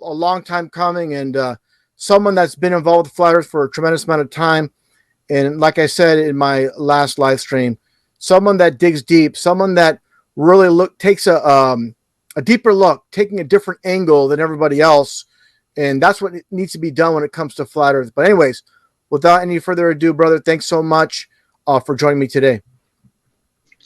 a long time coming, and someone that's been involved with flat Earth for a tremendous amount of time. And like I said in my last live stream, someone that digs deep, someone that really takes a deeper look, taking a different angle than everybody else, and that's what needs to be done when it comes to flat Earth. But anyways, without any further ado, brother, thanks so much for joining me today.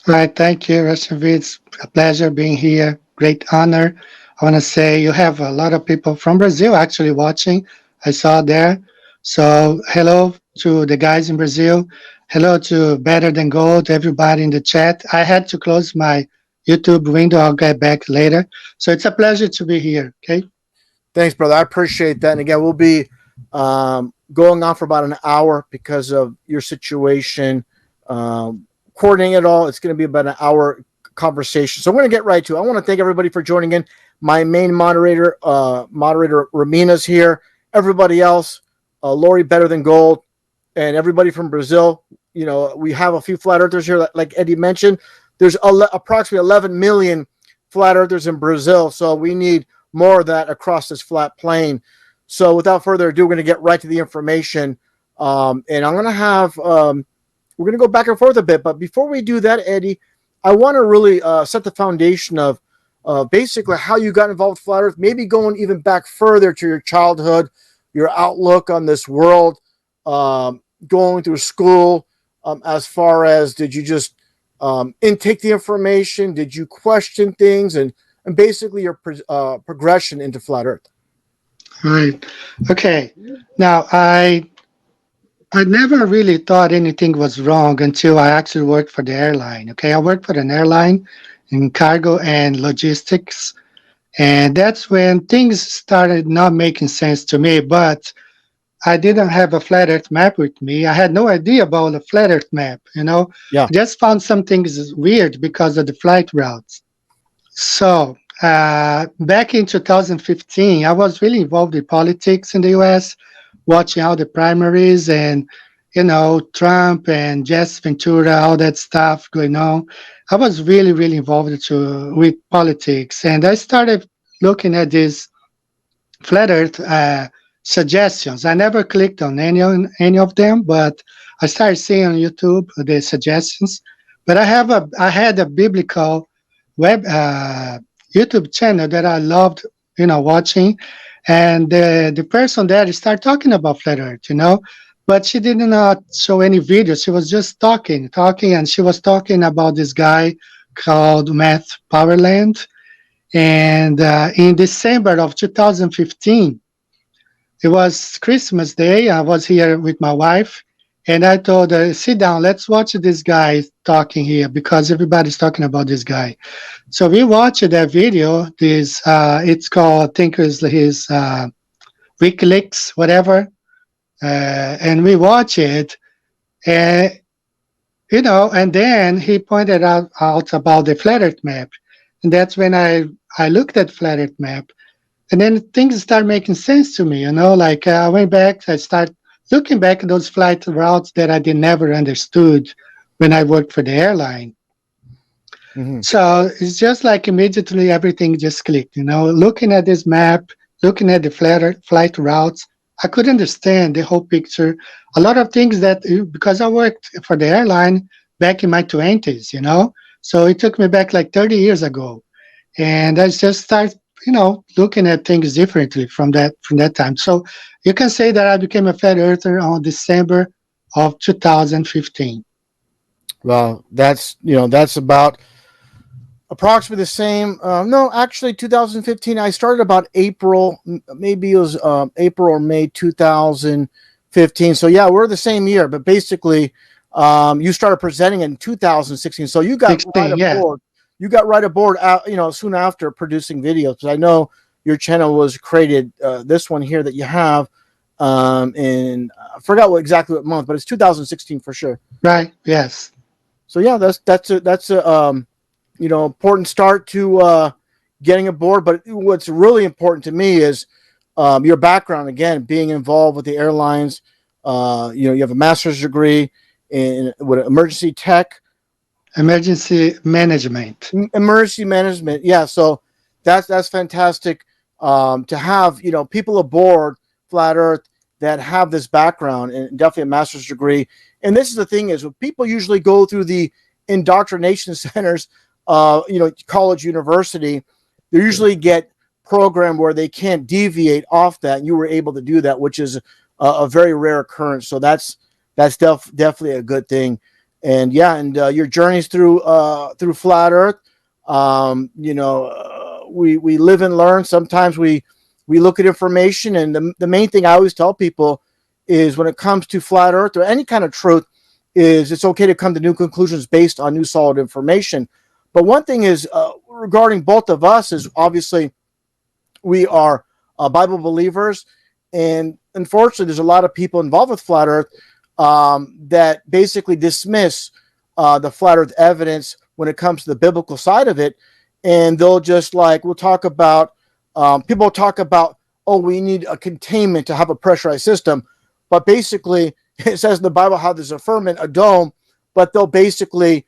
All right, thank you, Russianvids. A pleasure being here. Great honor. I want to say you have a lot of people from Brazil actually watching. I saw there. So hello to the guys in Brazil. Hello to Better Than Gold, everybody in the chat. I had to close my YouTube window. I'll get back later. So it's a pleasure to be here. Okay. Thanks, brother. I appreciate that. And again, we'll be going on for about an hour because of your situation. Coordinating it all, it's going to be about an hour conversation. So I'm going to get right to it. I want to thank everybody for joining in. My main moderator, Ramina's here. Everybody else, Lori Better Than Gold, and everybody from Brazil. You know, we have a few flat earthers here, like Eddie mentioned. There's approximately 11 million flat earthers in Brazil, so we need more of that across this flat plane. So without further ado, we're going to get right to the information. And I'm going to have, we're going to go back and forth a bit. But before we do that, Eddie, I want to really set the foundation of basically how you got involved with flat Earth, maybe going even back further to your childhood, your outlook on this world, going through school, as far as did you just intake the information? Did you question things? And basically your progression into flat Earth. Right. Okay. Now, I never really thought anything was wrong until I actually worked for the airline. Okay, I worked for an airline in cargo and logistics, and that's when things started not making sense to me. But I didn't have a flat Earth map with me. I had no idea about a flat Earth map. Yeah. I just found some things weird because of the flight routes. So back in 2015, I was really involved in politics in the US, watching all the primaries and, Trump and Jess Ventura, all that stuff going on. I was really, really involved with politics. And I started looking at these flat Earth suggestions. I never clicked on any of them, but I started seeing on YouTube the suggestions. But I had a biblical web YouTube channel that I loved, watching, and the person there started talking about flat Earth, but she did not show any videos. She was just talking, and she was talking about this guy called Matt Powerland, and in December of 2015, it was Christmas Day. I was here with my wife, and I told her, sit down, let's watch this guy talking here because everybody's talking about this guy. So we watched that video. It's called, I think it's his WikiLeaks, whatever. And we watch it, and, and then he pointed out about the flat Earth map. And that's when I looked at flat Earth map. And then things start making sense to me, like I went back, I started looking back at those flight routes that I never understood when I worked for the airline. Mm-hmm. So it's just like immediately everything just clicked, looking at this map, looking at the flight routes, I could understand the whole picture. A lot of things because I worked for the airline back in my 20s, so it took me back like 30 years ago. And I just started looking at things differently from that time. So you can say that I became a flat earther on December of 2015. Well, that's about approximately the same. No, actually, 2015. I started about April. Maybe it was April or May 2015. So yeah, we're the same year. But basically, you started presenting in 2016. So you got 16, right aboard. You got right aboard, soon after producing videos. Because I know your channel was created. This one here that you have, in I forgot exactly what month, but it's 2016 for sure. Right. Yes. So yeah, that's a important start to getting aboard. But what's really important to me is your background. Again, being involved with the airlines. You have a master's degree in emergency tech. Emergency management. Yeah, so that's fantastic. to have people aboard Flat Earth that have this background and definitely a master's degree. And this is the thing is when people usually go through the indoctrination centers, college, university, they usually get programmed where they can't deviate off that. And you were able to do that, which is a very rare occurrence. So that's definitely a good thing. And yeah, and your journeys through Flat Earth, we live and learn. Sometimes we look at information, and the main thing I always tell people is when it comes to Flat Earth or any kind of truth, is it's okay to come to new conclusions based on new solid information. But one thing is regarding both of us is obviously we are Bible believers, and unfortunately, there's a lot of people involved with Flat Earth that basically dismiss the Flat Earth evidence when it comes to the biblical side of it, and they'll just we'll talk about people talk about, oh, we need a containment to have a pressurized system, but basically it says in the Bible how there's a firmament, a dome, but they'll basically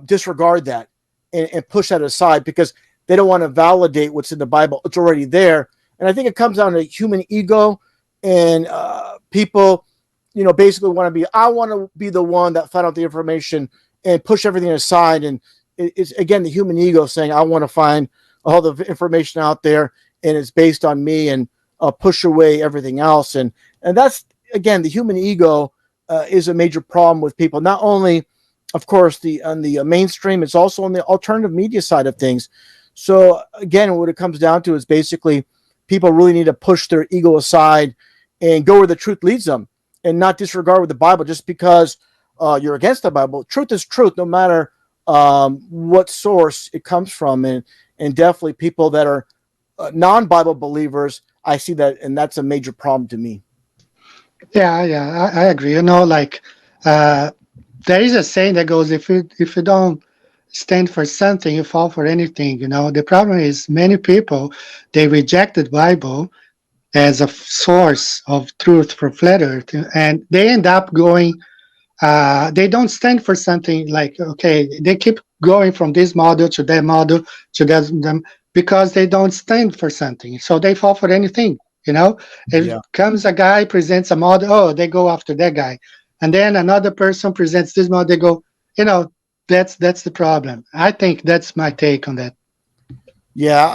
disregard that and push that aside because they don't want to validate what's in the Bible. It's already there. And I think it comes down to human ego and people, basically I want to be the one that found out the information and push everything aside. And it's, again, the human ego saying, I want to find all the information out there and it's based on me and push away everything else. And that's, again, the human ego is a major problem with people. Not only, of course, on the mainstream, it's also on the alternative media side of things. So again, what it comes down to is basically people really need to push their ego aside and go where the truth leads them and not disregard with the Bible just because you're against the Bible. Truth is truth, no matter what source it comes from. And definitely people that are non-Bible believers, I see that, and that's a major problem to me. Yeah, I agree. There is a saying that goes, if you don't stand for something, you fall for anything. The problem is many people, they reject the Bible as a source of truth for flat Earth, and they end up going. They don't stand for something like, okay, they keep going from this model to that model to that them because they don't stand for something. So they fall for anything. If Yeah. comes a guy presents a model, oh, they go after that guy, and then another person presents this model, they go, that's the problem. I think that's my take on that. Yeah,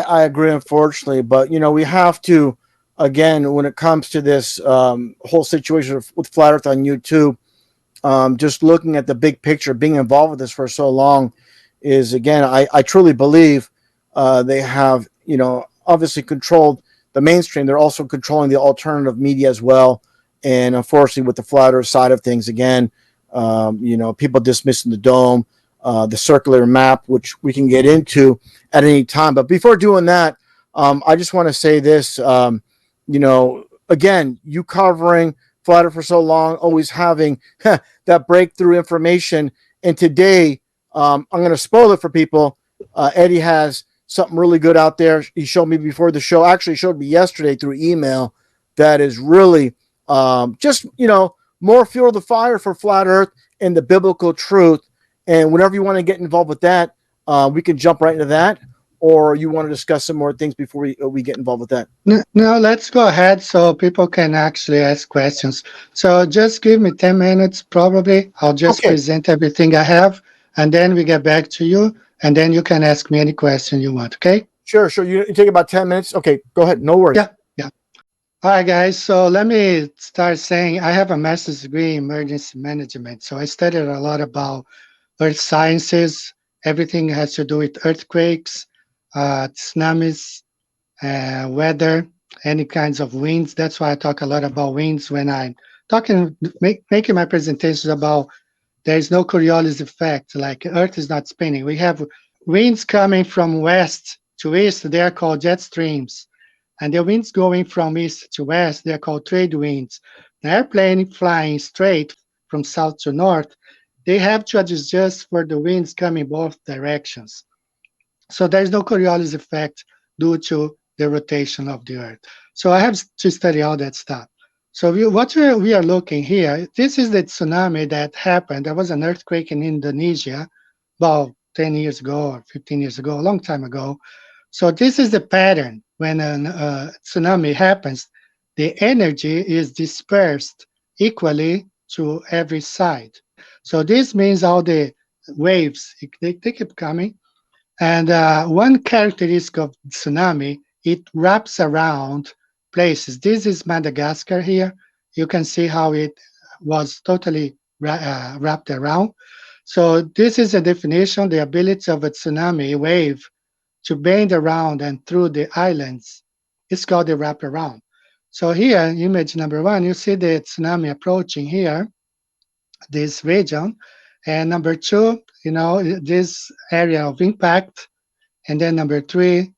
I agree, unfortunately. But, we have to, again, when it comes to this whole situation with Flat Earth on YouTube, just looking at the big picture, being involved with this for so long is, again, I truly believe they have, obviously controlled the mainstream. They're also controlling the alternative media as well. And unfortunately, with the Flat Earth side of things, again, people dismissing the dome, the circular map, which we can get into at any time. But before doing that, I just want to say this, again, you covering Flat Earth for so long, always having that breakthrough information. And today, I'm going to spoil it for people. Eddie has something really good out there. He showed me before the show, actually showed me yesterday through email, that is really just, more fuel to the fire for Flat Earth and the biblical truth. And whenever you want to get involved with that, we can jump right into that. Or you want to discuss some more things before we get involved with that? No, let's go ahead so people can actually ask questions. So just give me 10 minutes, probably. I'll just Okay, present everything I have, and then we get back to you, and then you can ask me any question you want, okay? sure. You take about 10 minutes. Okay, go ahead. No worries. Yeah, yeah. All right, guys. So let me start saying I have a master's degree in emergency management. So I studied a lot about earth sciences. Everything has to do with earthquakes, tsunamis, weather, any kinds of winds. That's why I talk a lot about winds when I'm making my presentations about there is no Coriolis effect, like Earth is not spinning. We have winds coming from west to east, they are called jet streams. And the winds going from east to west, they're called trade winds. The airplane flying straight from south to north, they have to adjust for the winds coming both directions. So there's no Coriolis effect due to the rotation of the Earth. So I have to study all that stuff. So we are looking here, this is the tsunami that happened. There was an earthquake in Indonesia about 10 years ago or 15 years ago, a long time ago. So this is the pattern. when a tsunami happens, the energy is dispersed equally to every side. So this means all the waves, they keep coming. And one characteristic of tsunami, it wraps around places. This is Madagascar here. You can see how it was totally wrapped around. So this is a definition, the ability of a tsunami wave to bend around and through the islands. It's called the wraparound. So here, image number one, you see the tsunami approaching here, this region. And number two, this area of impact. And then number three,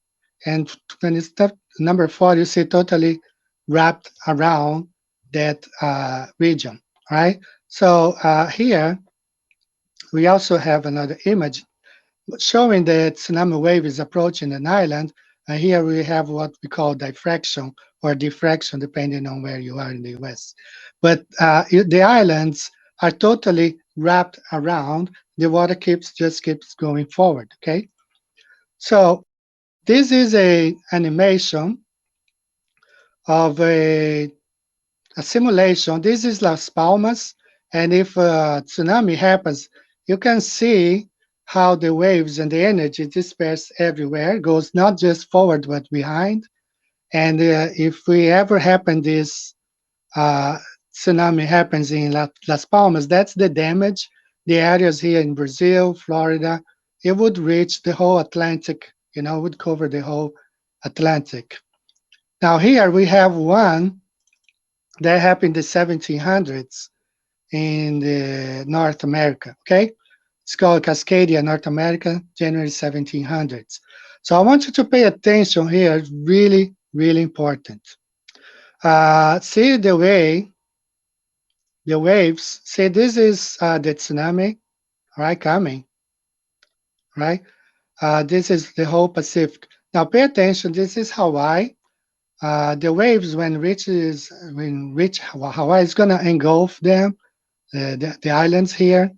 and when it's number four, you see totally wrapped around that region, right? So here, we also have another image showing that tsunami wave is approaching an island. And here we have what we call diffraction or diffraction, depending on where you are in the US. But the islands are totally wrapped around. The water just keeps going forward. Okay, so this is a animation of a simulation. This is Las Palmas, and if a tsunami happens, you can see how the waves and the energy disperse everywhere, goes not just forward but behind. And if we ever happen this uh, tsunami happens in Las Palmas, that's the damage. The areas here in Brazil, Florida, it would reach the whole Atlantic, would cover the whole Atlantic. Now here we have one that happened in the 1700s in the North America, okay? It's called Cascadia, North America, January 1700s. So I want you to pay attention here, it's really, really important. See the waves, see this is the tsunami, right, coming, right? This is the whole Pacific. Now pay attention, this is Hawaii. The waves when reach Hawaii, is gonna engulf them, the islands here,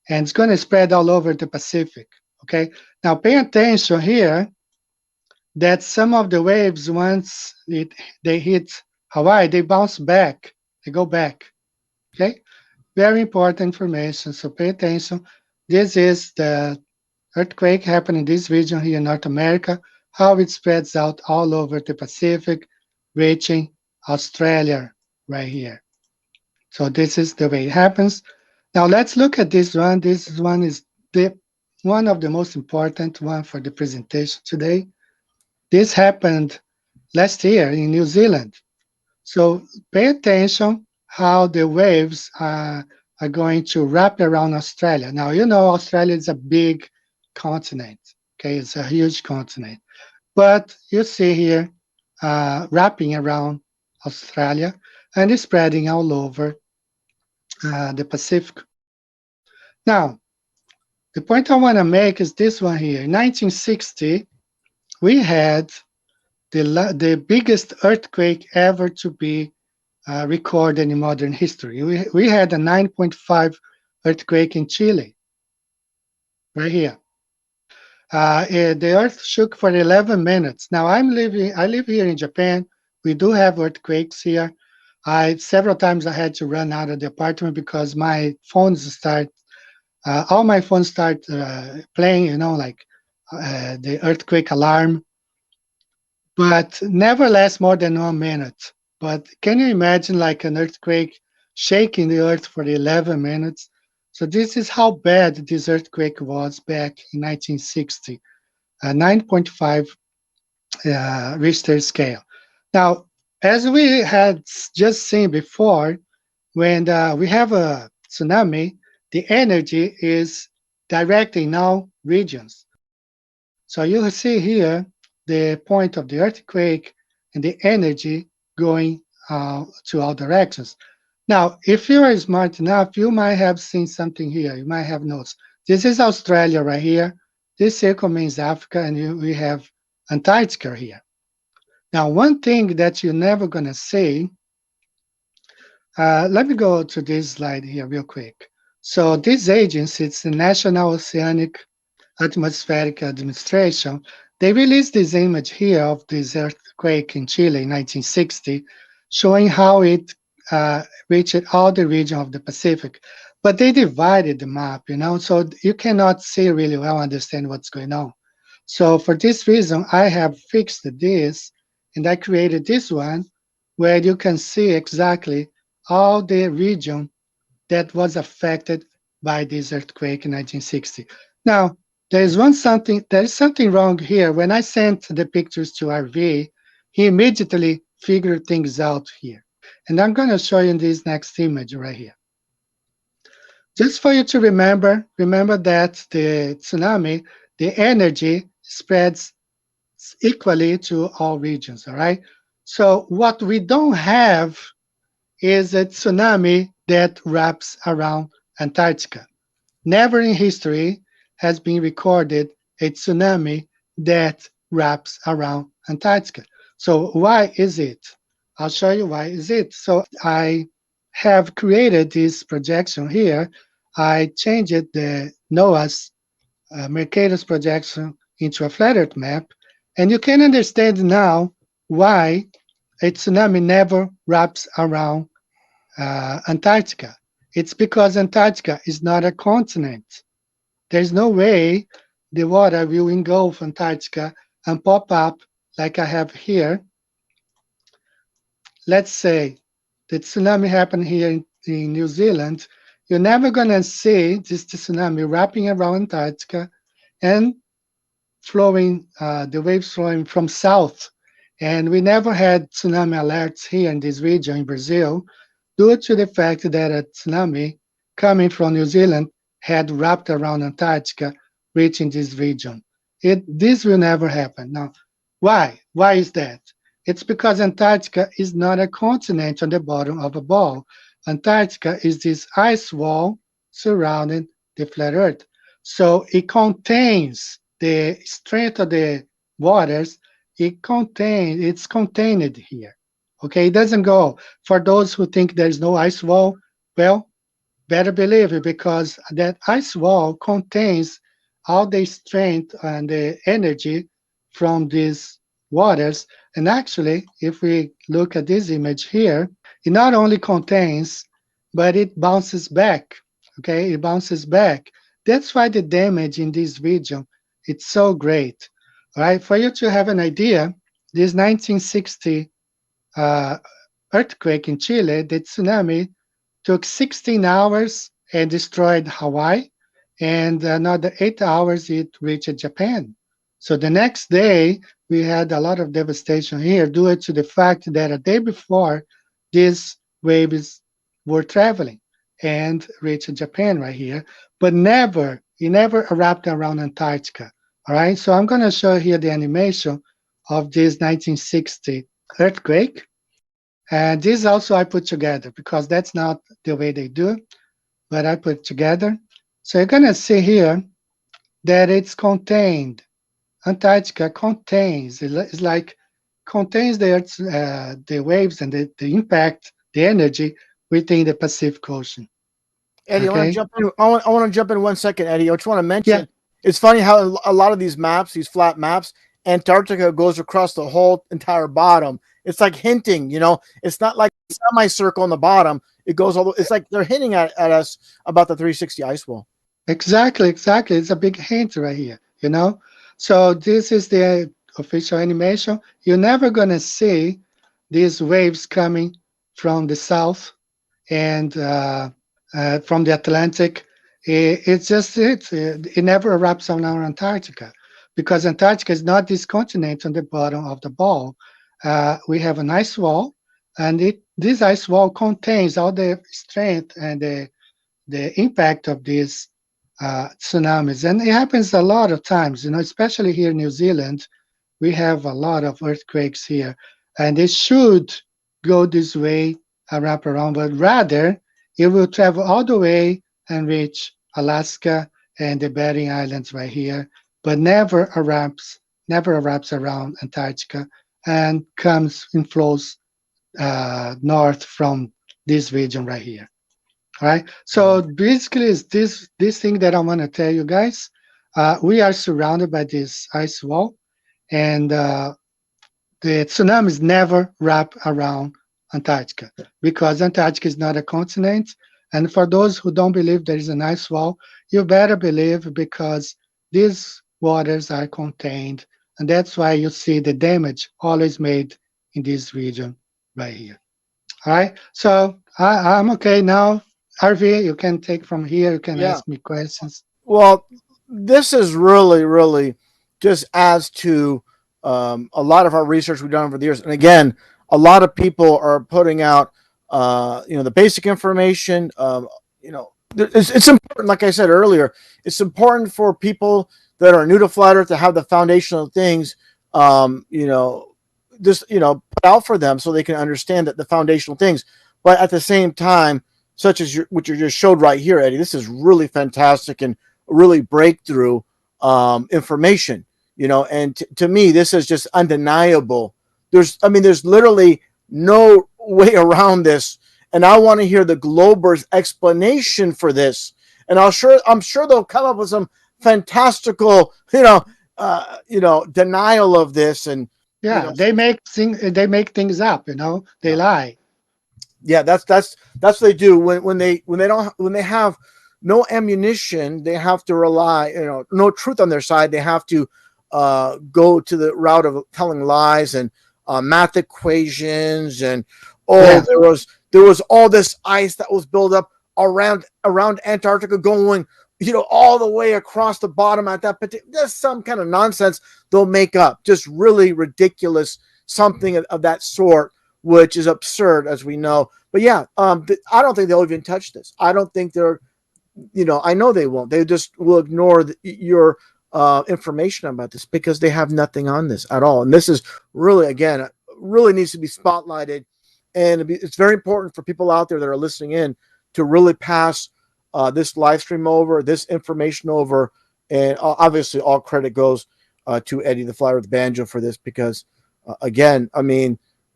and it's gonna spread all over the Pacific. Okay. Now pay attention here that some of the waves once they hit Hawaii, they bounce back, they go back. Okay. Very important information. So pay attention. This is the earthquake happening in this region here in North America, how it spreads out all over the Pacific, reaching Australia right here. So this is the way it happens. Now let's look at this one. This one is the one of the most important one for the presentation today. This happened last year in New Zealand. So pay attention how the waves are going to wrap around Australia. Now, Australia is a big continent. Okay, it's a huge continent. But you see here wrapping around Australia and it's spreading all over the Pacific. Now, the point I want to make is this one here. In 1960, we had the biggest earthquake ever to be recorded in modern history. We had a 9.5 earthquake in Chile, right here. The earth shook for 11 minutes. Now I live here in Japan. We do have earthquakes here. Several times I had to run out of the apartment because my phones all my phones start playing, like the earthquake alarm, but never lasts more than 1 minute. But can you imagine like an earthquake shaking the earth for 11 minutes? So this is how bad this earthquake was back in 1960, 9.5 Richter scale. Now, as we had just seen before, when we have a tsunami, the energy is directed in all regions. So you see here the point of the earthquake and the energy going to all directions. Now, if you are smart enough, you might have seen something here. You might have noticed. This is Australia right here. This circle means Africa, and we have Antarctica here. Now, one thing that you're never going to see, let me go to this slide here real quick. So this agency, it's the National Oceanic Atmospheric Administration. They released this image here of this earthquake in Chile in 1960, showing how it reached all the region of the Pacific. But they divided the map, so you cannot see really well, understand what's going on. So for this reason, I have fixed this, and I created this one where you can see exactly all the region that was affected by this earthquake in 1960. Now, there is something wrong here. When I sent the pictures to RV, he immediately figured things out here. And I'm going to show you in this next image right here. Just for you to remember that the tsunami, the energy spreads equally to all regions, all right? So what we don't have is a tsunami that wraps around Antarctica. Never in history has been recorded a tsunami that wraps around Antarctica. So why is it? I'll show you why is it. So I have created this projection here. I changed the NOAA's Mercator's projection into a flat Earth map, and you can understand now why a tsunami never wraps around Antarctica. It's because Antarctica is not a continent. There's no way the water will engulf Antarctica and pop up like I have here. Let's say the tsunami happened here in New Zealand. You're never going to see this tsunami wrapping around Antarctica and the waves flowing from south. And we never had tsunami alerts here in this region in Brazil due to the fact that a tsunami coming from New Zealand had wrapped around Antarctica, reaching this region. This will never happen. Now, why? Why is that? It's because Antarctica is not a continent on the bottom of a ball. Antarctica is this ice wall surrounding the flat Earth. So it contains the strength of the waters. It's contained here. Okay, it doesn't go. For those who think there's no ice wall, well, better believe it, because that ice wall contains all the strength and the energy from these waters. And actually, if we look at this image here, it not only contains, but it bounces back. Okay, it bounces back. That's why the damage in this region it's so great. All right, for you to have an idea, this 1960 uh, earthquake in Chile, the tsunami took 16 hours and destroyed Hawaii, and another 8 hours it reached Japan. So the next day, we had a lot of devastation here due to the fact that a day before, these waves were traveling and reached Japan right here, but it never erupted around Antarctica. All right, so I'm going to show here the animation of this 1960 earthquake. And this also I put together because that's not the way they do it, but I put together. So you're gonna see here that it's contained. Antarctica contains, it's like contains the waves and the impact, the energy within the Pacific Ocean. Eddie, I want to Okay? jump in. I want to jump in 1 second, Eddie. I just want to Yeah, mention it's funny how a lot of these maps, these flat maps, Antarctica goes across the whole entire bottom. It's like hinting, it's not like a semicircle on the bottom. It goes all. It's like they're hinting at us about the 360 ice wall. exactly. It's a big hint right here. So this is the official animation. You're never gonna see these waves coming from the south and from the Atlantic. It never wraps around Antarctica because Antarctica is not this continent on the bottom of the ball. We have an ice wall, and this ice wall contains all the strength and the impact of these tsunamis. And it happens a lot of times, especially here in New Zealand. We have a lot of earthquakes here, and it should go this way and wrap around, but rather it will travel all the way and reach Alaska and the Bering Islands right here, but never wraps around Antarctica and comes and flows north from this region right here. All right. So basically, is this thing that I want to tell you guys. We are surrounded by this ice wall, and the tsunamis never wrap around Antarctica because Antarctica is not a continent. And for those who don't believe there is an ice wall, you better believe because these waters are contained. And that's why you see the damage always made in this region right here. All right. So I'm okay now. RV, you can take from here. You can Yeah. ask me questions. Well, this is really, really just adds to a lot of our research we've done over the years. And again, a lot of people are putting out, the basic information. It's important. Like I said earlier, it's important for people that are new to flat Earth to have the foundational things, put out for them so they can understand that the foundational things. But at the same time, such as what you just showed right here, Eddie, this is really fantastic and really breakthrough information, and to me this is just undeniable. There's literally no way around this, and I want to hear the Glober's explanation for this, and I'm sure they'll come up with some fantastical denial of this, and Yeah, they make things up. They yeah. lie. Yeah, that's what they do when they have no ammunition. They have to rely, no truth on their side. They have to go to the route of telling lies and math equations, and Yeah, there was all this ice that was built up around Antarctica, going all the way across the bottom at that particular. There's some kind of nonsense they'll make up, just really ridiculous, something of that sort, which is absurd, as we know. But yeah, I don't think they'll even touch this. I don't think they're, I know they won't. They just will ignore your information about this because they have nothing on this at all. And this is really, again, really needs to be spotlighted. And it's very important for people out there that are listening in to really pass this live stream over, this information over. And obviously, all credit goes to Eddie the Flyer with Banjo for this because, again,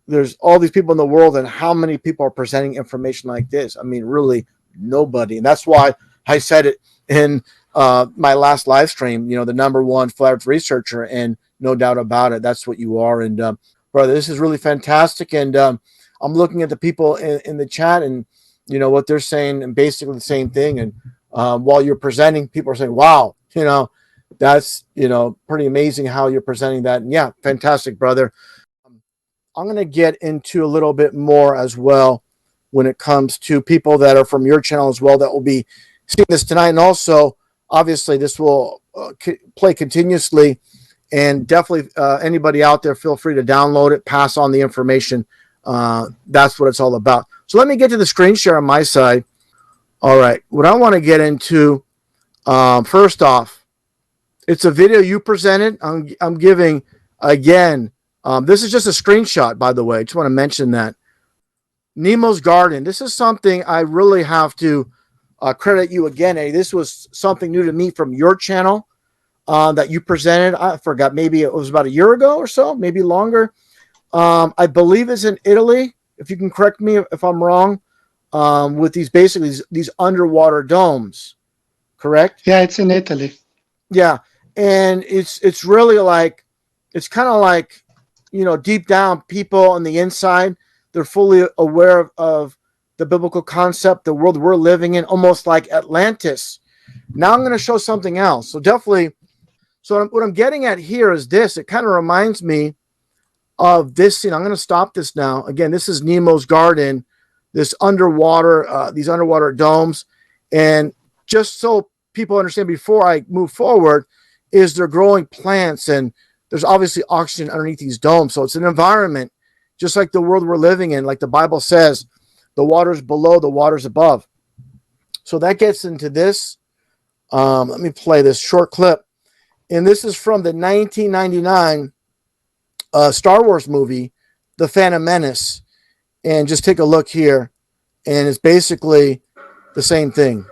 there's all these people in the world, and how many people are presenting information like this? Really nobody. And that's why I said it in my last live stream, the number one flat Earth researcher, and no doubt about it, that's what you are. And brother, this is really fantastic. And I'm looking at the people in the chat, and what they're saying, and basically the same thing. And while you're presenting, people are saying, wow, that's, pretty amazing how you're presenting that. And yeah, fantastic, brother. I'm going to get into a little bit more as well when it comes to people that are from your channel as well that will be seeing this tonight. And also, obviously, this will play continuously. And definitely, anybody out there, feel free to download it, pass on the information. That's what it's all about. So let me get to the screen share on my side. All right. What I want to get into, first off, it's a video you presented. I'm giving, again, this is just a screenshot, by the way. I just want to mention that. Nemo's Garden. This is something I really have to credit you again, Eddie. This was something new to me from your channel that you presented. I forgot, maybe it was about a year ago or so, maybe longer. I believe it's in Italy, if you can correct me if I'm wrong, with these underwater domes, correct? yeah, it's in Italy. Yeah, and it's really like, it's kind of like, deep down, people on the inside, they're fully aware of the biblical concept, the world we're living in, almost like Atlantis. Now I'm going to show something else. So definitely, what I'm getting at here is this. It kind of reminds me of this scene. I'm going to stop this now. Again, this is Nemo's Garden, this underwater, these underwater domes. And just so people understand before I move forward, is they're growing plants, and there's obviously oxygen underneath these domes. So it's an environment just like the world we're living in. Like the Bible says, the water's below, the water's above. So that gets into this. Let me play this short clip. And this is from the 1999 Star Wars movie, The Phantom Menace. And just take a look here. And it's basically the same thing.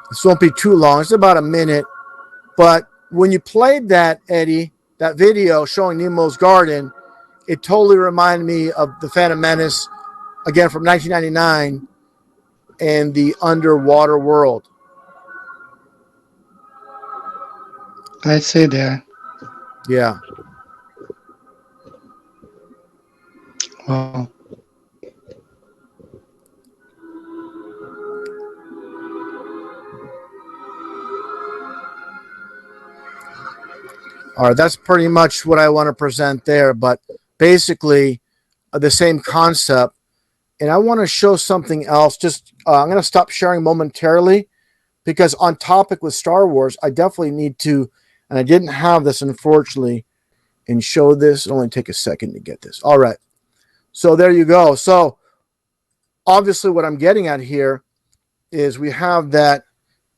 This won't be too long. It's about a minute. But when you played that, Eddie, that video showing Nemo's Garden, it totally reminded me of The Phantom Menace, again, from 1999. and the underwater world. I see there. Yeah. Wow. All right, that's pretty much what I want to present there, but basically the same concept. And I want to show something else. Just I'm going to stop sharing momentarily because on topic with Star Wars, I definitely need to, and I didn't have this unfortunately, and show this. It'll only take a second to get this. All right. So there you go. So obviously what I'm getting at here is we have that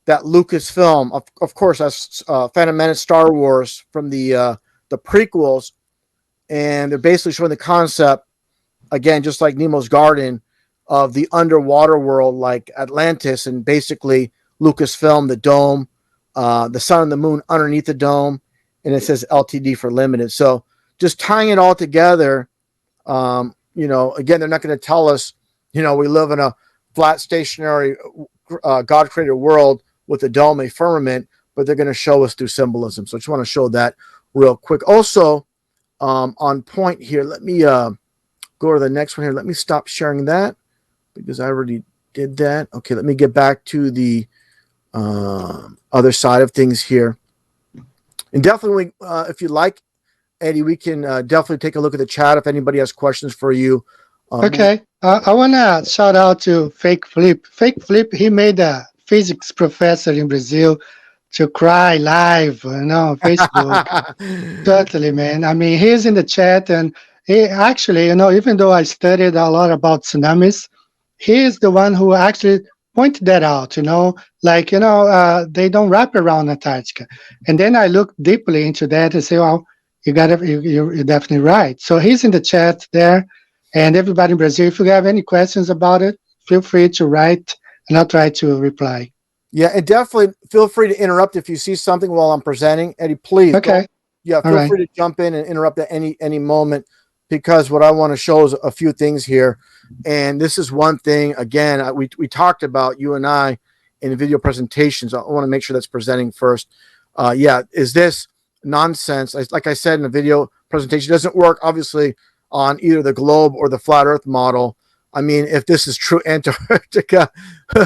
Lucasfilm, of course, that's Phantom Menace, Star Wars from the prequels, and they're basically showing the concept again, just like Nemo's Garden, of the underwater world like Atlantis, and basically Lucasfilm, the dome, the sun and the moon underneath the dome, and it says LTD for limited. So just tying it all together, again, they're not going to tell us, we live in a flat, stationary, God created world with a dome, a firmament, but they're going to show us through symbolism. So I just want to show that real quick. Also, on point here, let me go to the next one here. Let me stop sharing that because I already did that. Okay, let me get back to the other side of things here. And definitely, if you like, Eddie, we can definitely take a look at the chat if anybody has questions for you. Okay. I want to shout out to Fake Flip. Fake Flip, he made a physics professor in Brazil to cry live, on Facebook. Totally, man. I mean, he's in the chat, and he actually, even though I studied a lot about tsunamis, he is the one who actually pointed that out. They don't wrap around Antarctica. And then I looked deeply into that and say, well, you're definitely right. So he's in the chat there, and everybody in Brazil, if you have any questions about it, feel free to write, and I'll try to reply. Yeah, and definitely feel free to interrupt if you see something while I'm presenting. Eddie, please. Okay. Yeah, feel free to jump in and interrupt at any moment, because what I want to show is a few things here. And this is one thing, again, we talked about, you and I, in the video presentations. I want to make sure that's presenting first. Is this nonsense? Like I said in the video presentation, it doesn't work, obviously, on either the globe or the flat Earth model. I mean, if this is true Antarctica,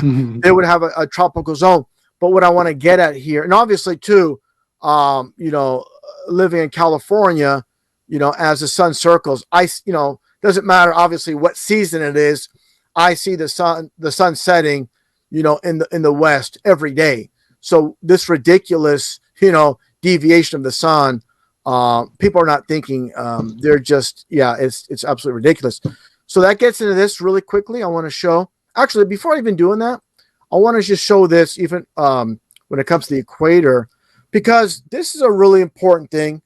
they would have a tropical zone. But what I want to get at here, and obviously, too, living in California, as the sun circles, doesn't matter obviously what season it is. I see the sun setting, in the west every day. So this ridiculous, deviation of the sun, people are not thinking. They're just, it's absolutely ridiculous. So that gets into this really quickly. I want to show, actually, before even doing that, I want to just show this even when it comes to the equator, because this is a really important thing.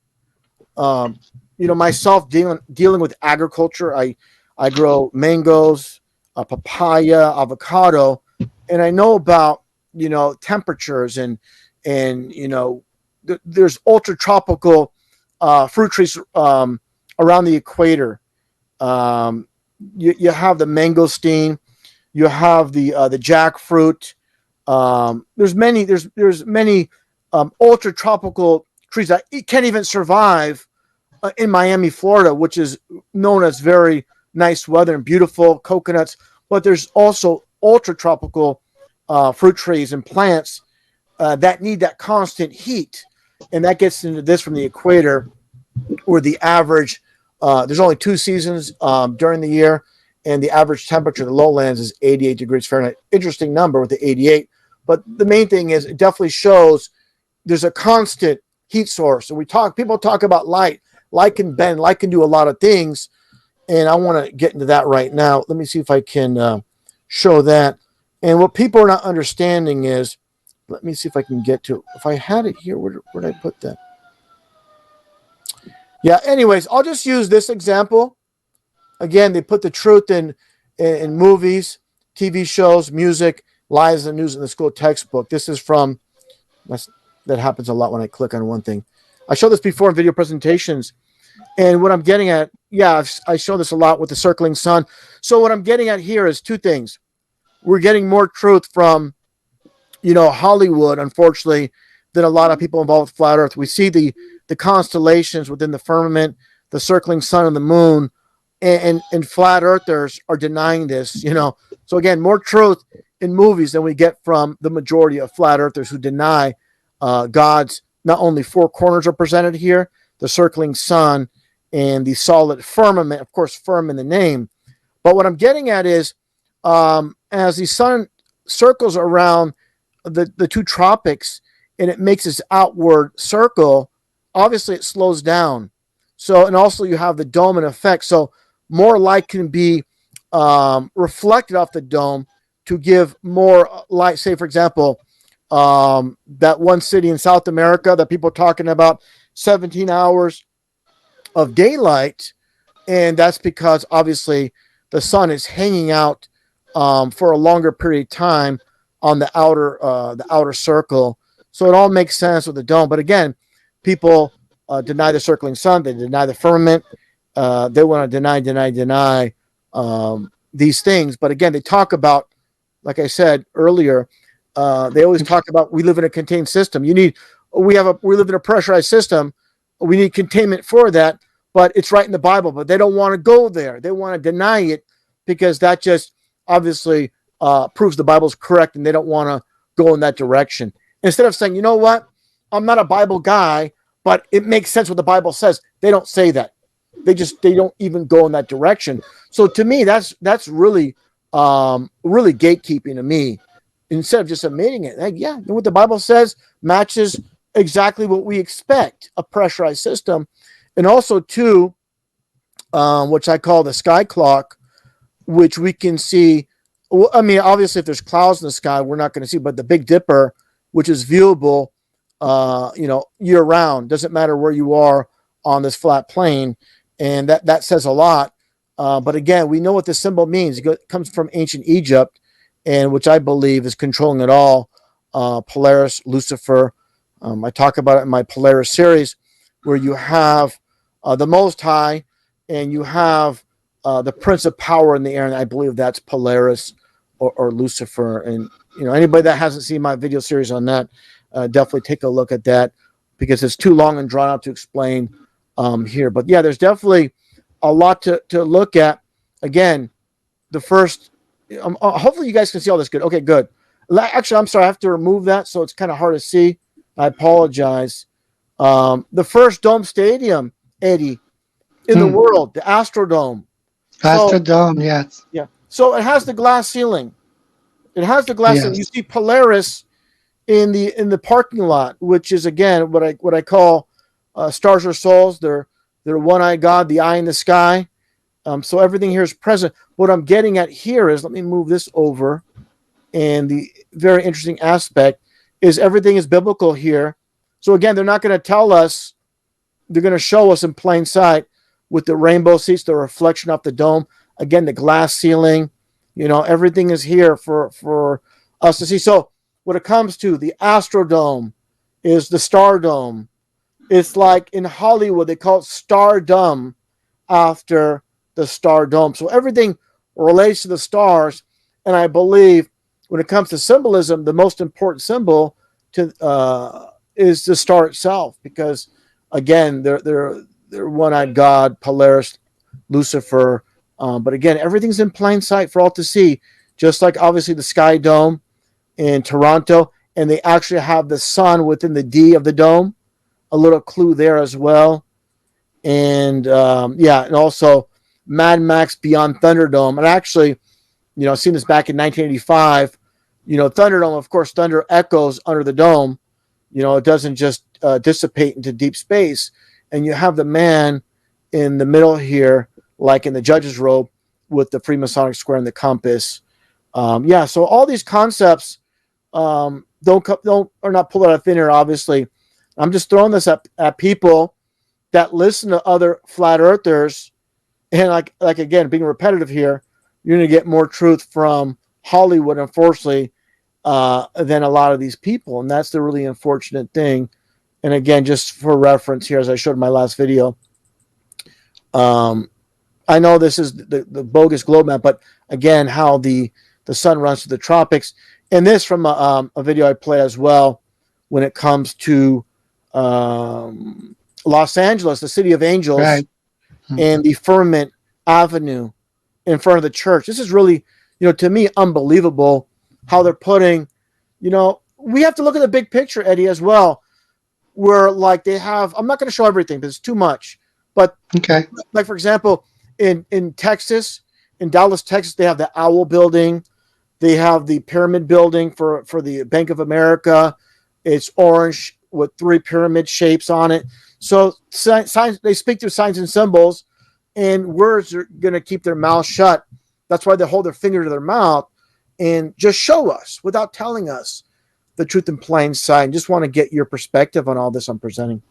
Myself dealing with agriculture, I grow mangoes, papaya, avocado, and I know about, temperatures and there's ultra tropical fruit trees around the equator. You have the mangosteen, you have the jackfruit. There's many ultra tropical trees that can't even survive in Miami, Florida, which is known as very nice weather and beautiful coconuts. But there's also ultra tropical fruit trees and plants that need that constant heat, and that gets into this from the equator, where the average there's only 2 seasons during the year, and the average temperature of the lowlands is 88 degrees Fahrenheit. Interesting number with the 88. But the main thing is it definitely shows there's a constant heat source. And people talk about light. Light can bend. Light can do a lot of things. And I want to get into that right now. Let me see if I can show that. And what people are not understanding is, let me see if I can get to, if I had it here, where did I put that? Yeah, anyways, I'll just use this example. Again, they put the truth in movies, TV shows, music, lies and news in the school textbook. This is from, that happens a lot when I click on one thing. I showed this before in video presentations. And what I'm getting at, I show this a lot with the circling sun. So what I'm getting at here is 2 things. we're getting more truth from, Hollywood, unfortunately, than a lot of people involved with flat Earth. We see the constellations within the firmament, the circling sun and the moon, and flat earthers are denying this. So again, more truth in movies than we get from the majority of flat earthers who deny God's not only four corners are presented here, the circling sun and the solid firmament, of course, firm in the name. But what I'm getting at is, as the sun circles around the two tropics and it makes its outward circle, obviously it slows down. So, and also you have the dome in effect. So more light can be reflected off the dome to give more light. Say, for example, that one city in South America that people are talking about, 17 hours of daylight. And that's because obviously the sun is hanging out for a longer period of time on the outer circle. So it all makes sense with the dome. But again, people deny the circling sun. They deny the firmament. They want to deny these things. But again, they talk about, like I said earlier, they always talk about we live in a contained system. We live in a pressurized system. We need containment for that, but it's right in the Bible. But they don't want to go there. They want to deny it because that just obviously proves the Bible's correct, and they don't want to go in that direction. Instead of saying, you know what, I'm not a Bible guy, but it makes sense what the Bible says. They don't say that. They don't even go in that direction. So to me, that's really really gatekeeping to me. Instead of just admitting it, like, yeah, what the Bible says matches exactly what we expect, a pressurized system. And also too, which I call the sky clock, which we can see. Well, I mean, obviously, if there's clouds in the sky, we're not going to see. But the Big Dipper, which is viewable, year round, doesn't matter where you are on this flat plane, and that says a lot. But again, we know what this symbol means. It comes from ancient Egypt, and which I believe is controlling it all. Polaris, Lucifer. I talk about it in my Polaris series, where you have the Most High, and you have the Prince of Power in the air, and I believe that's Polaris or Lucifer. And anybody that hasn't seen my video series on that, definitely take a look at that, because it's too long and drawn out to explain here. But yeah, there's definitely a lot to look at. Again, the first, hopefully you guys can see all this good. Okay, good. Actually, I'm sorry, I have to remove that, so it's kind of hard to see. I apologize. The first dome stadium, Eddie, in the world, the Astrodome. Astrodome, yes. Yeah. So it has the glass ceiling. It has the glass ceiling. You see Polaris in the parking lot, which is again what I call stars or souls. They're one-eyed God, the eye in the sky. So everything here is present. What I'm getting at here is, let me move this over. And the very interesting aspect is everything is biblical here. So again, they're not going to tell us. They're going to show us in plain sight with the rainbow seats, the reflection off the dome. Again, the glass ceiling. Everything is here for us to see. So when it comes to the Astrodome, is the Star Dome. It's like in Hollywood, they call it Stardom after the Star Dome. So everything relates to the stars. And I believe when it comes to symbolism, the most important symbol is the star itself, because again, they're one-eyed God, Polaris, Lucifer. But again, everything's in plain sight for all to see, just like obviously the Sky Dome in Toronto, and they actually have the sun within the D of the dome, a little clue there as well. And and also Mad Max Beyond Thunderdome. And actually, I've seen this back in 1985. Thunderdome, of course, thunder echoes under the dome. It doesn't just dissipate into deep space. And you have the man in the middle here, like in the judge's robe, with the Freemasonic square and the compass. So all these concepts are not pulled out of thin air, obviously. I'm just throwing this at people that listen to other flat earthers. And like again, being repetitive here, you're going to get more truth from Hollywood, unfortunately, than a lot of these people. And that's the really unfortunate thing. And again, just for reference here, as I showed in my last video, I know this is the bogus globe map, but again, how the the sun runs through the tropics. And this from a video I played as well when it comes to Los Angeles, the city of angels, Right. Mhm. and the Firmament Avenue in front of the church. This is really, to me, unbelievable how they're putting, we have to look at the big picture, Eddie, as well, where like they have, I'm not going to show everything because it's too much, but Okay. like, for example, in Texas, in Dallas, Texas, they have the Owl Building. They have the Pyramid Building for the Bank of America. It's orange with 3 pyramid shapes on it. So signs, they speak through signs and symbols, and words are going to keep their mouth shut. That's why they hold their finger to their mouth and just show us without telling us the truth in plain sight. And just want to get your perspective on all this I'm presenting.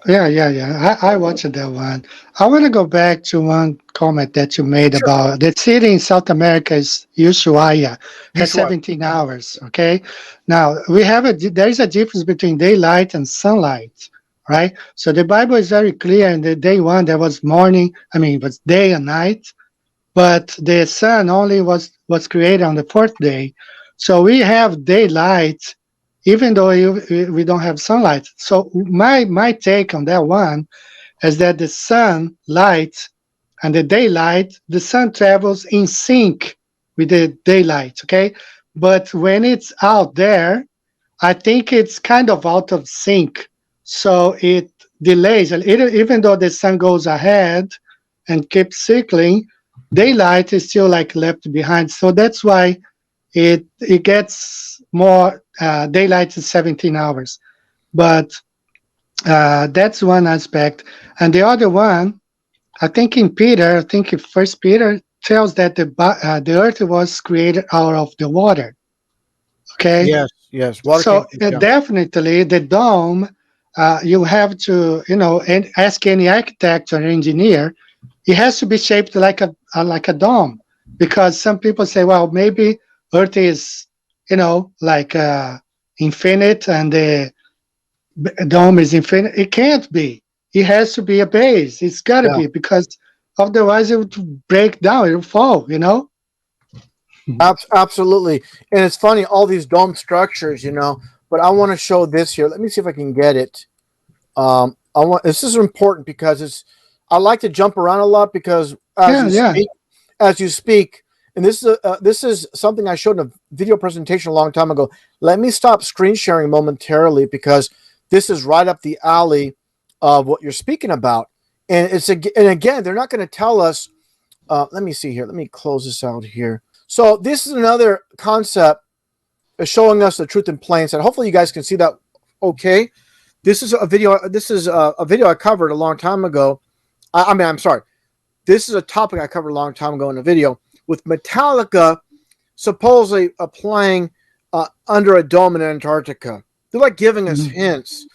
Yeah. I watched that one. I want to go back to one comment that you made Sure. about the city in South America is Ushuaia, has Usually. 17 hours. Okay. Now there is a difference between daylight and sunlight, right? So the Bible is very clear. In the day one, there was morning. I mean, it was day and night, but the sun only was created on the fourth day. So we have daylight even though we don't have sunlight. So my take on that one is that the sunlight and the daylight, the sun travels in sync with the daylight, okay? But when it's out there, I think it's kind of out of sync. So it delays, even though the sun goes ahead and keeps circling, daylight is still like left behind. So that's why it gets more daylight is 17 hours. But that's one aspect. And the other one, I think in First Peter tells that the earth was created out of the water. Okay, Yes. Water came so from the definitely the dome. You have to, and ask any architect or engineer. It has to be shaped like a dome, because some people say, well, maybe Earth is, like infinite, and the dome is infinite. It can't be. It has to be a base. It's got to Yeah. be, because otherwise it would break down. It would fall. Absolutely. And it's funny, all these dome structures, but I want to show this here. Let me see if I can get it. This is important because I like to jump around a lot because Yeah. as you speak, and this is something I showed in a video presentation a long time ago. Let me stop screen sharing momentarily because this is right up the alley of what you're speaking about. And again, they're not going to tell us. Let me see here. Let me close this out here. So this is another concept showing us the truth in plain sight. Hopefully, you guys can see that. Okay, this is a video. This is a video I covered a long time ago. I'm sorry. This is a topic I covered a long time ago in a video with Metallica supposedly playing under a dome in Antarctica. They're like giving us Mhm. hints.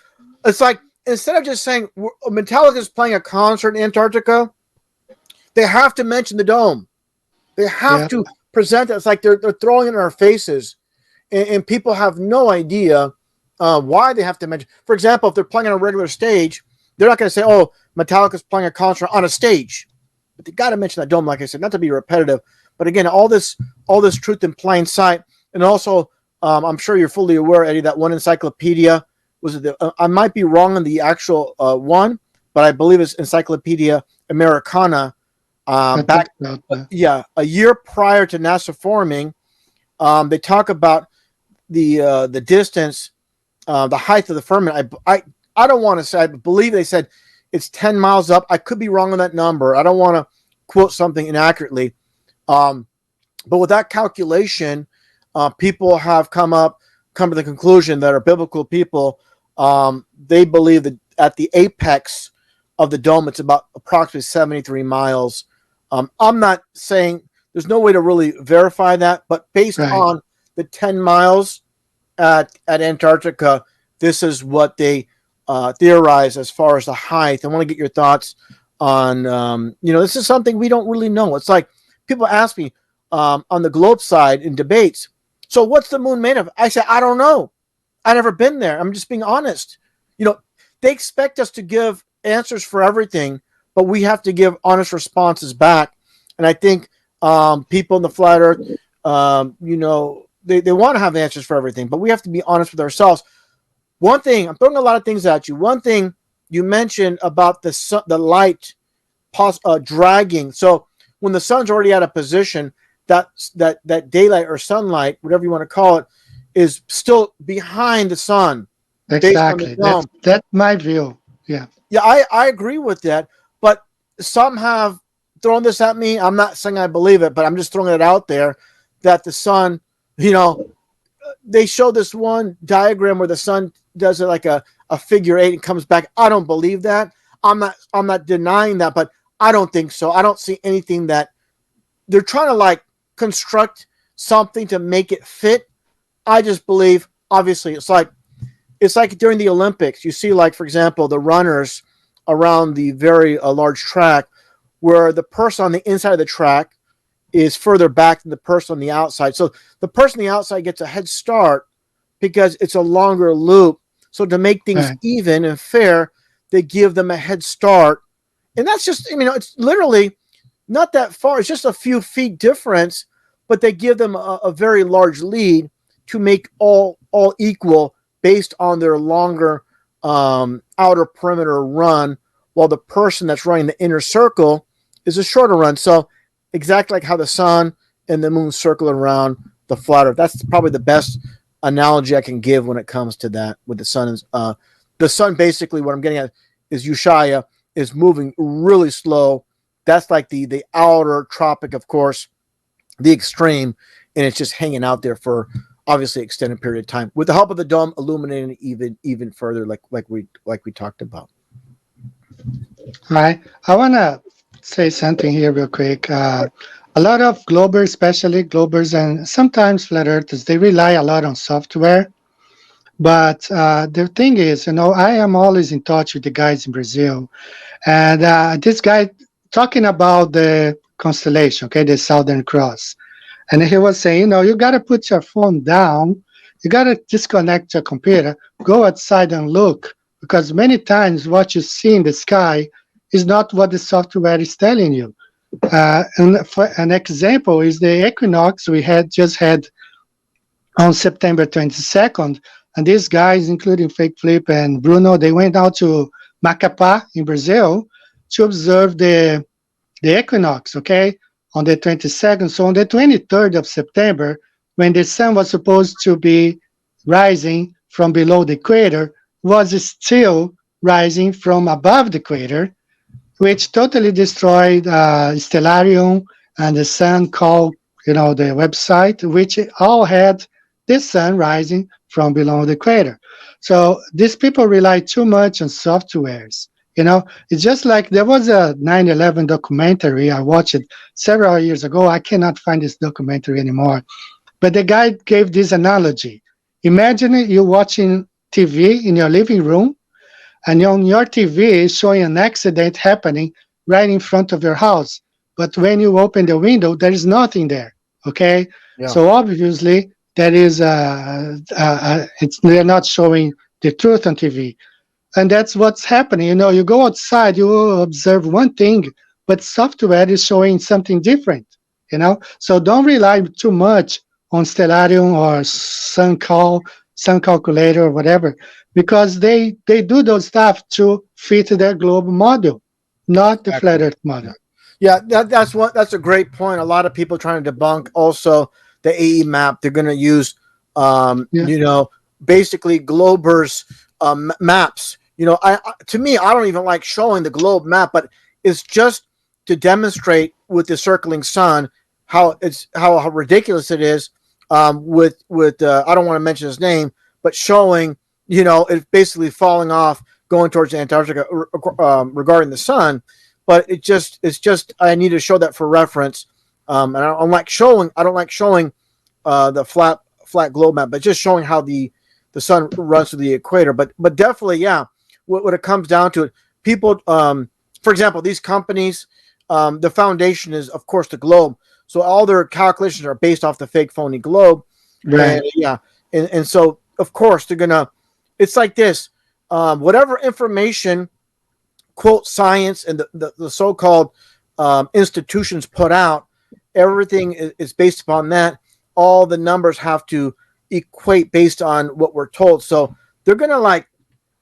It's like instead of just saying Metallica is playing a concert in Antarctica, they have to mention the dome. They have Yeah. to present it. It's like they're throwing it in our faces, and people have no idea why they have to mention. For example, if they're playing on a regular stage, they're not going to say, "Oh, Metallica's playing a concert on a stage," but they got to mention that dome. Like I said, not to be repetitive, but again, all this truth in plain sight, and also, I'm sure you're fully aware, Eddie, that one encyclopedia was I might be wrong on the actual one, but I believe it's Encyclopedia Americana. I think Back about that. a year prior to NASA forming, they talk about the distance, the height of the firmament. I don't want to say. I believe they said it's 10 miles up. I could be wrong on that number. I don't want to quote something inaccurately. But with that calculation, people have come to the conclusion that are biblical people. They believe that at the apex of the dome, it's about approximately 73 miles. I'm not saying there's no way to really verify that, but based Right. on the 10 miles at Antarctica, this is what they theorize as far as the height. I want to get your thoughts on, this is something we don't really know. It's like people ask me on the globe side in debates, so what's the moon made of? I say, I don't know. I've never been there. I'm just being honest. They expect us to give answers for everything, but we have to give honest responses back. And I think people in the flat earth, They want to have answers for everything, but we have to be honest with ourselves. One thing, I'm throwing a lot of things at you. One thing you mentioned about the light dragging. So when the sun's already at a position, that daylight or sunlight, whatever you want to call it, is still behind the sun based on the Exactly. dome. That's my view. Yeah. Yeah, I agree with that. But some have thrown this at me. I'm not saying I believe it, but I'm just throwing it out there that the sun, you know, they show this one diagram where the sun does it like a figure eight and comes back. I don't believe that. I'm not denying that, but I don't think so. I don't see anything that they're trying to like construct something to make it fit. I just believe obviously it's like during the Olympics, you see, like, for example, the runners around the very large track where the person on the inside of the track is further back than the person on the outside. So the person on the outside gets a head start because it's a longer loop. So to make things Right. even and fair, they give them a head start. And that's just, it's literally not that far. It's just a few feet difference, but they give them a very large lead to make all equal based on their longer outer perimeter run, while the person that's running the inner circle is a shorter run. So exactly like how the sun and the moon circle around the flat Earth. That's probably the best analogy I can give when it comes to that. With the sun, the sun basically, what I'm getting at is Ushaya is moving really slow. That's like the outer tropic, of course, the extreme, and it's just hanging out there for obviously extended period of time with the help of the dome illuminating it even further, like we talked about. All right. I want to say something here real quick. A lot of Globers, especially Globers and sometimes Flat Earthers, they rely a lot on software. But the thing is, I am always in touch with the guys in Brazil. And this guy talking about the constellation, okay, the Southern Cross. And he was saying, you got to put your phone down. You got to disconnect your computer, go outside and look, because many times what you see in the sky is not what the software is telling you. And for an example is the equinox we had just had on September 22nd. And these guys, including Fake Flip and Bruno, they went out to Macapá in Brazil to observe the equinox, okay, on the 22nd. So on the 23rd of September, when the sun was supposed to be rising from below the equator, was still rising from above the equator, which totally destroyed Stellarium and the sun called, the website, which all had the sun rising from below the equator. So these people rely too much on softwares. It's just like there was a 9/11 documentary. I watched it several years ago. I cannot find this documentary anymore. But the guy gave this analogy. Imagine you watching TV in your living room, and on your TV is showing an accident happening right in front of your house. But when you open the window, there is nothing there. Okay, Yeah, so obviously that is they're not showing the truth on TV, and that's what's happening. You go outside, you observe one thing, but software is showing something different. So don't rely too much on Stellarium or Sun Calculator or whatever, because they do those stuff to fit their globe model, not the flat exactly. Earth Yeah, model. yeah. That's a great point. A lot of people trying to debunk also the AE map. They're going to use, Yeah, basically Glober's maps. To me, I don't even like showing the globe map, but it's just to demonstrate with the circling sun how ridiculous it is. With I don't want to mention his name, but showing it basically falling off going towards Antarctica regarding the sun. But it's just I need to show that for reference. And I don't like showing the flat globe map, but just showing how the sun runs through the equator. But definitely, yeah. When it comes down to it, people, for example, these companies, the foundation is of course the globe. So all their calculations are based off the fake phony globe, and right. yeah, and so of course they're gonna. It's like this. Whatever information, quote, science and the so-called institutions put out, everything is based upon that. all the numbers have to equate based on what we're told. So they're going to, like,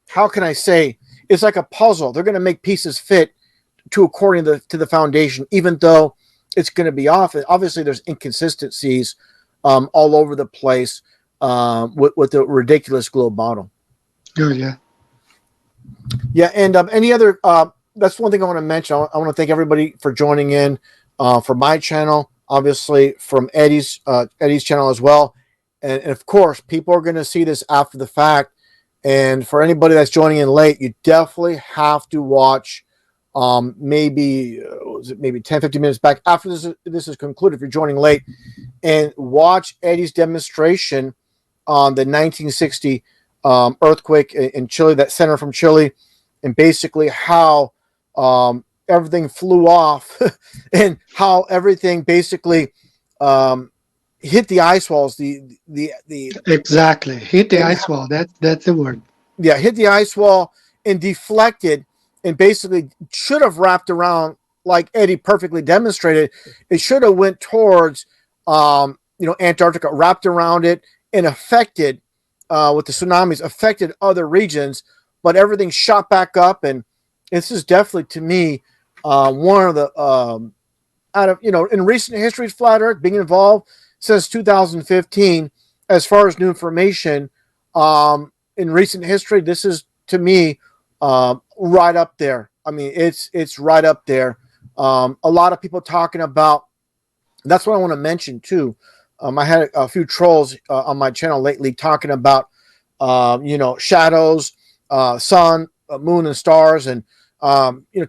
how can I say, it's like a puzzle. They're going to make pieces fit to according to the foundation, even though it's going to be off. Obviously, there's inconsistencies all over the place with the ridiculous globe model. Good, yeah. Yeah, and any other, that's one thing I want to mention. I want to thank everybody for joining in for my channel, obviously from Eddie's channel as well. And of course, people are going to see this after the fact. And for anybody that's joining in late, you definitely have to watch maybe 10, 15 minutes back after this is concluded, if you're joining late, and watch Eddie's demonstration on the 1960 earthquake in Chile, that center from Chile, and basically how everything flew off and how everything basically hit the ice walls. Exactly, hit the ice wall. That's the word. Yeah, hit the ice wall and deflected, and basically should have wrapped around, like Eddie perfectly demonstrated. It should have went towards Antarctica, wrapped around it, and affected with the tsunamis, affected other regions, but everything shot back up. And this is definitely, to me, one of the out of in recent history, flat Earth being involved since 2015, as far as new information in recent history, this is, to me, right up there. I mean, it's right up there. A lot of people talking about. That's what I want to mention too. I had a few trolls on my channel lately talking about shadows, sun, moon, and stars, and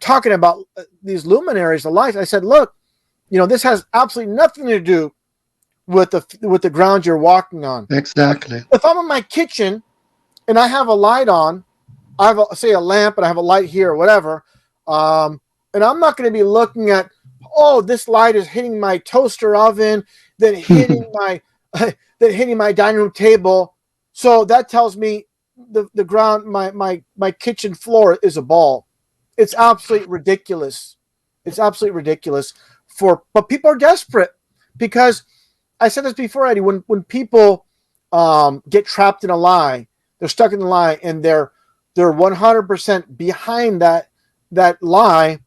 talking about these luminaries of life. I said, look, this has absolutely nothing to do with the ground you're walking on. Exactly. If I'm in my kitchen and I have a light on, I have a lamp and I have a light here or whatever, and I'm not going to be looking at, this light is hitting my toaster oven, then hitting my dining room table. So that tells me the ground, my kitchen floor is a ball. It's absolutely ridiculous. It's absolutely ridiculous. But people are desperate, because I said this before, Eddie. When people get trapped in a lie, they're stuck in the lie, and they're 100% behind that lie.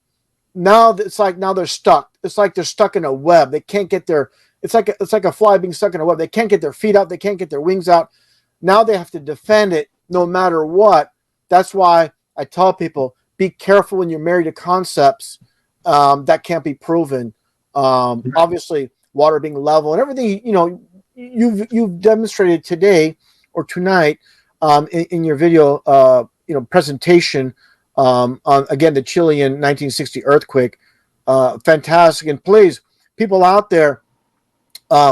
Now they're stuck. It's like they're stuck in a web. They can't get their. It's like a fly being stuck in a web. They can't get their feet out. They can't get their wings out. Now they have to defend it no matter what. That's why I tell people, be careful when you're married to concepts that can't be proven. Obviously, water being level and everything. You've demonstrated today or tonight in your video presentation on, again, the Chilean 1960 earthquake. Fantastic. And please, people out there,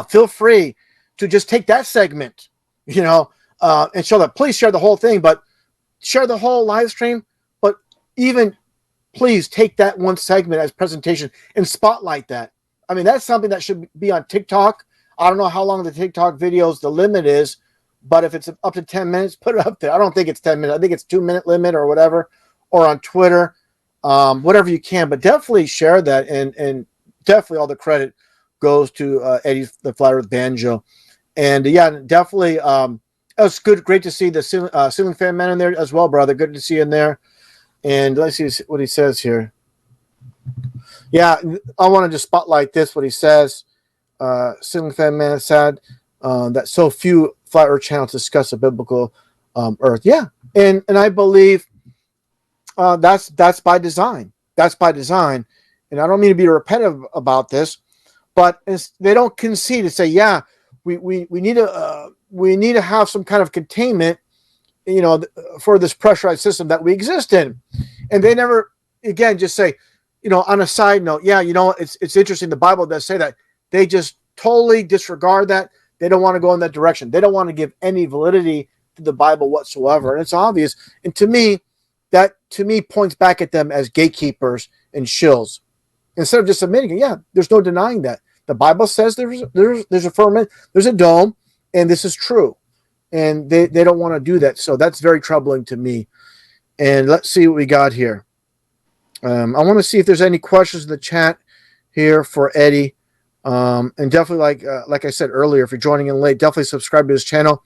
feel free to just take that segment, and show that. Please share the whole thing, but share the whole live stream. But even please take that one segment as presentation and spotlight that. I mean, that's something that should be on TikTok. I don't know how long the TikTok videos, the limit is, but if it's up to 10 minutes, put it up there. I don't think it's 10 minutes. I think it's 2-minute limit or whatever, or on Twitter, whatever you can. But definitely share that, and definitely all the credit goes to Eddie the Flat Earth Banjo. And yeah, definitely, it was great to see the ceiling fan man in there as well, brother. Good to see you in there. And let's see what he says here. Yeah, I wanted to spotlight this, what he says. Ceiling fan man said that so few Flat Earth channels discuss a biblical Earth. Yeah, and I believe that's by design. That's by design. And I don't mean to be repetitive about this, but they don't concede to say, yeah, we need to have some kind of containment, for this pressurized system that we exist in. And they never, again, just say, on a side note, yeah, it's interesting. The Bible does say that. They just totally disregard that. They don't want to go in that direction. They don't want to give any validity to the Bible whatsoever. And it's obvious. And to me, that points back at them as gatekeepers and shills. Instead of just admitting it, yeah, there's no denying that. The Bible says there's a firmament, there's a dome, and this is true. And they don't want to do that. So that's very troubling to me. And let's see what we got here. I want to see if there's any questions in the chat here for Eddie. And definitely, like I said earlier, if you're joining in late, definitely subscribe to his channel.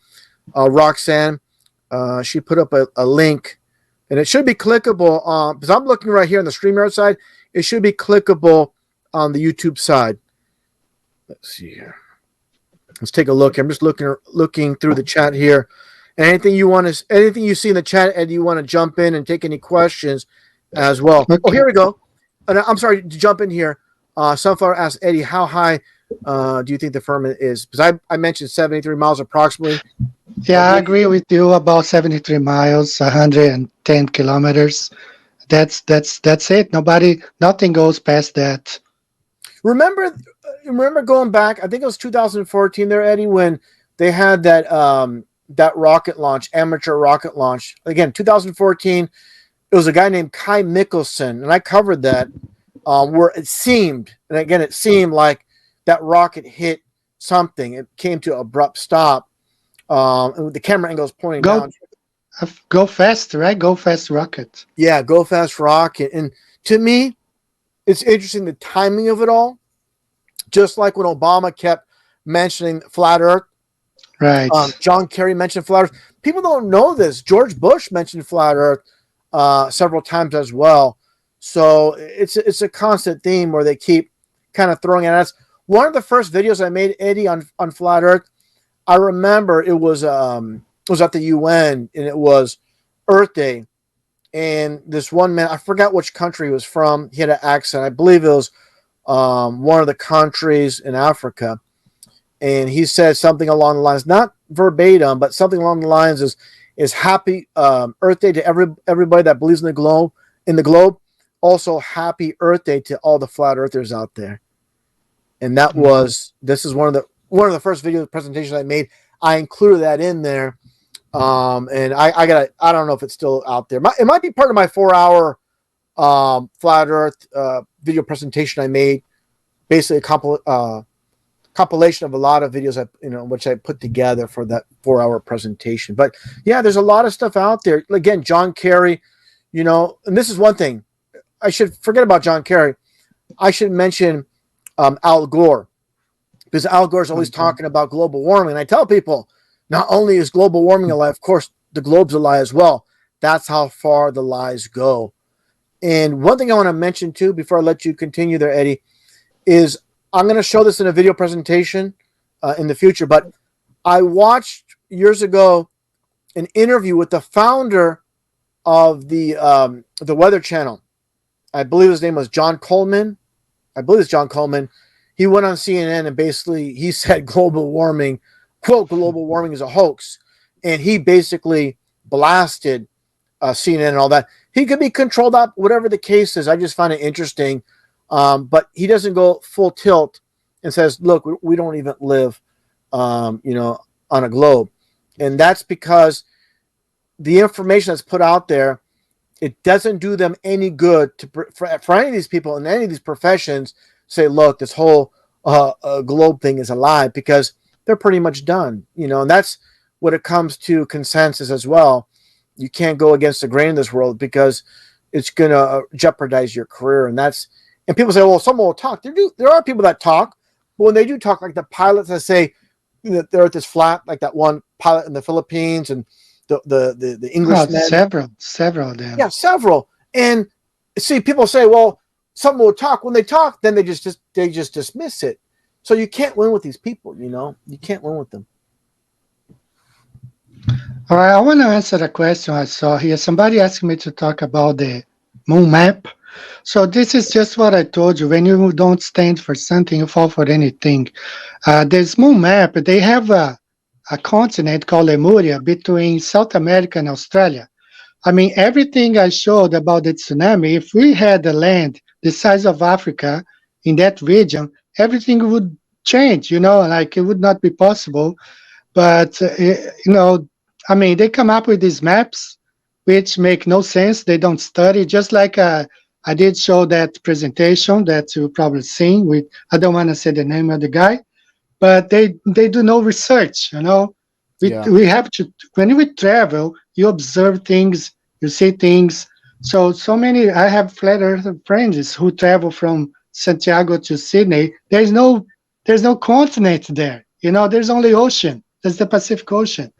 Roxanne, she put up a link, and it should be clickable. Because I'm looking right here on the StreamYard side, it should be clickable on the YouTube side. Let's see here. Let's take a look. I'm just looking through the chat here. Anything you see in the chat, Ed, you want to jump in and take any questions as well. Okay. Oh, here we go. I'm sorry to jump in here. Sunflower asked Eddie, how high do you think the firmament is? Because I mentioned 73 miles approximately. Yeah, I agree with you. About 73 miles, 110 kilometers. That's it. Nothing goes past that. Remember going back, I think it was 2014 there, Eddie, when they had that rocket launch, amateur rocket launch. Again, 2014, it was a guy named Kai Mikkelsen, and I covered that, where it seemed like that rocket hit something. It came to an abrupt stop. And the camera angle is pointing down. Go fast, right? Go fast rocket. Yeah, go fast rocket. And to me, it's interesting the timing of it all. Just like when Obama kept mentioning flat Earth, Right. John Kerry mentioned flat Earth. People don't know this. George Bush mentioned flat Earth several times as well. So it's a constant theme where they keep kind of throwing it at us. One of the first videos I made, Eddie, on flat Earth, I remember it was at the UN, and it was Earth Day. And this one man, I forgot which country he was from. He had an accent. I believe it was one of the countries in Africa. And he said something along the lines, not verbatim, but something along the lines is happy Earth Day to everybody that believes in the globe. Also, happy Earth Day to all the flat earthers out there. And this is one of the first video presentations I made. I included that in there. And I don't know if it's still out there. It might be part of my 4-hour flat Earth video presentation I made. Basically, a compilation of a lot of videos which I put together for that 4-hour presentation. But yeah, there's a lot of stuff out there. Again, John Kerry, and this is one thing. I should forget about John Kerry. I should mention Al Gore, because Al Gore is always talking about global warming. And I tell people, not only is global warming a lie, of course, the globe's a lie as well. That's how far the lies go. And one thing I want to mention too, before I let you continue there, Eddie, is I'm going to show this in a video presentation in the future. But I watched years ago an interview with the founder of the Weather Channel. I believe his name was John Coleman. I believe it's John Coleman. He went on CNN and basically he said global warming, quote, global warming is a hoax. And he basically blasted CNN and all that. He could be controlled up, whatever the case is. I just find it interesting. But he doesn't go full tilt and says, look, we don't even live, on a globe. And that's because the information that's put out there, it doesn't do them any good for any of these people in any of these professions say, look, this whole globe thing is a lie, because they're pretty much done, and that's what it comes to consensus as well. You can't go against the grain in this world because it's going to jeopardize your career. And people say, well, someone will talk. There are people that talk, but when they do talk, like the pilots that say that the earth is flat, like that one pilot in the Philippines, and the Englishmen. Several of them. Yeah, several. And see, people say, well, someone will talk. When they talk, then they just dismiss it. So you can't win with these people, You can't win with them. All right, I want to answer the question I saw here. Somebody asked me to talk about the moon map. So this is just what I told you. When you don't stand for something, you fall for anything. This moon map, they have a continent called Lemuria between South America and Australia. I mean, everything I showed about the tsunami, if we had the land the size of Africa in that region, everything would change, like it would not be possible. But, I mean, they come up with these maps, which make no sense. They don't study, just like I did show that presentation that you've probably seen with, I don't want to say the name of the guy, but they do no research, We have to, when we travel, you observe things, you see things. So many, I have flat earth friends who travel from Santiago to Sydney. There's no there's no continent there. There's only ocean. There's the Pacific Ocean.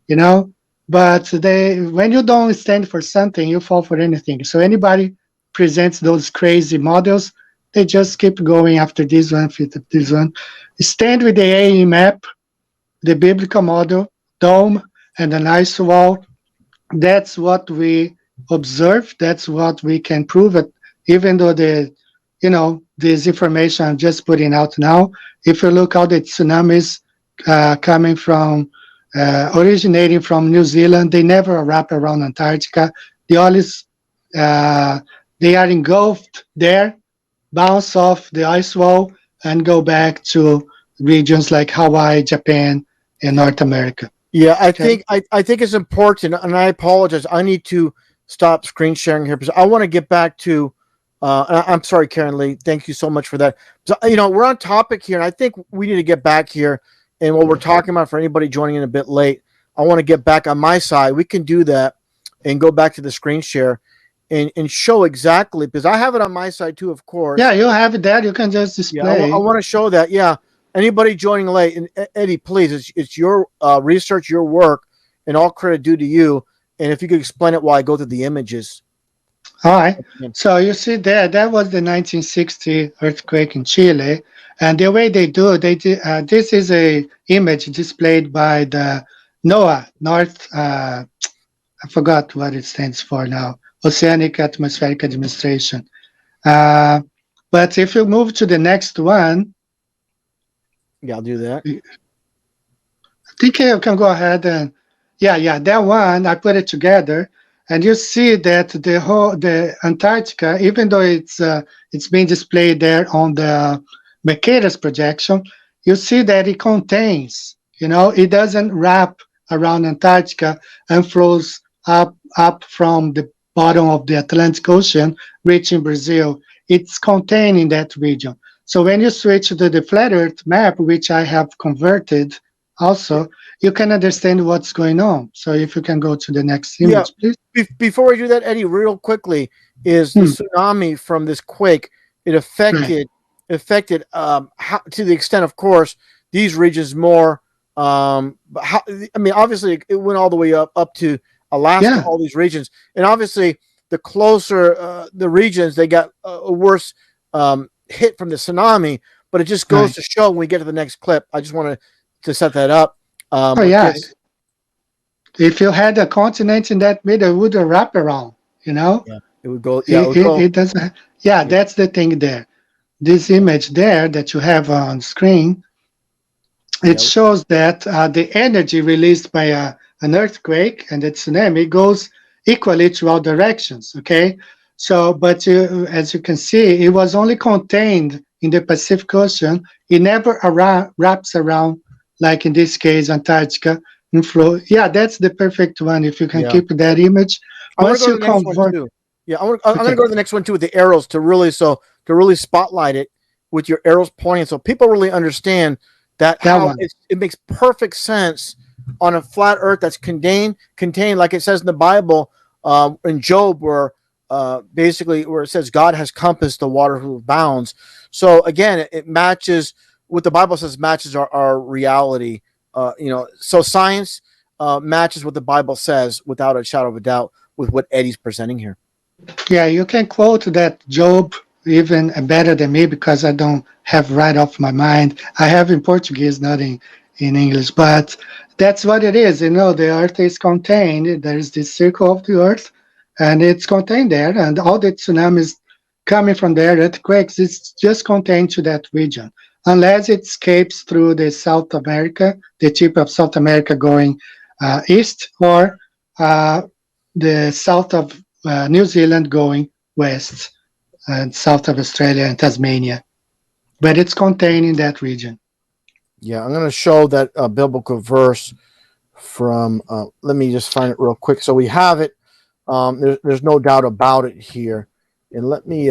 You know, but when you don't stand for something, you fall for anything. So anybody presents those crazy models, they just keep going after this one, after this one. Stand with the AE map, the biblical model, dome, and an ice wall. That's what we observe. That's what we can prove it. Even though this information I'm just putting out now, if you look how the tsunamis coming from, originating from New Zealand, they never wrap around Antarctica. They always, uh, they are engulfed there, bounce off the ice wall, and go back to regions like Hawaii, Japan, and North America. Yeah, I Okay. think I think it's important, and I apologize. I need to stop screen sharing here because I want to get back to. I'm sorry, Karen Lee. Thank you so much for that. So, we're on topic here, and I think we need to get back here. And what we're talking about for anybody joining in a bit late, I want to get back on my side. We can do that and go back to the screen share and show exactly because I have it on my side too, of course. Yeah, you have it there. You can just Yeah, I display. want to show that. Yeah, anybody joining late, and Eddie, please, it's your research, your work, and all credit due to you. And if you could explain it while I go through the images. All right. So you see there, that was the 1960 earthquake in Chile, and the way they do, this is a image displayed by the NOAA, North. I forgot what it stands for now. Oceanic Atmospheric Administration. Uh, but if you move to the next one, Yeah, I'll do that. I think you can go ahead and yeah, that one I put it together, and you see that the Antarctica, even though it's being displayed there on the Mercator's projection, you see that it contains. It doesn't wrap around Antarctica and flows up from the bottom of the Atlantic Ocean, reaching Brazil. It's contained in that region. So when you switch to the flat Earth map, which I have converted also, you can understand what's going on. So if you can go to the next Yeah. image, please. Before we do that, Eddie, real quickly, is the Hmm, tsunami from this quake? It right. affected how, to the extent, of course, these regions more. But how, I mean, obviously, it went all the way up to Alaska, Yeah. all these regions, and obviously, the closer the regions, they got a worse hit from the tsunami. But it just goes Right. to show when we get to the next clip. I just wanted to set that up. Oh yeah. Again, If you had a continent in that middle, it would wrap around. You know, yeah, it would go. Yeah, it it, would it, go. it doesn't. Yeah, Yeah, that's the thing there. This image there that you have on screen, it yeah, shows that the energy released by an earthquake and a tsunami goes equally to all directions. Okay, so but as you can see, it was only contained in the Pacific Ocean. It never wraps around, like in this case, Antarctica. And flow. Yeah, that's the perfect one. If you can yeah. keep that image, I want to once go to you the next one convert, too. Yeah, I'm going to okay, go to the next one too with the arrows to really spotlight it with your arrows pointing, so people really understand that that how one. it makes perfect sense on a flat Earth that's contained like it says in the Bible, in Job, where basically where it says God has compassed the water with bounds. So again, it matches what the Bible says matches our reality. So science matches what the Bible says without a shadow of a doubt with what Eddie's presenting here. Yeah, you can quote that Job even better than me because I don't have right off my mind. I have in Portuguese, not in English, but that's what it is. The earth is contained. There is this circle of the earth, and it's contained there, and all the tsunamis coming from there, earthquakes, it's just contained to that region. Unless it escapes through the South America, the tip of South America going east, or uh, the south of New Zealand going west, and south of Australia and Tasmania. But it's contained in that region. Yeah, I'm going to show that biblical verse from. Let me just find it real quick. So we have it. There's no doubt about it here. And let me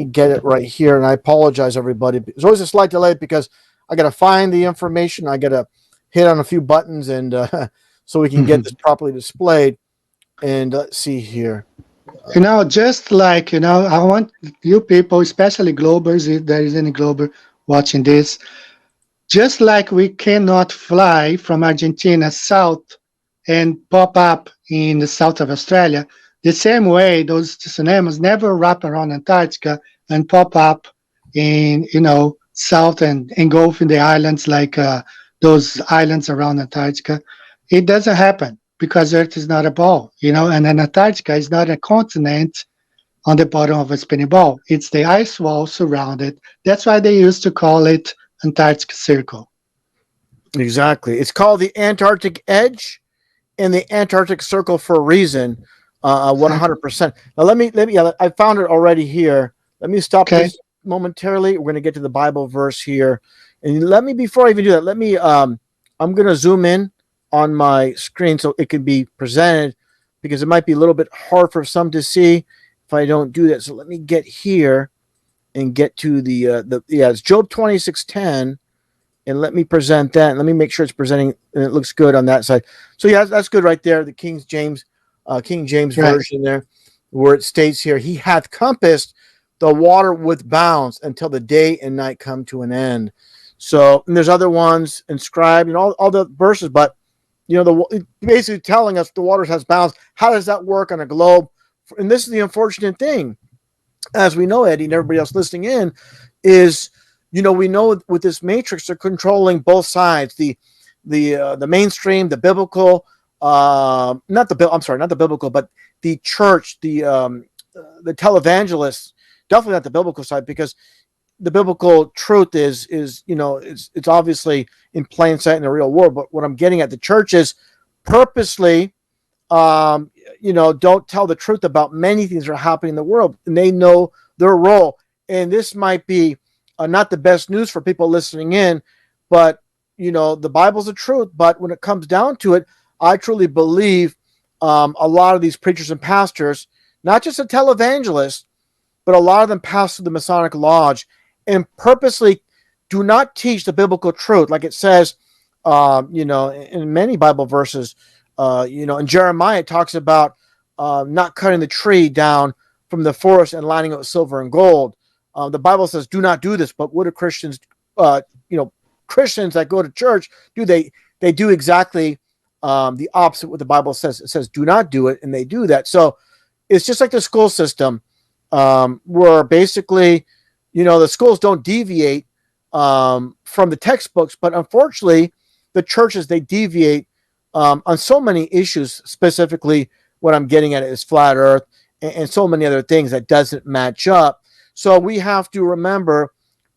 get it right here. And I apologize, everybody. There's always a slight delay because I got to find the information. I got to hit on a few buttons and so we can get this properly displayed. And let's see here. Just like, I want you people, especially Globers, if there is any Glober watching this, Just like we cannot fly from Argentina south and pop up in the south of Australia, the same way those tsunamis never wrap around Antarctica and pop up in, south and engulf in the islands like those islands around Antarctica. It doesn't happen because Earth is not a ball, and then Antarctica is not a continent on the bottom of a spinning ball. It's the ice wall surrounded. That's why they used to call it Antarctic Circle. Exactly. It's called the Antarctic Edge and the Antarctic Circle for a reason. 100%. Now let me. Yeah, I found it already here. Let me stop Okay. this momentarily. We're going to get to the Bible verse here, and let me before I even do that. Let me. I'm going to zoom in on my screen so it can be presented because it might be a little bit hard for some to see if I don't do that. So let me get here and get to the yeah. It's Job 26:10 and let me present that. And let me make sure it's presenting and it looks good on that side. So yeah, that's good right there. The King James Right. version there, where it states here, "He hath compassed the water with bounds until the day and night come to an end." So and there's other ones inscribed and all the verses, but basically telling us the water has bounds. How does that work on a globe? And this is the unfortunate thing, as we know, Eddie, and everybody else listening in, is we know with this matrix they're controlling both sides, the mainstream, the biblical, not the biblical, but the church, the televangelists, definitely not the biblical side, because the biblical truth is it's obviously in plain sight in the real world. But what I'm getting at, the churches purposely don't tell the truth about many things that are happening in the world, and they know their role. And this might be not the best news for people listening in, but the Bible's the truth. But when it comes down to it, I truly believe a lot of these preachers and pastors, not just a televangelist, but a lot of them pass through the Masonic Lodge and purposely do not teach the biblical truth, like it says, in many Bible verses. In Jeremiah, it talks about not cutting the tree down from the forest and lining it with silver and gold. The Bible says, "Do not do this." But what do Christians, Christians that go to church do? They do exactly the opposite what the Bible says. It says, "Do not do it," and they do that. So it's just like the school system, where basically, the schools don't deviate from the textbooks, but unfortunately, the churches, they deviate on so many issues. Specifically, what I'm getting at is flat Earth and so many other things that doesn't match up. So we have to remember,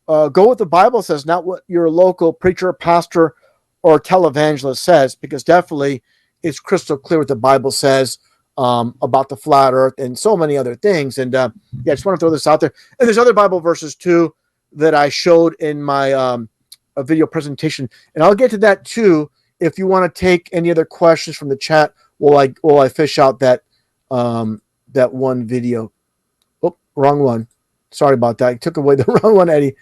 go what the Bible says, not what your local preacher, pastor, or televangelist says, because definitely it's crystal clear what the Bible says about the flat Earth and so many other things. And yeah, I just want to throw this out there. And there's other Bible verses too that I showed in my a video presentation, and I'll get to that too. If you want to take any other questions from the chat, while I fish out that one video. Oh, wrong one. Sorry about that. I took away the wrong one, Eddie.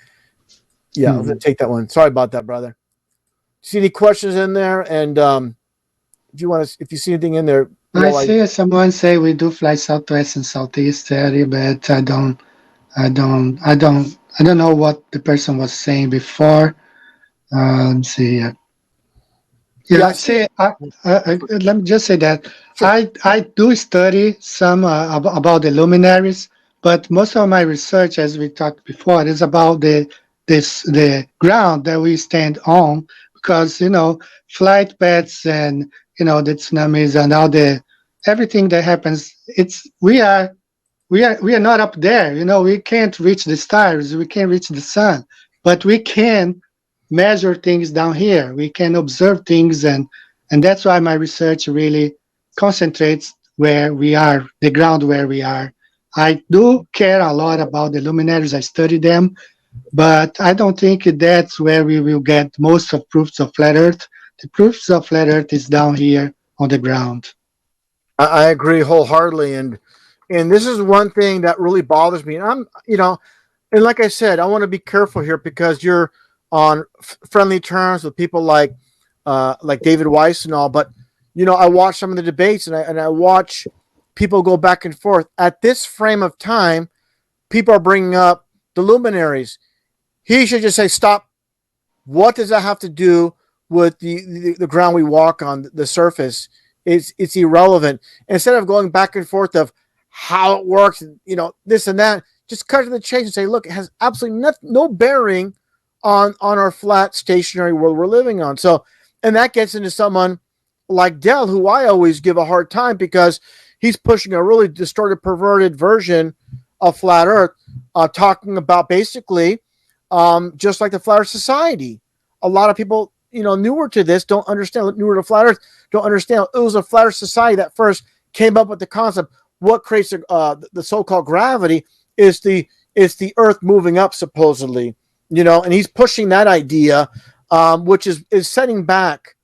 Yeah, I'm gonna take that one. Sorry about that, brother. See any questions in there? And if you see anything in there, I see someone say we do fly southwest and southeast area, but I don't know what the person was saying before. Let's see. Yeah, see, let me just say that Sure. I do study some about the luminaries, but most of my research, as we talked before, is about the ground that we stand on, because flight paths and the tsunamis and all the everything that happens. It's we are not up there. We can't reach the stars, we can't reach the sun, but we can measure things down here. We can observe things, and that's why my research really concentrates where we are, the ground where we are. I do care a lot about the luminaries. I study them, but I don't think that's where we will get most of proofs of flat Earth. The proofs of flat Earth is down here on the ground. I agree wholeheartedly, and this is one thing that really bothers me. And and like I said, I want to be careful here because you're on friendly terms with people like David Weiss and all. But I watch some of the debates, and I watch people go back and forth. At this frame of time, people are bringing up the luminaries. He should just say stop. What does that have to do with the ground we walk on, the surface? It's irrelevant. Instead of going back and forth of how it works, and this and that, just cut to the chase and say, look, it has absolutely no bearing on our flat stationary world we're living on. So, and that gets into someone like Dell, who I always give a hard time because he's pushing a really distorted, perverted version of flat Earth, talking about basically just like the Flat Earth Society. A lot of people, newer to this don't understand, newer to Flat Earth, don't understand. It was a Flat Earth Society that first came up with the concept. What creates the so-called gravity is the Earth moving up, supposedly, and he's pushing that idea, which is setting back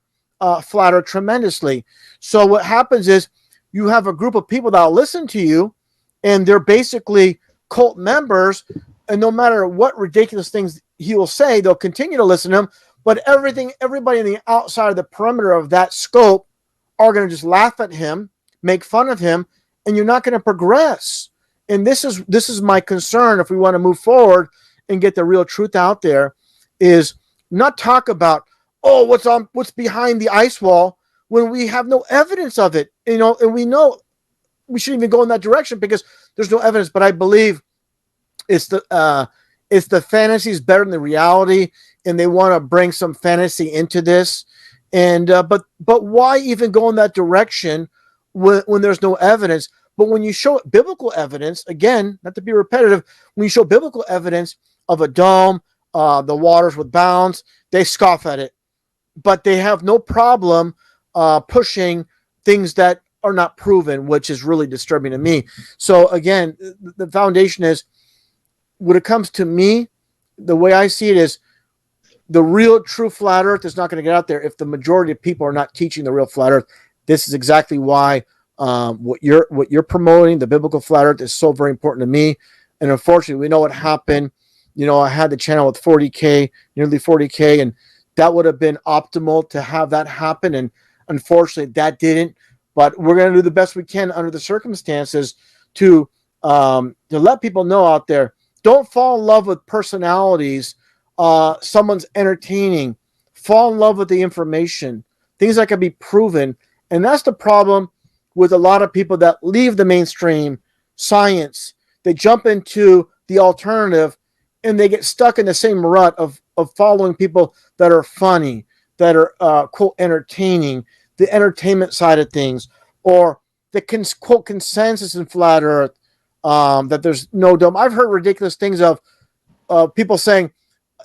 Flat Earth tremendously. So what happens is you have a group of people that will listen to you, and they're basically cult members, and no matter what ridiculous things he will say, they'll continue to listen to him. But everybody on the outside of the perimeter of that scope are going to just laugh at him, make fun of him, and you're not going to progress. And this is my concern if we want to move forward and get the real truth out there, is not talk about, oh, what's behind the ice wall when we have no evidence of it, and we know we shouldn't even go in that direction because there's no evidence. But I believe it's the fantasy is better than the reality, and they want to bring some fantasy into this. And but why even go in that direction when there's no evidence? But when you show biblical evidence, again, not to be repetitive, when you show biblical evidence of a dome, the waters with bounds, they scoff at it. But they have no problem pushing things that are not proven, which is really disturbing to me. So again, the foundation is, when it comes to me, the way I see it is, the real true flat Earth is not going to get out there if the majority of people are not teaching the real flat Earth. This is exactly why what you're promoting, the biblical flat Earth, is so very important to me. And unfortunately, we know what happened. I had the channel with 40K, nearly 40K, and that would have been optimal to have that happen. And unfortunately, that didn't. But we're going to do the best we can under the circumstances to let people know out there. Don't fall in love with personalities. Someone's entertaining. Fall in love with the information, things that can be proven. And that's the problem with a lot of people that leave the mainstream science. They jump into the alternative, and they get stuck in the same rut of following people that are funny, that are quote entertaining, the entertainment side of things, or the quote consensus in flat Earth, that there's no dome. I've heard ridiculous things of people saying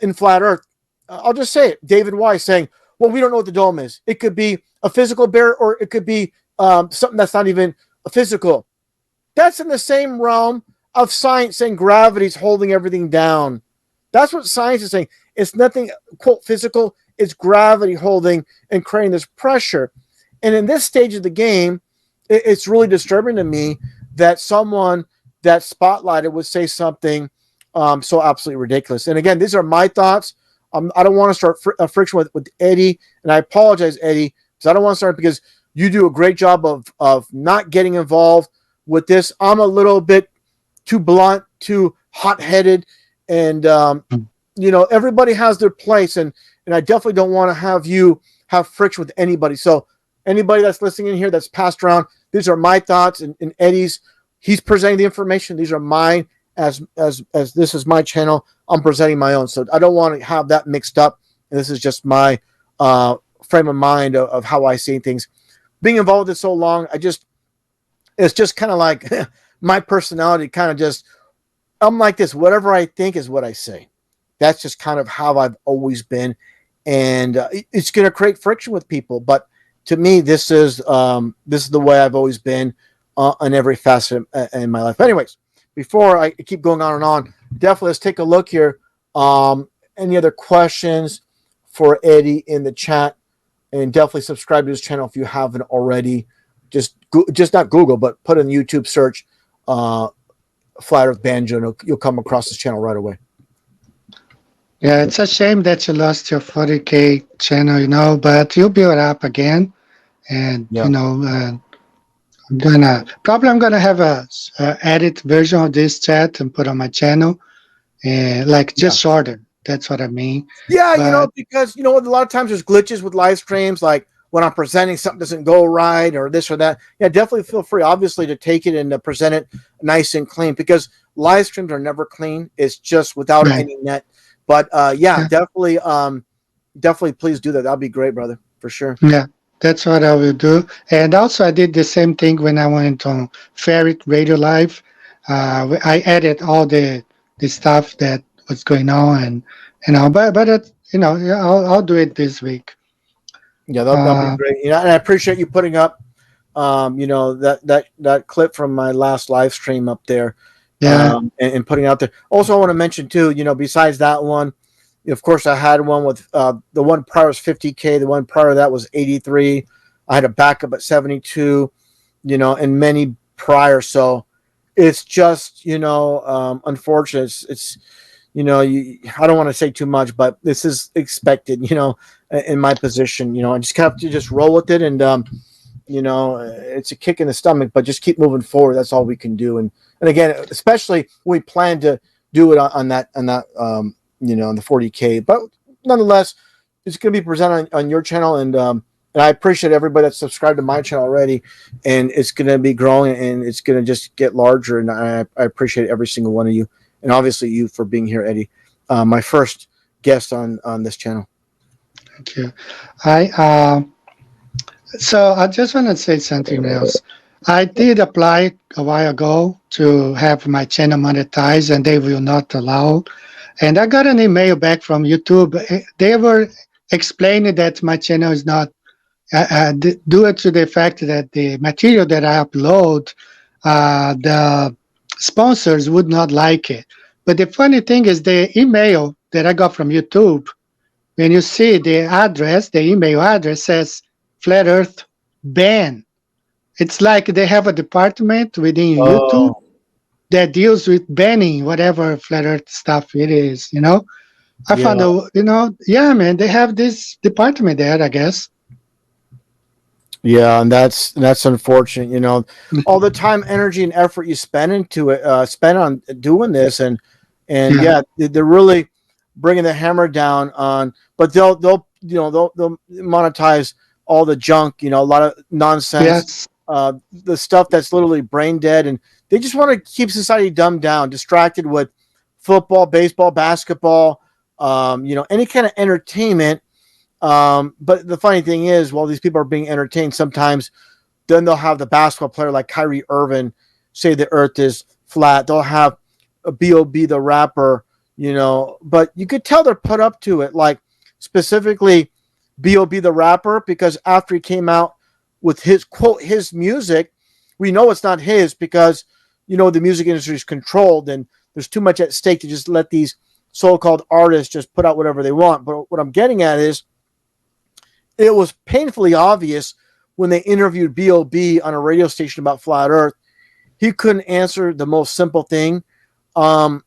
in flat Earth. I'll just say it. David Weiss saying, "Well, we don't know what the dome is. It could be a physical barrier, or it could be something that's not even a physical." That's in the same realm of science saying gravity's holding everything down. That's what science is saying. It's nothing, quote, physical. It's gravity holding and creating this pressure. And in this stage of the game, it's really disturbing to me that someone that spotlighted would say something so absolutely ridiculous. And again, these are my thoughts. I don't want to start a friction with Eddie, and I apologize, Eddie, because I don't want to start, because you do a great job of not getting involved with this. I'm a little bit too blunt, too hot-headed, and everybody has their place, and I definitely don't want to have you have friction with anybody. So anybody that's listening in here that's passed around, these are my thoughts, and Eddie's, he's presenting the information. These are mine. As this is my channel, I'm presenting my own. So I don't want to have that mixed up. And this is just my frame of mind of how I see things. Being involved in so long, it's just kind of like my personality kind of just, I'm like this. Whatever I think is what I say. That's just kind of how I've always been. And it's going to create friction with people. But to me, this is the way I've always been on every facet in my life. Anyways, before I keep going on and on, definitely let's take a look here. Any other questions for Eddie in the chat? And definitely subscribe to his channel if you haven't already. Just not Google, but put in YouTube search Flat Earth Banjo, and you'll come across this channel right away. Yeah, it's a shame that you lost your 40K channel, but you'll build up again. And, Yeah. I'm gonna have a edit version of this chat and put on my channel, and just shorter That's what I mean. Yeah, But because a lot of times there's glitches with live streams, like when I'm presenting something doesn't go right or this or that. Yeah, definitely feel free, obviously, to take it and to present it nice and clean because live streams are never clean. It's just without right, any net. But yeah, yeah, definitely please do that. That'll be great, brother, for sure. yeah, that's what I will do. And also, I did the same thing when I went on Ferret Radio Live. I added all the stuff that was going on, and but yeah, I'll do it this week. Yeah, that'll be Uh, great. And I appreciate you putting up, that clip from my last live stream up there, yeah, and putting it out there. Also, I want to mention too, besides that one, of course, I had one with the one prior was 50K, the one prior to that was 83. I had a backup at 72, and many prior. So it's just, unfortunate. It's I don't want to say too much, but this is expected, in my position. I just have to just roll with it, and it's a kick in the stomach, but just keep moving forward. That's all we can do. And again, especially when we plan to do it on that on the 40K. But nonetheless, it's going to be presented on your channel, and I appreciate everybody that's subscribed to my channel already, and it's going to be growing, and it's going to just get larger. And I appreciate every single one of you, and obviously you for being here, Eddie, my first guest on this channel. thank you. I So I just want to say something else. I did apply a while ago to have my channel monetized, and they will not allow. And I got an email back from YouTube. They were explaining that my channel is not due to the fact that the material that I upload, the sponsors would not like it. But the funny thing is, the email that I got from YouTube, when you see the address, the email address says Flat Earth ban. It's like they have a department within YouTube Oh, that deals with banning whatever flat earth stuff it is, I found yeah. out, yeah, man, they have this department there, I guess. Yeah, and that's unfortunate. All the time, energy, and effort you spend into it, spend on doing this, and Yeah. yeah, they're really bringing the hammer down on. But they'll monetize all the junk. A lot of nonsense, Yes. the stuff that's literally brain dead, and they just want to keep society dumbed down, distracted with football, baseball, basketball, any kind of entertainment. But the funny thing is, while these people are being entertained, sometimes then they'll have the basketball player like Kyrie Irving say the earth is flat. They'll have a B.O.B. the rapper, but you could tell they're put up to it. Like specifically B.O.B. the rapper, because after he came out with his quote, his music, we know it's not his because, the music industry is controlled and there's too much at stake to just let these so-called artists just put out whatever they want. But what I'm getting at is, it was painfully obvious when they interviewed B.O.B. on a radio station about flat Earth. He couldn't answer the most simple thing. It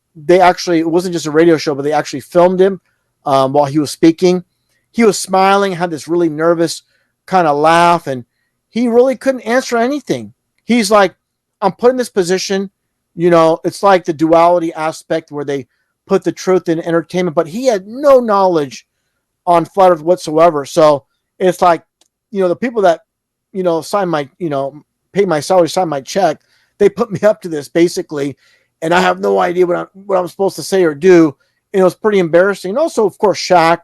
wasn't just a radio show, but they actually filmed him while he was speaking. He was smiling, had this really nervous kind of laugh, and he really couldn't answer anything. He's like, I'm put in this position. It's like the duality aspect where they put the truth in entertainment, but he had no knowledge on flat Earth whatsoever. So it's like, the people that, sign my, pay my salary, sign my check, they put me up to this basically, and I have no idea what I'm supposed to say or do. And it was pretty embarrassing. And also, of course, Shaq,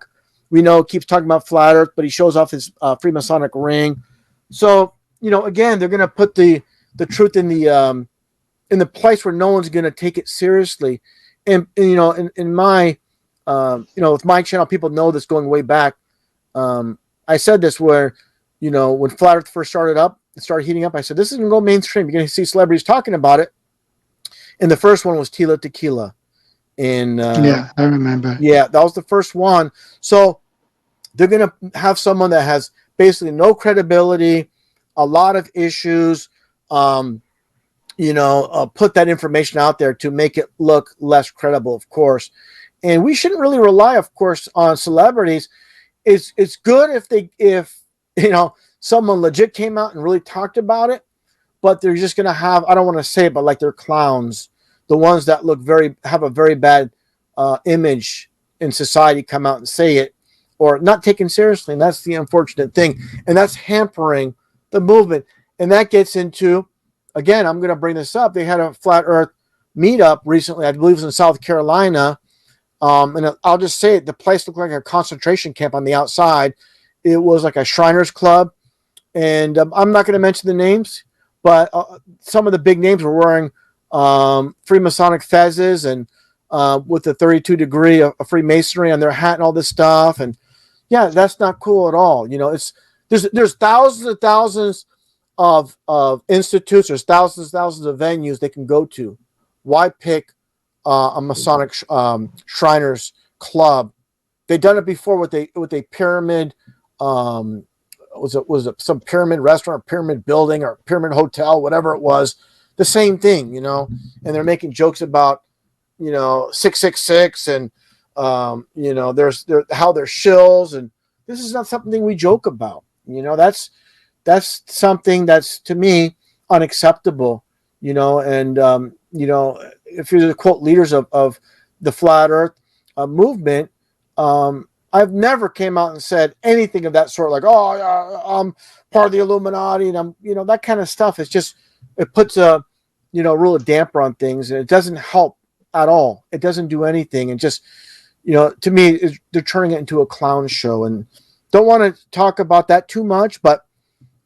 we know, keeps talking about flat Earth, but he shows off his Freemasonic ring. So, again, they're going to put the truth in the place where no one's going to take it seriously. And in my, with my channel, people know this going way back. I said this where, when Flat Earth first started up, it started heating up. I said, this is going to go mainstream. You're going to see celebrities talking about it. And the first one was Tila Tequila. And Yeah, I remember. yeah, that was the first one. So they're going to have someone that has basically no credibility, a lot of issues, put that information out there to make it look less credible, of course. And we shouldn't really rely, of course, on celebrities. It's good if someone legit came out and really talked about it, but they're just gonna have, I don't want to say it, but like they're clowns, the ones that have a very bad image in society come out and say it, or not taken seriously. And that's the unfortunate thing. And that's hampering the movement. And that gets into, again, I'm going to bring this up. They had a flat earth meetup recently, I believe it was in South Carolina. And I'll just say it, the place looked like a concentration camp on the outside. It was like a Shriners Club. And I'm not going to mention the names, but some of the big names were wearing Freemasonic fezzes and with the 32 degree of Freemasonry on their hat and all this stuff. And yeah, that's not cool at all. You know, there's thousands and thousands of institutes, there's thousands of venues they can go to. Why pick a Masonic Shriners Club? They've done it before with a pyramid. Was it some pyramid restaurant, or pyramid building, or pyramid hotel, whatever it was? The same thing, you know. And they're making jokes about, you know, 666 and you know, how they're shills, and this is not something we joke about. You know, that's something that's, to me, unacceptable. You know, and you know, if you're the quote leaders of the flat Earth movement, I've never came out and said anything of that sort, like, oh, I'm part of the Illuminati, and I'm, you know, that kind of stuff. It's just, it puts a, you know, real damper on things, and it doesn't help at all. It doesn't do anything, and just, you know, to me, they're turning it into a clown show, and don't want to talk about that too much, but,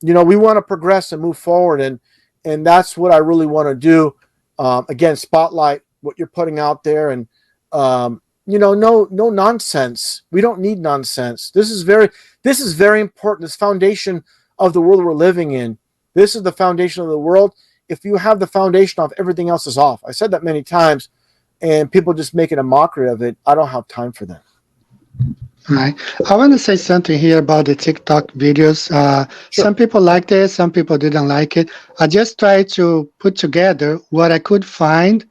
you know, we want to progress and move forward, and that's what I really want to do. Again, spotlight what you're putting out there, and you know, no nonsense. We don't need nonsense. This is very important. This foundation of the world we're living in. This is the foundation of the world. If you have the foundation off, everything else is off. I said that many times, and people just making a mockery of it. I don't have time for that. Right. I want to say something here about the TikTok videos. Sure. Some people liked it, some people didn't like it. I just tried to put together what I could find,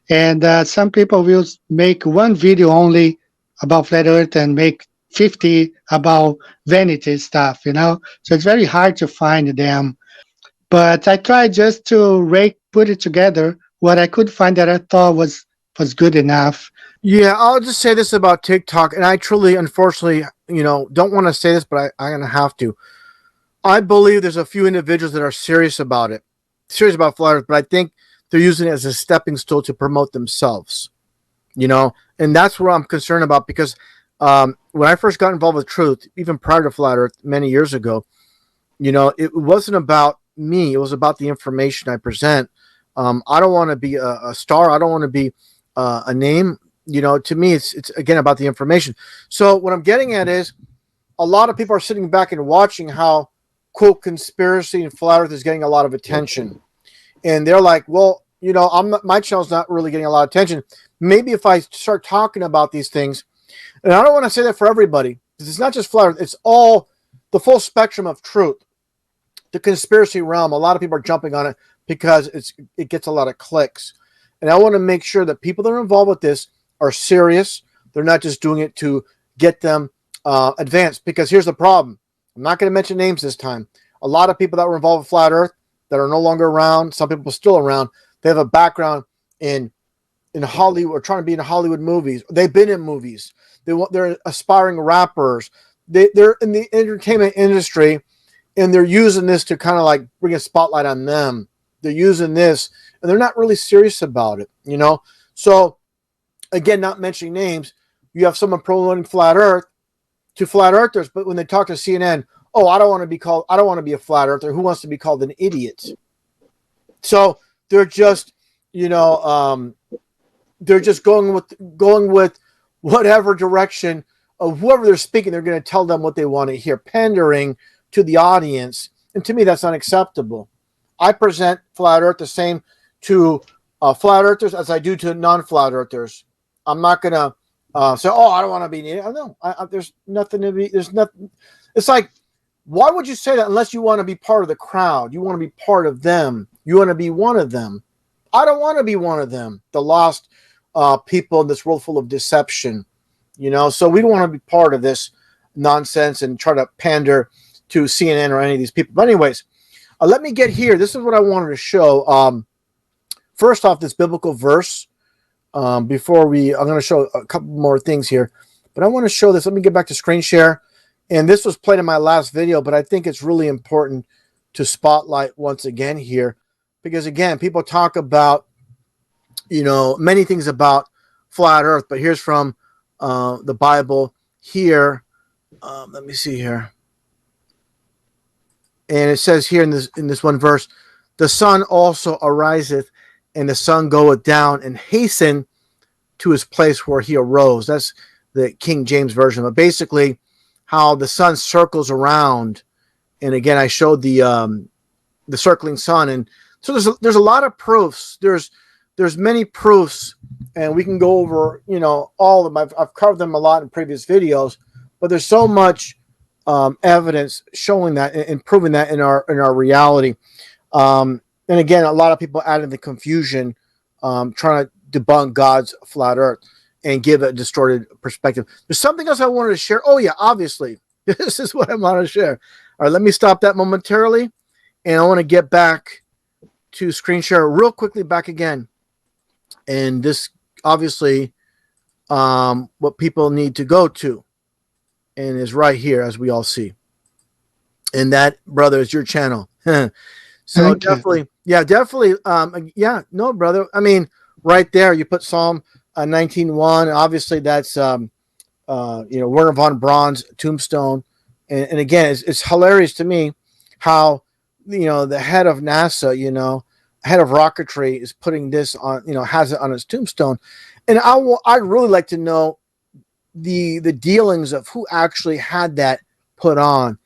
and some people will make one video only about flat Earth and make 50 about vanity stuff, you know? So it's very hard to find them. But I tried just to put it together, what I could find that I thought was good enough. Yeah, I'll just say this about TikTok, and I truly, unfortunately, you know, don't want to say this, but I'm going to have to. I believe there's a few individuals that are serious about it, serious about flat Earth, but I think they're using it as a stepping stool to promote themselves, you know, and that's what I'm concerned about, because when I first got involved with truth, even prior to flat Earth many years ago, you know, it wasn't about me. It was about the information I present. I don't want to be a star. I don't want to be a name. You know, to me, it's again about the information. So what I'm getting at is a lot of people are sitting back and watching how, quote, conspiracy and flat Earth is getting a lot of attention. And they're like, well, you know, my channel's not really getting a lot of attention. Maybe if I start talking about these things, and I don't want to say that for everybody, because it's not just flat Earth, it's all the full spectrum of truth. The conspiracy realm, a lot of people are jumping on it because it gets a lot of clicks. And I want to make sure that people that are involved with this are serious. They're not just doing it to get them advanced, because here's the problem. I'm not going to mention names this time. A lot of people that were involved with flat Earth that are no longer around, some people still around, they have a background in Hollywood, or trying to be in Hollywood movies. They've been in movies. They're aspiring rappers. They're in the entertainment industry, and they're using this to kind of like bring a spotlight on them. They're using this, and they're not really serious about it, you know? So, again, not mentioning names, you have someone promoting flat Earth to flat Earthers, but when they talk to CNN, oh, I don't want to be a flat Earther. Who wants to be called an idiot? So they're just, you know, they're just going with whatever direction of whoever they're speaking. They're going to tell them what they want to hear, pandering to the audience. And to me, that's unacceptable. I present flat Earth the same to flat Earthers as I do to non-flat Earthers. I'm not going to say, oh, I don't want to be an idiot. No, there's nothing to be. There's nothing. It's like, why would you say that unless you want to be part of the crowd? You want to be part of them. You want to be one of them. I don't want to be one of them, the lost people in this world full of deception. You know, so we don't want to be part of this nonsense and try to pander to CNN or any of these people. But anyways, let me get here. This is what I wanted to show. First off, this biblical verse before I'm going to show a couple more things here, but I want to show this. Let me get back to screen share. And this was played in my last video, but I think it's really important to spotlight once again here, because again, people talk about, many things about flat Earth, but here's from the Bible here. Let me see here. And it says here in this one verse, the sun also ariseth, and the sun goeth down, and hasten to his place where he arose. That's the King James version. But basically, how the sun circles around, and again, I showed the circling sun, and so there's a lot of proofs. There's many proofs, and we can go over all of them. I've covered them a lot in previous videos, but there's so much evidence showing that and proving that in our reality. And again, a lot of people added the confusion, trying to debunk God's flat Earth and give a distorted perspective. There's something else I wanted to share. Oh yeah, obviously, this is what I want to share. All right, let me stop that momentarily, and I want to get back to screen share real quickly back again. And this obviously what people need to go to, and is right here, as we all see. And that, brother, is your channel. So Thank definitely, you. yeah, definitely. No, brother. I mean, right there, you put Psalm 19:1. Obviously, that's Werner von Braun's tombstone. And again, it's hilarious to me how the head of NASA, head of rocketry, is putting this on, has it on his tombstone. And I'd really like to know the dealings of who actually had that put on.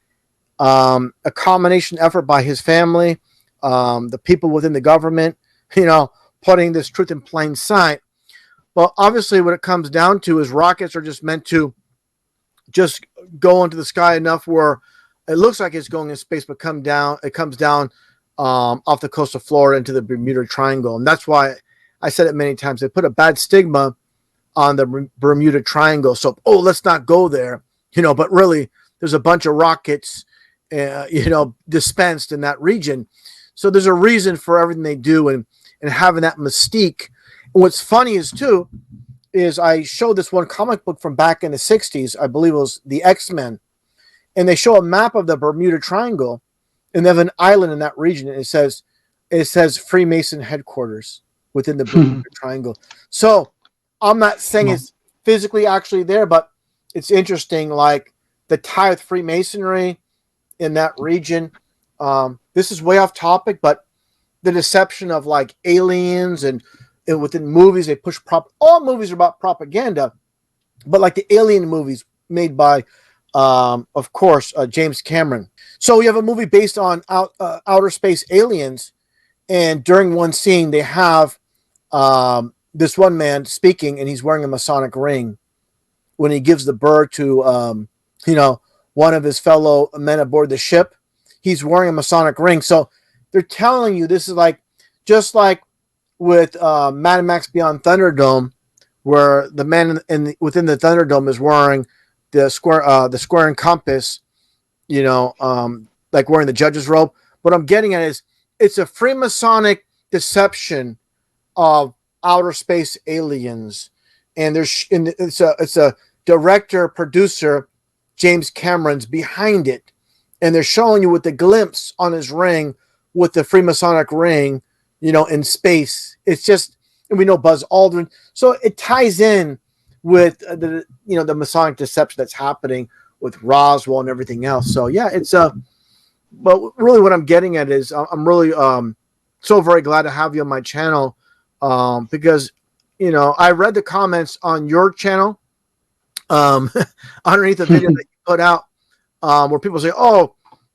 A combination effort by his family, the people within the government, putting this truth in plain sight. Well, obviously, what it comes down to is rockets are just meant to just go into the sky enough where it looks like it's going in space, but it comes down off the coast of Florida into the Bermuda Triangle. And that's why I said it many times. They put a bad stigma on the Bermuda Triangle. So, let's not go there, but really there's a bunch of rockets, dispensed in that region. So there's a reason for everything they do, and having that mystique. And what's funny is I showed this one comic book from back in the 60s. I believe it was the X-Men. And they show a map of the Bermuda Triangle, and they have an island in that region. And it says Freemason headquarters within the Bermuda Triangle. So I'm not saying it's physically actually there, but it's interesting, like the tie with Freemasonry in that region. This is way off topic, but the deception of like aliens and within movies, they push all movies are about propaganda, but like the alien movies made by, of course, James Cameron. So we have a movie based on outer space aliens, and during one scene, they have this one man speaking, and he's wearing a Masonic ring when he gives the bird to, one of his fellow men aboard the ship. He's wearing a Masonic ring. So they're telling you this is just like with Mad Max Beyond Thunderdome, where the man within the Thunderdome is wearing the square and compass, like wearing the judge's robe. What I'm getting at is it's a Freemasonic deception of outer space aliens, and it's a director producer, James Cameron's behind it, and they're showing you with the glimpse on his ring with the Freemasonic ring, in space. It's just, and we know Buzz Aldrin, so it ties in with the Masonic deception that's happening with Roswell and everything else. So yeah, it's but really what I'm getting at is I'm really so very glad to have you on my channel, because I read the comments on your channel underneath the video that you put out, where people say,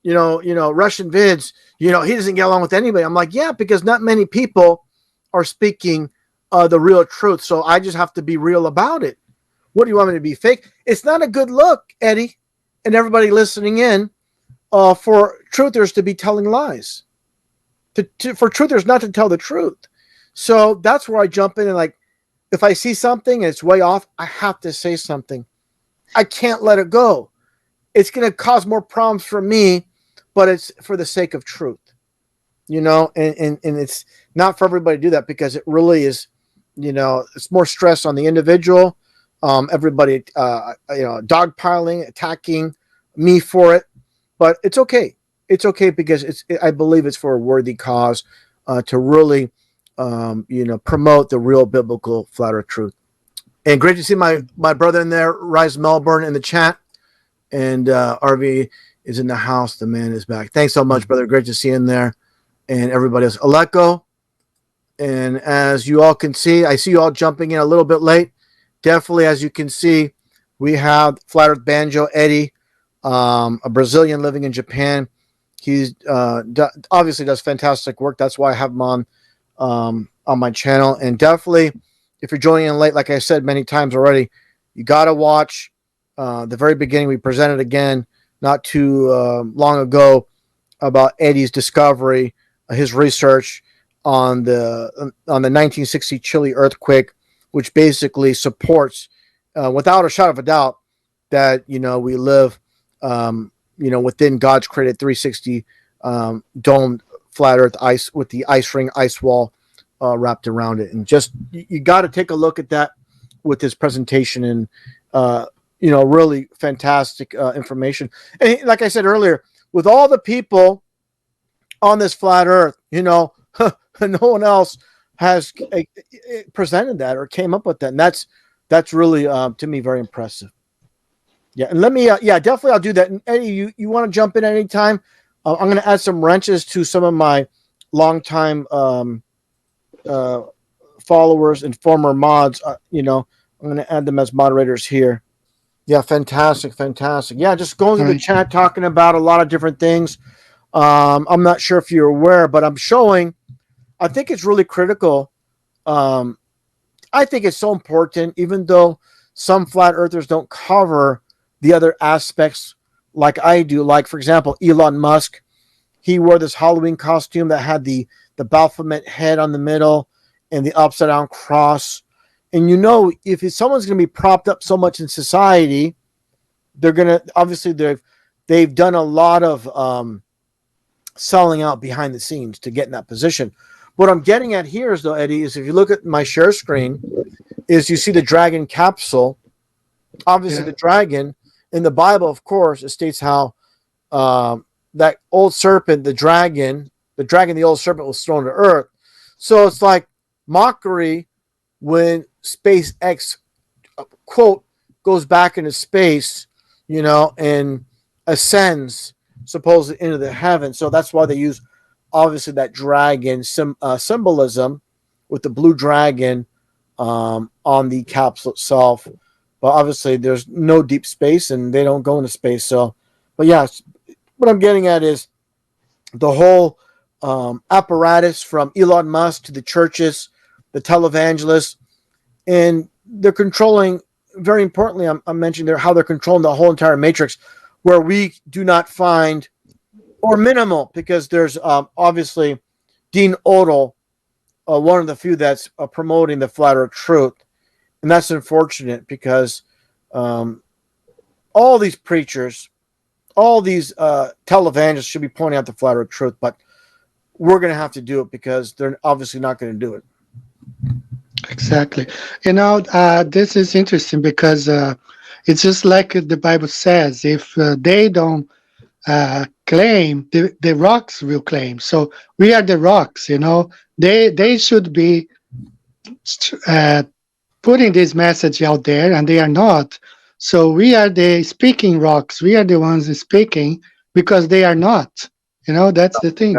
Russianvids, he doesn't get along with anybody. I'm like, yeah, because not many people are speaking the real truth. So I just have to be real about it. What do you want me to be, fake? It's not a good look, Eddie, and everybody listening in, for truthers to be telling lies. For truthers not to tell the truth. So that's where I jump in, and like, if I see something and it's way off, I have to say something. I can't let it go. It's going to cause more problems for me, but it's for the sake of truth, and it's not for everybody to do that, because it really is it's more stress on the individual. Everybody, dogpiling, attacking me for it, but it's okay. It's okay because I believe it's for a worthy cause to really, promote the real biblical flat earth truth. And great to see my brother in there, Rise Melbourne, in the chat, and RV is in the house. The man is back. Thanks so much, brother. Great to see you in there, and everybody else. Aleko, and as you all can see, I see you all jumping in a little bit late. Definitely, as you can see, we have Flat Earth Banjo Eddie, a Brazilian living in Japan. He's obviously does fantastic work. That's why I have him on my channel. And definitely, if you're joining in late, like I said many times already, you got to watch the very beginning. We presented again not too long ago about Eddie's discovery, his research on the 1960 Chile earthquake, which basically supports, without a shadow of a doubt, that we live, within God's created 360 domed flat Earth ice with the ice ring, ice wall wrapped around it, and just you got to take a look at that with this presentation, and really fantastic information. And like I said earlier, with all the people on this flat Earth, no one else has presented that or came up with that, and that's really to me very impressive. Yeah, and let me definitely I'll do that. And Eddie, you want to jump in at any time? I'm going to add some wrenches to some of my longtime followers and former mods. I'm going to add them as moderators here. Yeah, fantastic. Yeah, just going through the chat, talking about a lot of different things. I'm not sure if you're aware, but I'm showing. I think it's really critical. I think it's so important, even though some flat earthers don't cover the other aspects like I do. Like, for example, Elon Musk, he wore this Halloween costume that had the Baphomet head on the middle and the upside down cross. And if someone's going to be propped up so much in society, they're going to, obviously they've done a lot of selling out behind the scenes to get in that position. What I'm getting at here is, though, Eddie, is if you look at my share screen, is you see the dragon capsule. Obviously, the dragon in the Bible, of course, it states how that old serpent, the dragon, the old serpent was thrown to earth. So it's like mockery when SpaceX, quote, goes back into space, and ascends supposedly into the heavens. So that's why they use, obviously, that dragon symbolism with the blue dragon on the capsule itself. But obviously, there's no deep space, and they don't go into space. So, but yeah, what I'm getting at is the whole apparatus from Elon Musk to the churches, the televangelists, and they're controlling. Very importantly, I'm mentioning there how they're controlling the whole entire matrix, where we do not find, or minimal, because there's obviously Dean Odell, one of the few that's promoting the flat earth truth. And that's unfortunate because all these preachers, all these televangelists should be pointing out the flat earth truth, but we're going to have to do it because they're obviously not going to do it. Exactly. This is interesting because it's just like the Bible says, if they don't claim, the rocks will claim. So we are the rocks, they should be putting this message out there, and they are not. So we are the speaking rocks. We are the ones speaking because they are not. That's the thing.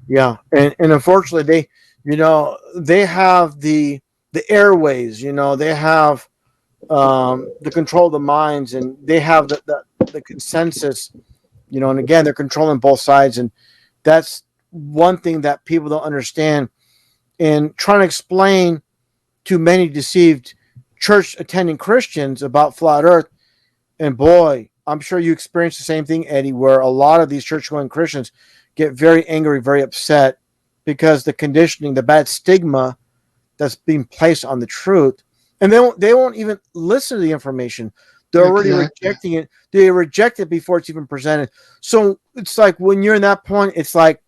Yeah. And unfortunately, they have the airways. They have the control of the minds, and they have the consensus. And again, they're controlling both sides, and that's one thing that people don't understand. And trying to explain to many deceived church attending Christians about flat earth. And boy, I'm sure you experience the same thing, Eddie, where a lot of these church going Christians get very angry, very upset because the conditioning, the bad stigma that's being placed on the truth. And they won't even listen to the information. They're already rejecting it. They reject it before it's even presented. So it's like when you're in that point, it's like,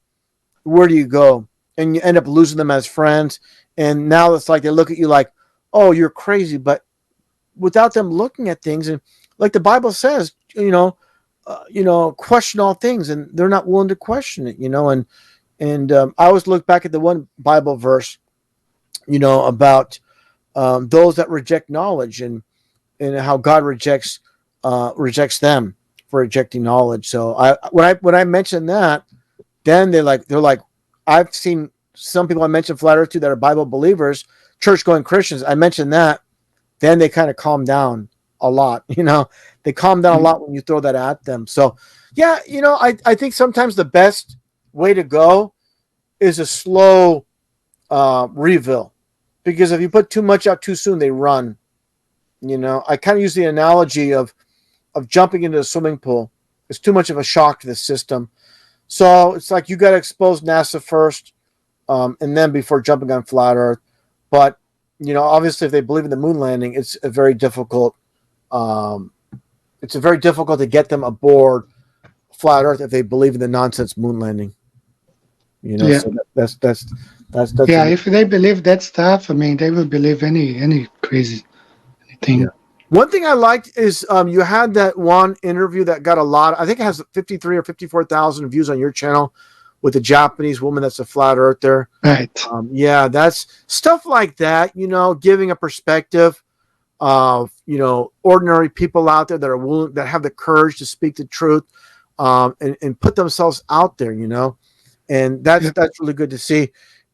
where do you go? And you end up losing them as friends. and now it's like they look at you like, oh, you're crazy, but without them looking at things, and like the Bible says, question all things, and they're not willing to question it, and I always look back at the one Bible verse, about those that reject knowledge, and how God rejects them for rejecting knowledge. So when I mention that, then they're like, I've seen some people I mentioned flat earth to that are Bible believers, church going Christians. I mentioned that, then they kind of calm down a lot. They calm down a lot when you throw that at them. So yeah, I think sometimes the best way to go is a slow reveal, because if you put too much out too soon, they run. I kind of use the analogy of jumping into a swimming pool. It's too much of a shock to the system. So it's like you got to expose NASA first, and then before jumping on flat Earth. But obviously, if they believe in the moon landing, it's a very difficult. It's a very difficult to get them aboard flat Earth if they believe in the nonsense moon landing. Yeah. So that's Yeah, if they believe that stuff, I mean, they will believe any crazy yeah. thing. One thing I liked is you had that one interview that got a lot. I think it has 53 or 54,000 views on your channel with a Japanese woman that's a flat earther. Right. Yeah, that's stuff like that. Giving a perspective of ordinary people out there that are willing, that have the courage to speak the truth, and put themselves out there. And that's really good to see.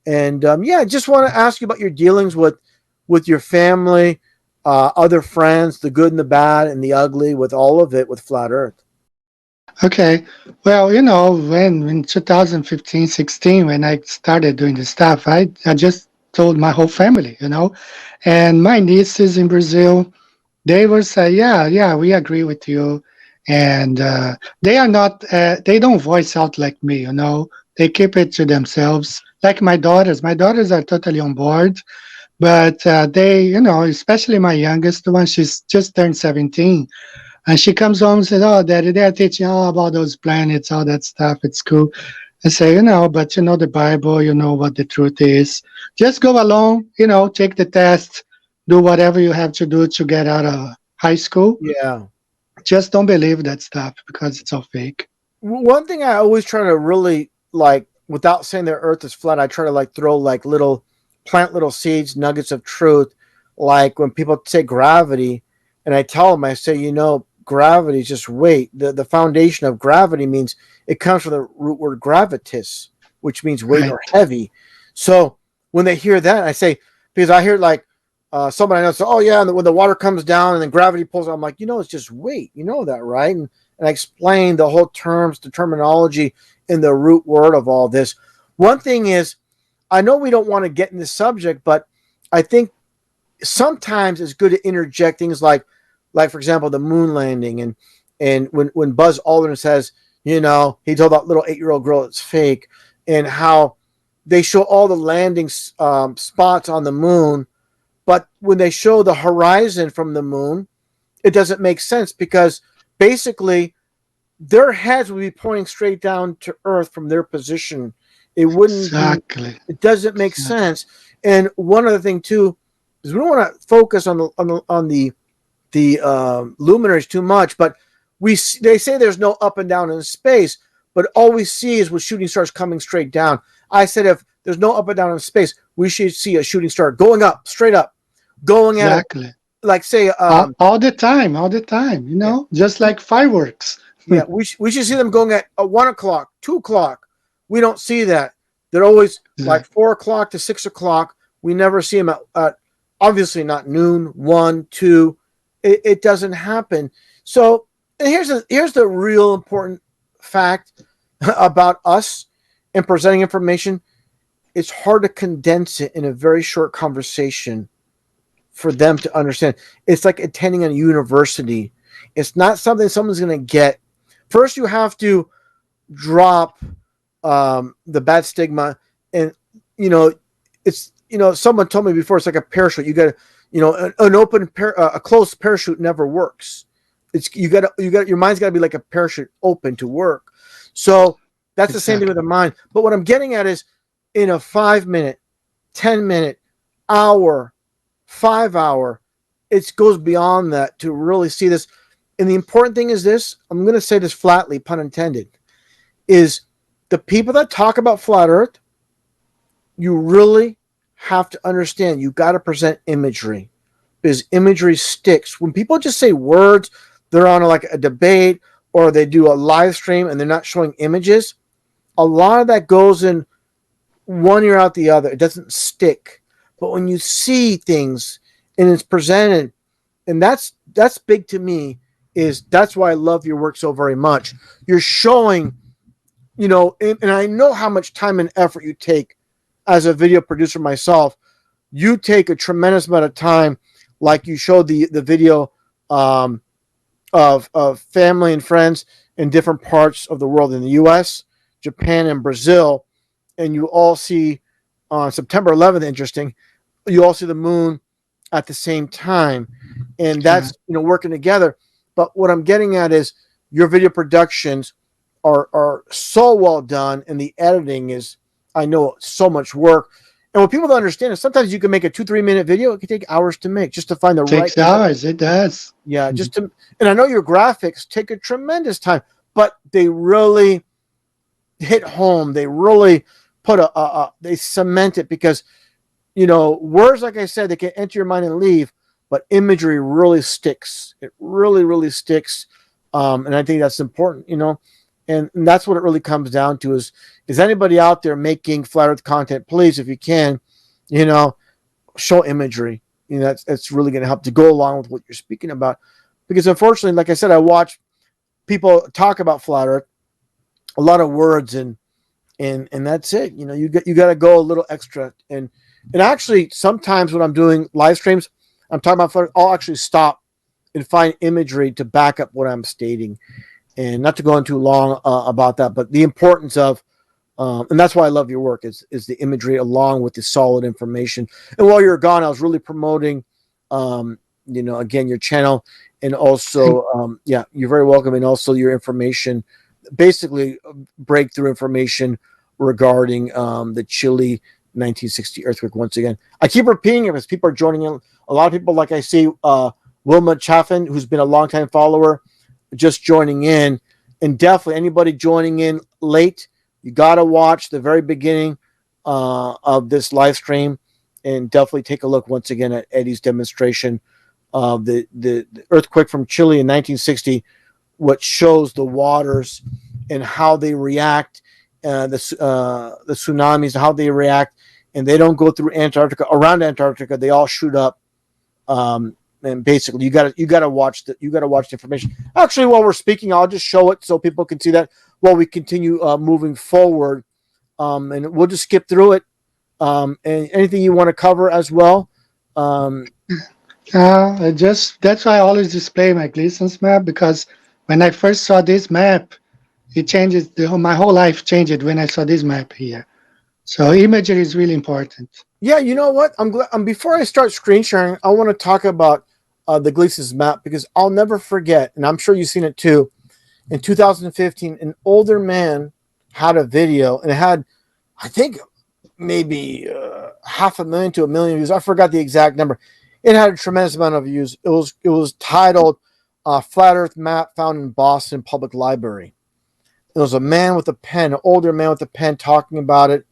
And I just want to ask you about your dealings with your family, other friends, the good and the bad and the ugly, with all of it with flat Earth. Okay. Well, when in 2015, 16, when I started doing this stuff, I just told my whole family, and my nieces in Brazil, they will say, yeah, we agree with you. And they are not, they don't voice out like me, they keep it to themselves. Like my daughters are totally on board, but they, especially my youngest one, she's just turned 17. And she comes home and says, "Oh, Daddy, they're teaching all about those planets, all that stuff. It's cool." I say, but the Bible, you know what the truth is. Just go along, take the test, do whatever you have to do to get out of high school. Yeah. Just don't believe that stuff because it's all fake. One thing I always try to really like, without saying the Earth is flat, I try to throw plant little seeds, nuggets of truth. Like when people say gravity, and I tell them, I say, gravity is just weight. The foundation of gravity means it comes from the root word gravitas, which means weight Right. or heavy. So when they hear that, I say, because I hear somebody I know say, oh yeah, and when the water comes down and then gravity pulls, I'm like, it's just weight. You know that, right? And I explain the whole the terminology in the root word of all this. One thing is, I know we don't want to get in this subject, but I think sometimes it's good to interject things like for example, the moon landing, and when Buzz Aldrin says, he told that little 8-year-old girl it's fake, and how they show all the landing spots on the moon, but when they show the horizon from the moon, it doesn't make sense, because basically their heads would be pointing straight down to Earth from their position. It wouldn't Exactly. be. It doesn't make sense. And one other thing too is we don't want to focus on the luminaries too much, but they say there's no up and down in space, but all we see is with shooting stars coming straight down. I said if there's no up and down in space, we should see a shooting star going up, straight up, going Exactly. at say All the time, yeah, just like fireworks. yeah, we should see them going at 1 o'clock, 2 o'clock. We don't see that. They're always like 4 o'clock to 6 o'clock. We never see them at obviously not noon, 1, 2. It doesn't happen. So here's the real important fact about us and presenting information. It's hard to condense it in a very short conversation for them to understand. It's like attending a university. It's not something someone's going to get. First, you have to drop the bad stigma, and it's someone told me before, it's like a parachute. You got to, an open a closed parachute never works. It's you got your mind's got to be like a parachute, open to work. So that's the same thing with the mind. But what I'm getting at is, in a 5-minute, 10-minute, hour, 5 hour. It goes beyond that to really see this. And the important thing is this, I'm going to say this flatly, pun intended, is the people that talk about flat earth, you really have to understand you got to present imagery because imagery sticks. When people just say words, they're on like a debate or they do a live stream and they're not showing images. A lot of that goes in one ear out the other. It doesn't stick. But when you see things and it's presented, and that's big to me, is that's why I love your work so very much. You're showing, and I know how much time and effort you take as a video producer myself. You take a tremendous amount of time, like you showed the video of family and friends in different parts of the world, in the U.S., Japan, and Brazil, and you all see on September 11th. Interesting, you all see the moon at the same time, and that's working together. But what I'm getting at is your video productions are so well done, and the editing is, I know, so much work. And what people don't understand is sometimes you can make a 2-3 minute video. It can take hours to make just to find the right. Takes hours. It does. Yeah, just to, and I know your graphics take a tremendous time, but they really hit home. They really put they cement it because, words, like I said, they can enter your mind and leave, but imagery really sticks. It really, really sticks. And I think that's important, and that's what it really comes down to is anybody out there making flat earth content, please, if you can, show imagery. That's really going to help to go along with what you're speaking about. Because unfortunately, like I said, I watch people talk about flat earth, a lot of words, and that's it. You got to go a little extra. And actually, sometimes when I'm doing live streams, I'm talking about flat earth, I'll actually stop and find imagery to back up what I'm stating. And not to go on too long about that, but the importance of, and that's why I love your work, is the imagery along with the solid information. And while you're gone, I was really promoting, again, your channel, and also, you're very welcome, and also your information, basically breakthrough information regarding the Chile 1960 earthquake. Once again, I keep repeating it because people are joining in. A lot of people, like I see, Wilma Chaffin, who's been a longtime follower, just joining in. And definitely anybody joining in late, you got to watch the very beginning of this live stream, and definitely take a look once again at Eddie's demonstration of the earthquake from Chile in 1960, what shows the waters and how they react, the tsunamis, how they react, and they don't go through Antarctica. Around Antarctica, they all shoot up. And basically, you got to watch the information. Actually, while we're speaking, I'll just show it so people can see that while we continue moving forward. And we'll just skip through it. And anything you want to cover as well. That's why I always display my Gleason's map, because when I first saw this map, it changes my whole life changed when I saw this map here. So imagery is really important. Yeah, you know what? I'm glad. Before I start screen sharing, I want to talk about the Gleason's map, because I'll never forget, and I'm sure you've seen it too. In 2015, an older man had a video, and it had, I think, maybe 500,000 to 1 million views. I forgot the exact number. It had a tremendous amount of views. It was titled "Flat Earth Map Found in Boston Public Library." It was a man with a pen, an older man with a pen, talking about it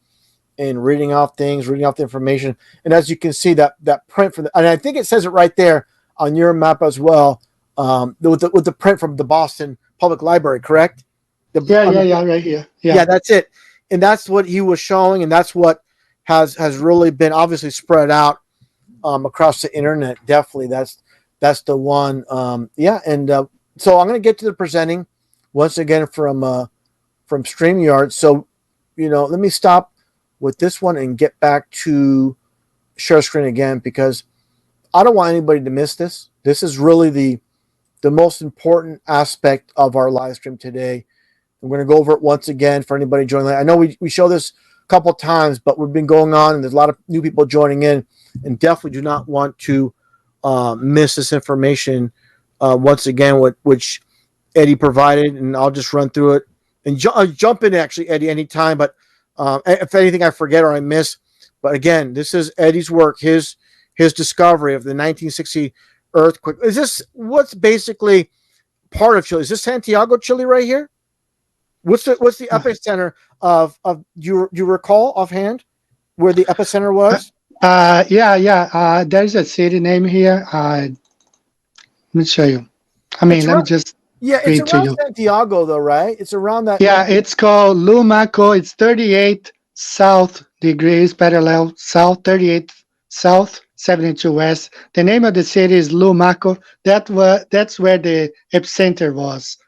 and reading off things, reading off the information. And as you can see, that print from and I think it says it right there on your map as well, with the print from the Boston Public Library, correct? Right here. Yeah, that's it. And that's what he was showing, and that's what has really been obviously spread out across the internet. Definitely, that's the one. So I'm going to get to the presenting once again from StreamYard. So, let me stop with this one and get back to share screen again, because I don't want anybody to miss this. This is really the most important aspect of our live stream today. I'm going to go over it once again for anybody joining. I know we show this a couple times, but we've been going on, and there's a lot of new people joining in, and definitely do not want to miss this information once again, which Eddie provided, and I'll just run through it and jump in, actually, Eddie, anytime. But if anything I forget or I miss, But again, this is Eddie's work, his discovery of the 1960 earthquake. Is this what's basically part of Chile? Is this Santiago, Chile, right here? What's the epicenter of you recall offhand where the epicenter was? Yeah. There's a city name here. Let me show you. It's Let me around, just yeah, it's read to around you. Santiago though, right? It's around that. Yeah, it's called Lumaco. It's 38 south degrees parallel south, 38 south, 72 west. The name of the city is Lumaco. That's where the epicenter was.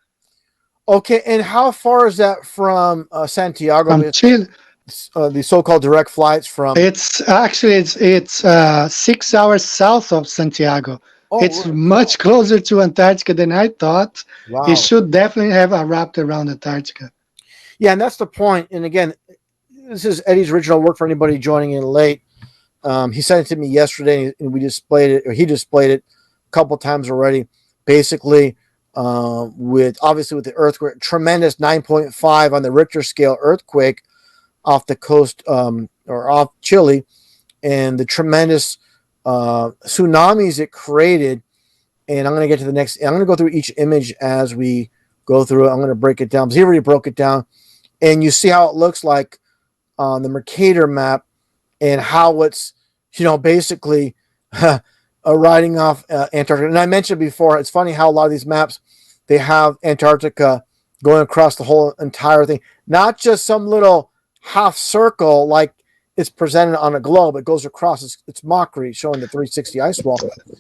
Okay, and how far is that from Santiago? From Chile, The so-called direct flights from. it's actually it's 6 hours south of Santiago. Oh, It's much closer to Antarctica than I thought. It wow. should definitely have a wrapped around Antarctica. Yeah, and that's the point. And again, this is Eddie's original work for anybody joining in late. He sent it to me yesterday, and we displayed it, or he displayed it a couple times already. Basically, with obviously with the earthquake, tremendous 9.5 on the Richter scale earthquake off the coast or off Chile, and the tremendous tsunamis it created. And I'm going to get to the next. I'm going to go through each image as we go through it. I'm going to break it down. He already broke it down, and you see how it looks like on the Mercator map, and how it's basically riding off Antarctica. And I mentioned before, it's funny how a lot of these maps they have Antarctica going across the whole entire thing, not just some little half circle like it's presented on a globe. It goes across. It's mockery showing the 360 ice wall.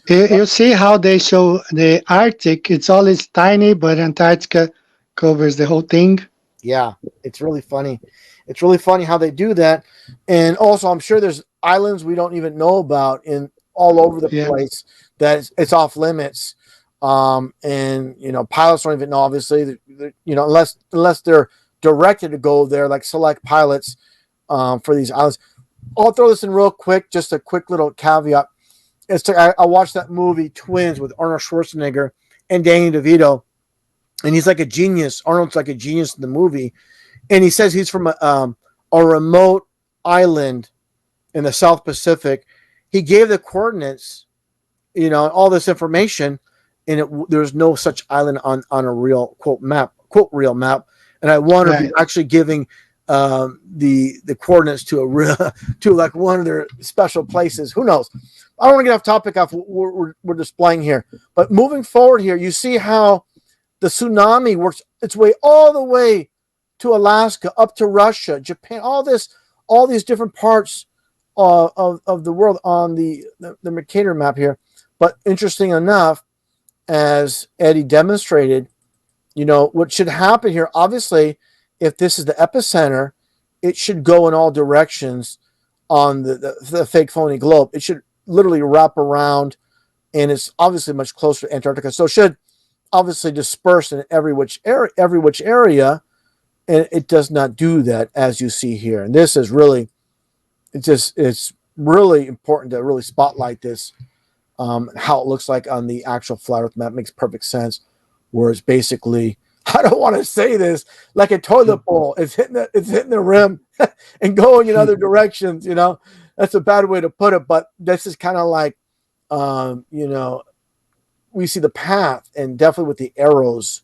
You see how they show the Arctic? It's always tiny, but Antarctica covers the whole thing. Yeah, it's really funny. It's really funny how they do that. And also, I'm sure there's islands we don't even know about in all over the Yeah. place that it's off limits. And pilots don't even know. Obviously, unless they're directed to go there, like select pilots for these islands. I'll throw this in real quick. Just a quick little caveat. I watched that movie Twins with Arnold Schwarzenegger and Danny DeVito, and he's like a genius. Arnold's like a genius in the movie, and he says he's from a remote island in the South Pacific. He gave the coordinates, all this information, and there's no such island on a real quote real map. And I wonder if he's actually giving the coordinates to a real to like one of their special places. Who knows? I don't want to get off topic off what we're displaying here, but moving forward here, you see how the tsunami works its way all the way to Alaska, up to Russia, Japan, all these different parts of the world on the Mercator map here. But interesting enough, as Eddie demonstrated, what should happen here, obviously, if this is the epicenter, it should go in all directions on the fake phony globe. It should literally wrap around, and it's obviously much closer to Antarctica. So it should obviously disperse in every which area, and it does not do that, as you see here. And this is really, it's really important to really spotlight this, how it looks like on the actual flat Earth map. Makes perfect sense. Whereas basically, I don't want to say this, like a toilet bowl. It's hitting the rim and going in other directions. That's a bad way to put it, but this is kind of like, we see the path, and definitely with the arrows.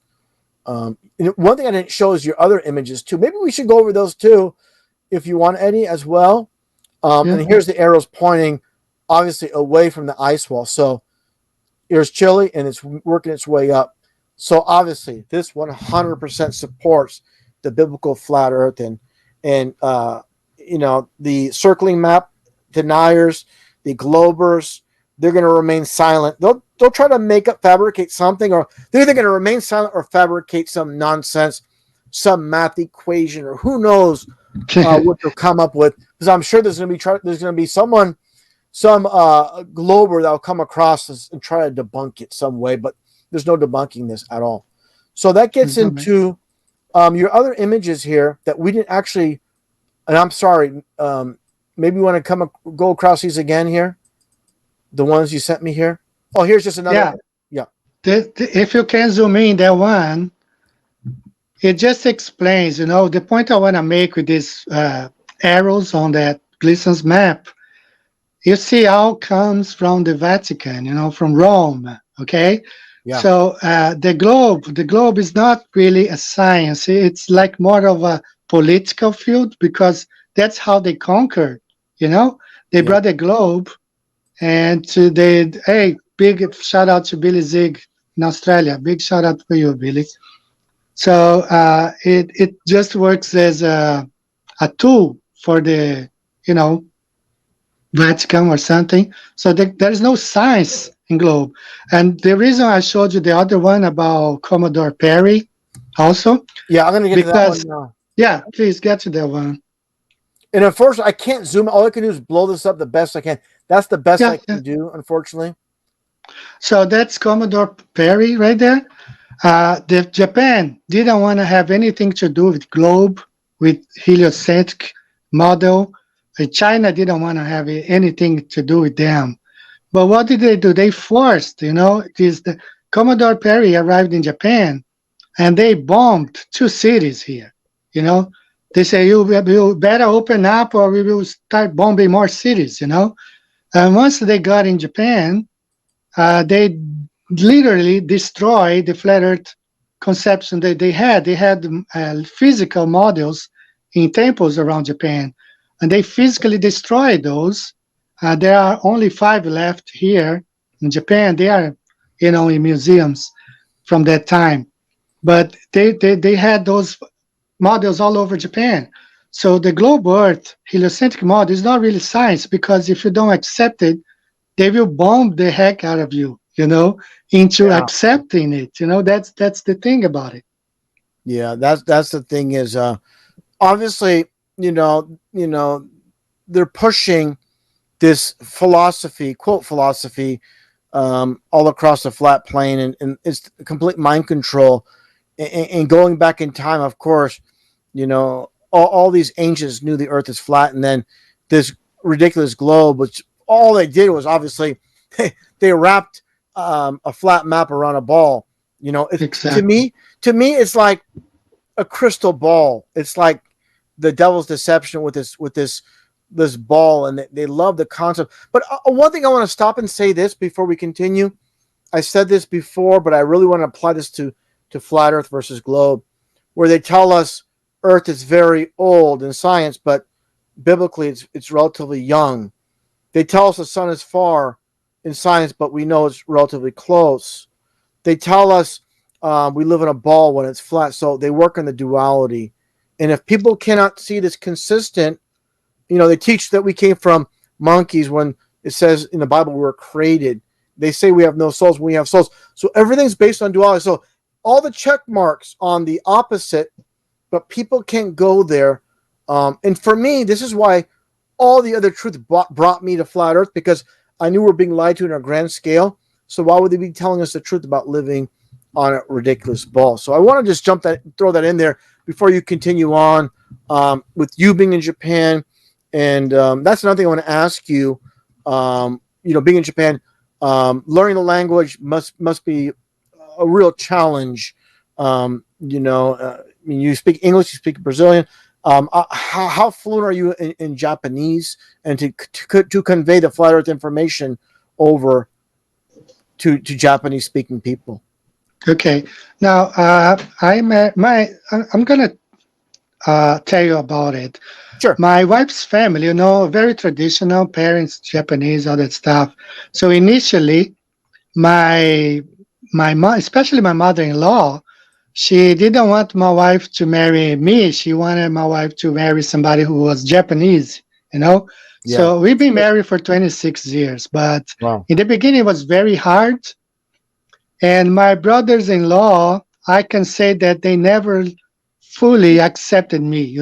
And one thing I didn't show is your other images too. Maybe we should go over those too, if you want, Eddie, as well. And here's the arrows pointing, obviously, away from the ice wall. So here's Chile, and it's working its way up. So obviously, this 100% supports the biblical flat Earth, and the circling map deniers, the globers, they're going to remain silent. They'll try to fabricate something, or they're either going to remain silent or fabricate some nonsense, some math equation, or who knows what they'll come up with. Because I'm sure there's going to be someone, some glober that'll come across this and try to debunk it some way, but there's no debunking this at all. So that gets into your other images here that we didn't actually, and I'm sorry, maybe you want to go across these again here, the ones you sent me here. Oh, here's just another. Yeah. If you can zoom in that one, it just explains, the point I want to make with these arrows on that Gleason's map, you see all comes from the Vatican, from Rome. Okay, Yeah. so the globe is not really a science. It's like more of a political field because that's how they conquered. You know, they Yeah. brought the globe, and hey, big shout out to Billy Zig in Australia. Big shout out for you, Billy. So it just works as a tool for the you know Vatican or something. So there is no science in globe. And the reason I showed you the other one about Commodore Perry also, Yeah. I'm gonna get to that one because, now. yeah, please get to that one. And unfortunately, I can't zoom. All I can do is blow this up the best I can. That's the best Yeah, I yeah. can do, unfortunately. So that's Commodore Perry right there. The Japan didn't want to have anything to do with globe, with heliocentric model. China didn't want to have anything to do with them. But what did they do? They forced, the Commodore Perry arrived in Japan and they bombed two cities here. You know, they say you better open up or we will start bombing more cities. And once they got in Japan, they literally destroyed the flat Earth conception that they had. They had physical models in temples around Japan, and they physically destroyed those. There are only 5 left here in Japan. They are, in museums from that time. But they had those models all over Japan. So the globe Earth heliocentric model is not really science because if you don't accept it, they will bomb the heck out of you, into Yeah. accepting it. That's the thing about it. Yeah. That's the thing is obviously, they're pushing this philosophy, quote philosophy, all across the flat plane, and it's complete mind control. And going back in time, of course, all these ancients knew the Earth is flat, and then this ridiculous globe, which all they did was obviously they wrapped a flat map around a ball. It, to Exactly. me, to me, it's like a crystal ball. It's like the devil's deception with this ball, and they love the concept. But one thing I want to stop and say this before we continue. I said this before, but I really want to apply this to flat Earth versus globe, where they tell us Earth is very old in science, but biblically it's relatively young. They tell us the sun is far in science, but we know it's relatively close. They tell us we live in a ball when it's flat, so they work on the duality. And if people cannot see this consistent, they teach that we came from monkeys when it says in the Bible we were created. They say we have no souls when we have souls. So everything's based on duality. So all the check marks on the opposite, but people can't go there. And for me, this is why all the other truth brought me to flat Earth, because I knew we were being lied to in a grand scale. So why would they be telling us the truth about living on a ridiculous ball? So I want to just throw that in there before you continue on with you being in Japan. And that's another thing I want to ask you. Being in Japan, learning the language must be a real challenge. You speak English, you speak Brazilian. How fluent are you in Japanese, and to convey the flat Earth information over to Japanese speaking people? Okay. Now, I'm gonna tell you about it. Sure. My wife's family, very traditional parents, Japanese, all that stuff. So initially, my my mom, especially my mother-in-law, she didn't want my wife to marry me. She wanted my wife to marry somebody who was Japanese, you know. Yeah. So we've been married for 26 years, but Wow. in the beginning it was very hard. And my brothers-in-law, I can say that they never fully accepted me.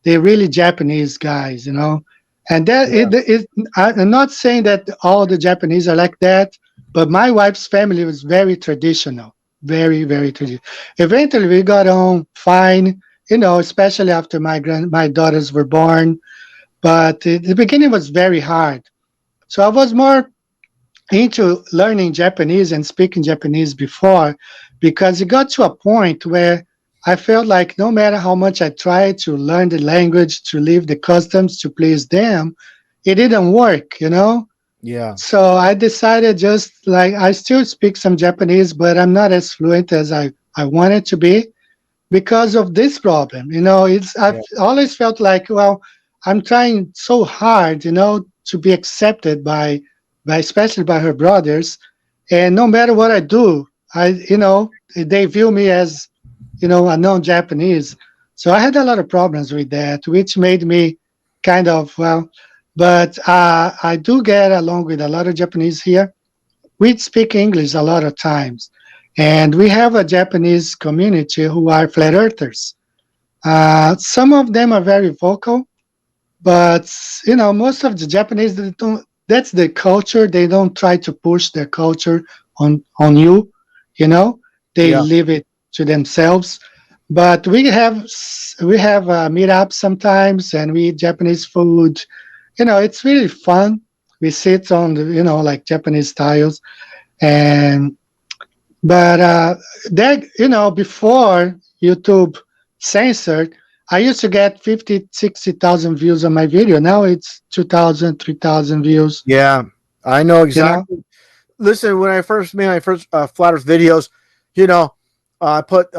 They're really Japanese guys. And that Yeah. I'm not saying that all the Japanese are like that, but my wife's family was very traditional, very, very traditional. Eventually, we got on fine, especially after my daughters were born. But the beginning was very hard. So I was more into learning Japanese and speaking Japanese before, because it got to a point where I felt like no matter how much I tried to learn the language, to live the customs, to please them, it didn't work, you know? Yeah. So I decided just like I still speak some Japanese, but I'm not as fluent as I wanted to be because of this problem. You know, I've Yeah. always felt like, well, I'm trying so hard, you know, to be accepted by especially by her brothers. And no matter what I do, they view me as, a non-Japanese. So I had a lot of problems with that, which made me kind of, well, but I do get along with a lot of Japanese here. We speak English a lot of times. And we have a Japanese community who are flat earthers. Some of them are very vocal, but most of the Japanese they don't. That's the culture. They don't try to push their culture on you. You know, they Yeah. leave it to themselves. But we have meetups sometimes, and we eat Japanese food. It's really fun. We sit on the like Japanese styles, and but that before YouTube censored, I used to get 50, 60,000 views on my video. Now it's 2,000, 3,000 views. Yeah. I know You know, exactly. Listen, when I first made my first flat Earth videos, you know, I put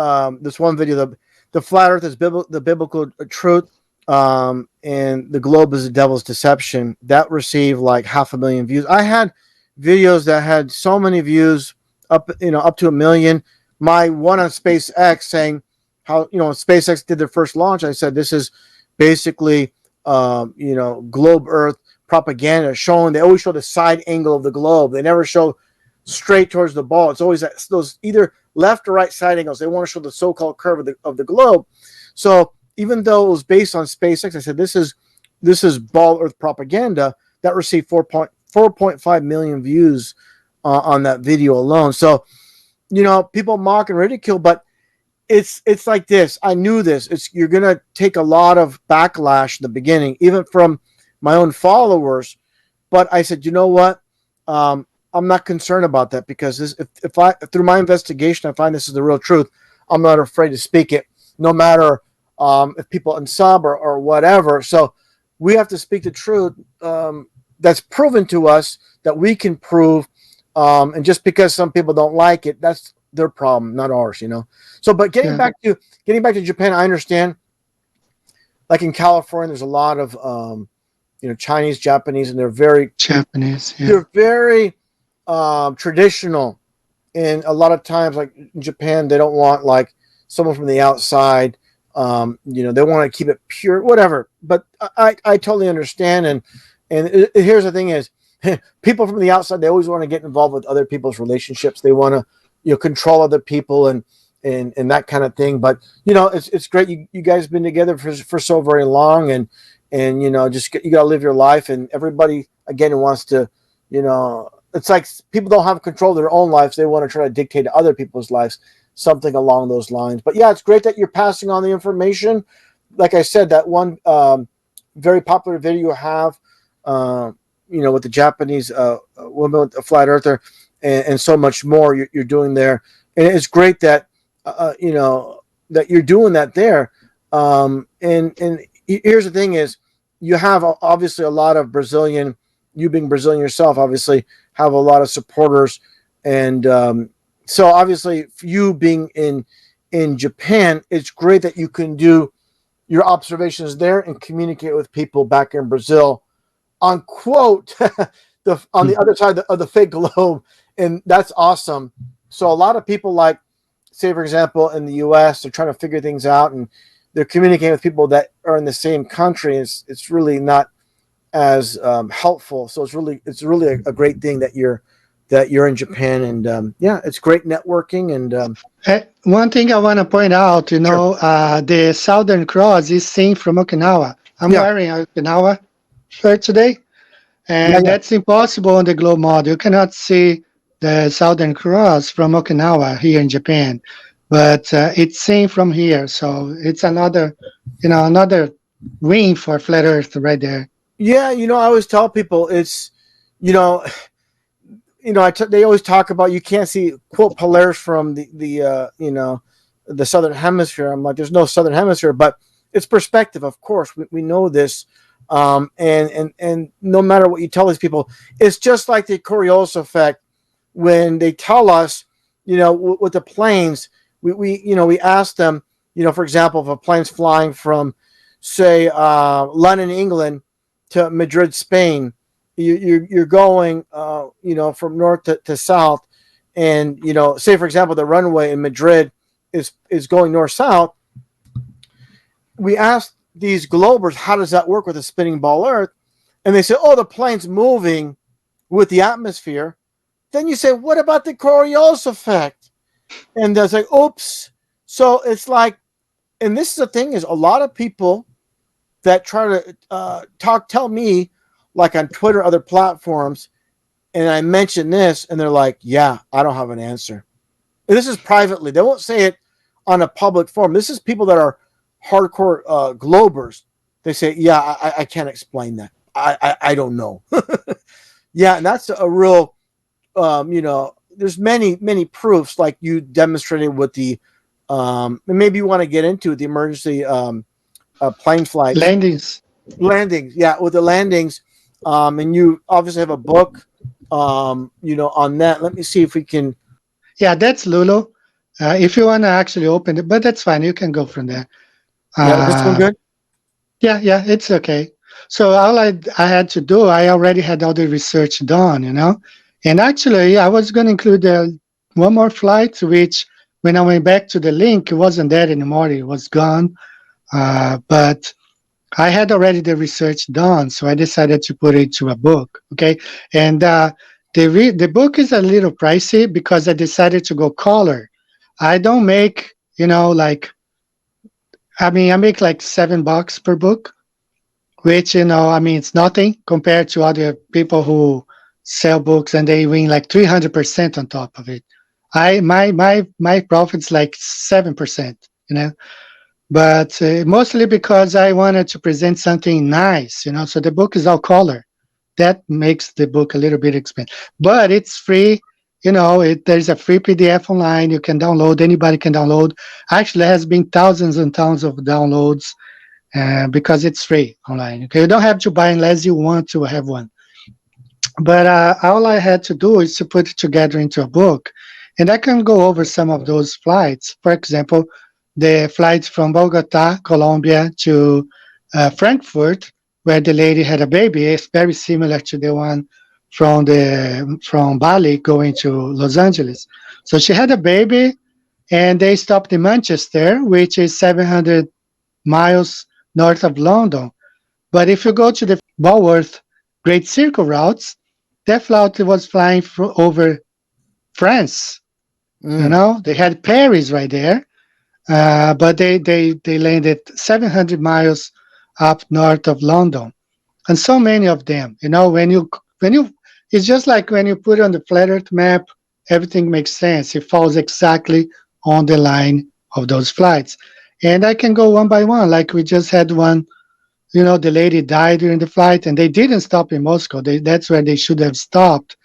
this one video, the flat Earth is the biblical truth, and the globe is the devil's deception. That received like 500,000 views. I had videos that had so many views, up to 1 million. My one on SpaceX saying how when SpaceX did their first launch, I said this is basically globe Earth propaganda, showing they always show the side angle of the globe. They never show straight towards the ball. It's always those either left or right side angles. They want to show the so-called curve of the globe. So even though it was based on SpaceX, I said this is ball Earth propaganda that received 4.5 million views on that video alone. So people mock and ridicule, but it's like this. I knew this. You're gonna take a lot of backlash in the beginning, even from my own followers. But I said, you know what? I'm not concerned about that because if I through my investigation I find this is the real truth, I'm not afraid to speak it, no matter if people unsub or whatever. So we have to speak the truth that's proven to us that we can prove. And just because some people don't like it, that's their problem, not ours. So, but getting yeah, back to Japan, I understand. Like in California, there's a lot of Chinese, Japanese, and Japanese, yeah, they're very traditional. And a lot of times, like in Japan, they don't want like someone from the outside. They want to keep it pure, whatever. But I totally understand. Here's the thing: is people from the outside, they always want to get involved with other people's relationships. They want to control other people and that kind of thing. But it's great you guys have been together for so very long, and just you got to live your life. And everybody again wants to it's like people don't have control of their own lives. They want to try to dictate other people's lives, something along those lines. But yeah, it's great that you're passing on the information. Like I said, that one very popular video you have with the Japanese woman with the flat earther, and so much more you're doing there. And it's great that that you're doing that there. And here's the thing: is you have obviously a lot of Brazilian. You being Brazilian yourself, obviously have a lot of supporters, and so obviously you being in Japan, it's great that you can do your observations there and communicate with people back in Brazil on quote on the mm, other side of the fake globe, and that's awesome. So a lot of people, like say for example in the US, they're trying to figure things out and they're communicating with people that are in the same country. It's really not as helpful. So it's really a great thing that you're in Japan, and yeah, it's great networking. And One thing I want to point out, sure. the Southern Cross is seen from Okinawa. I'm Yeah. wearing an Okinawa shirt today, Yeah. and Yeah. that's impossible on the globe model. You cannot see the Southern Cross from Okinawa here in Japan, but it's seen from here. So it's another win for flat Earth right there. Yeah, I always tell people it's you know they always talk about you can't see quote Polaris from the the southern hemisphere. I'm like, there's no southern hemisphere, but it's perspective. Of course, we know this. And no matter what you tell these people, it's just like the Coriolis effect when they tell us, with the planes, we ask them, for example, if a plane's flying from, say, London, England to Madrid, Spain, you're going, from north to south, and say for example the runway in Madrid is going north south. We asked these globers, how does that work with a spinning ball Earth? And they say, oh, the plane's moving with the atmosphere. Then you say, what about the Coriolis effect? And they're like, oops. So it's like, and this is the thing, is a lot of people that try to tell me, like on Twitter, other platforms, and I mention this, and they're like, yeah, I don't have an answer. And this is privately. They won't say it on a public forum. This is people that are hardcore globers. They say, yeah, I can't explain that. I don't know. Yeah, and that's a real, there's many proofs, like you demonstrated with the, and maybe you want to get into the emergency plane flights. Landings, yeah, with the landings. And you obviously have a book, on that. Let me see if we can. Yeah, that's Lulu. If you want to actually open it, but that's fine. You can go from there. Yeah, this one Uh, good. yeah, it's okay. So all I had to do, I already had all the research done, and actually I was going to include one more flight, which when I went back to the link, it wasn't there anymore. It was gone. But I had already the research done, so I decided to put it to a book. Okay, and the book is a little pricey because I decided to go color. I don't make, like, I mean, I make like $7 per book, which, I mean, it's nothing compared to other people who sell books and they win like 300% on top of it. My profit's like 7%, but mostly because I wanted to present something nice, so the book is all color. That makes the book a little bit expensive, but it's free. There's a free PDF online you can download. Anybody can download. Actually, there has been thousands and thousands of downloads because it's free online. Okay, you don't have to buy unless you want to have one. But all I had to do is to put it together into a book, and I can go over some of those flights. For example, the flight from Bogota, Colombia, to Frankfurt, where the lady had a baby, is very similar to the one from Bali going to Los Angeles. So she had a baby, and they stopped in Manchester, which is 700 miles north of London. But if you go to the Walworth Great Circle routes, that flight was flying over France. They had Paris right there, but they landed 700 miles up north of London, and so many of them. When you it's just like when you put it on the flat Earth map, everything makes sense. It falls exactly on the line of those flights, and I can go one by one. Like we just had one. The lady died during the flight, and they didn't stop in Moscow. That's where they should have stopped,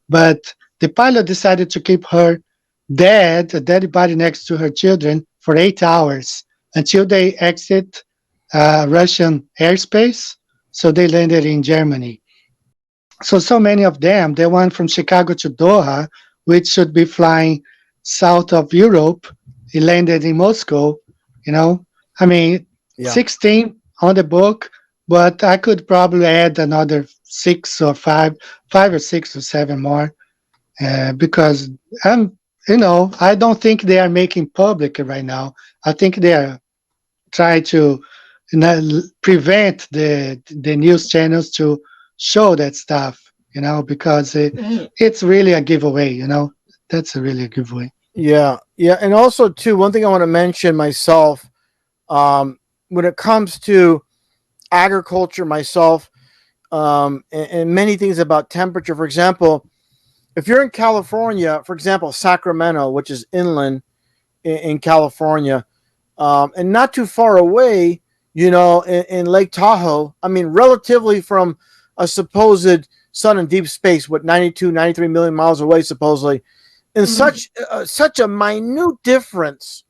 but the pilot decided to keep her a dead body next to her children for 8 hours until they exit Russian airspace. So they landed in Germany. So many of them, the one from Chicago to Doha, which should be flying south of Europe, it landed in Moscow. I mean, Yeah. 16 on the book, but I could probably add another 5 or 6 or 7 more because I don't think they are making public right now. I think they are trying to prevent the news channels to show that stuff, because it's really a giveaway. That's really a giveaway. Yeah, and also too, one thing I want to mention myself, when it comes to agriculture, myself, and many things about temperature. For example, if you're in California, for example, Sacramento, which is inland in California, and not too far away, in Lake Tahoe, I mean, relatively from a supposed sun in deep space, 92, 93 million miles away, supposedly, in such a minute difference,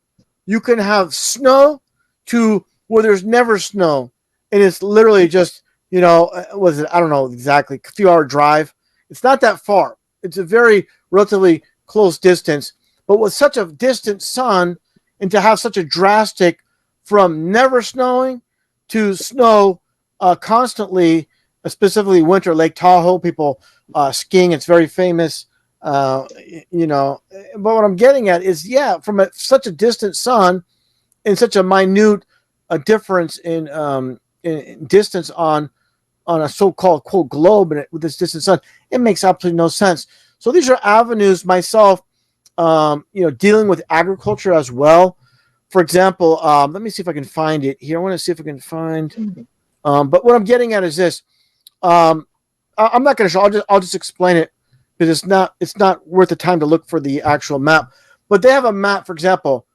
You can have snow to where there's never snow, and it's literally just, was it, I don't know exactly, a few hour drive. It's not that far. It's a very relatively close distance, but with such a distant sun, and to have such a drastic from never snowing to snow constantly, specifically winter, Lake Tahoe, people skiing, it's very famous. But what I'm getting at is, yeah, from such a distant sun and such a minute difference in distance on a so-called quote globe, and with this distant sun, it makes absolutely no sense. So these are avenues myself, dealing with agriculture as well. For example, let me see if I can find it here. I want to see if I can find. But what I'm getting at is this. I'm not going to show. I'll just explain it, because it's not worth the time to look for the actual map. But they have a map, for example,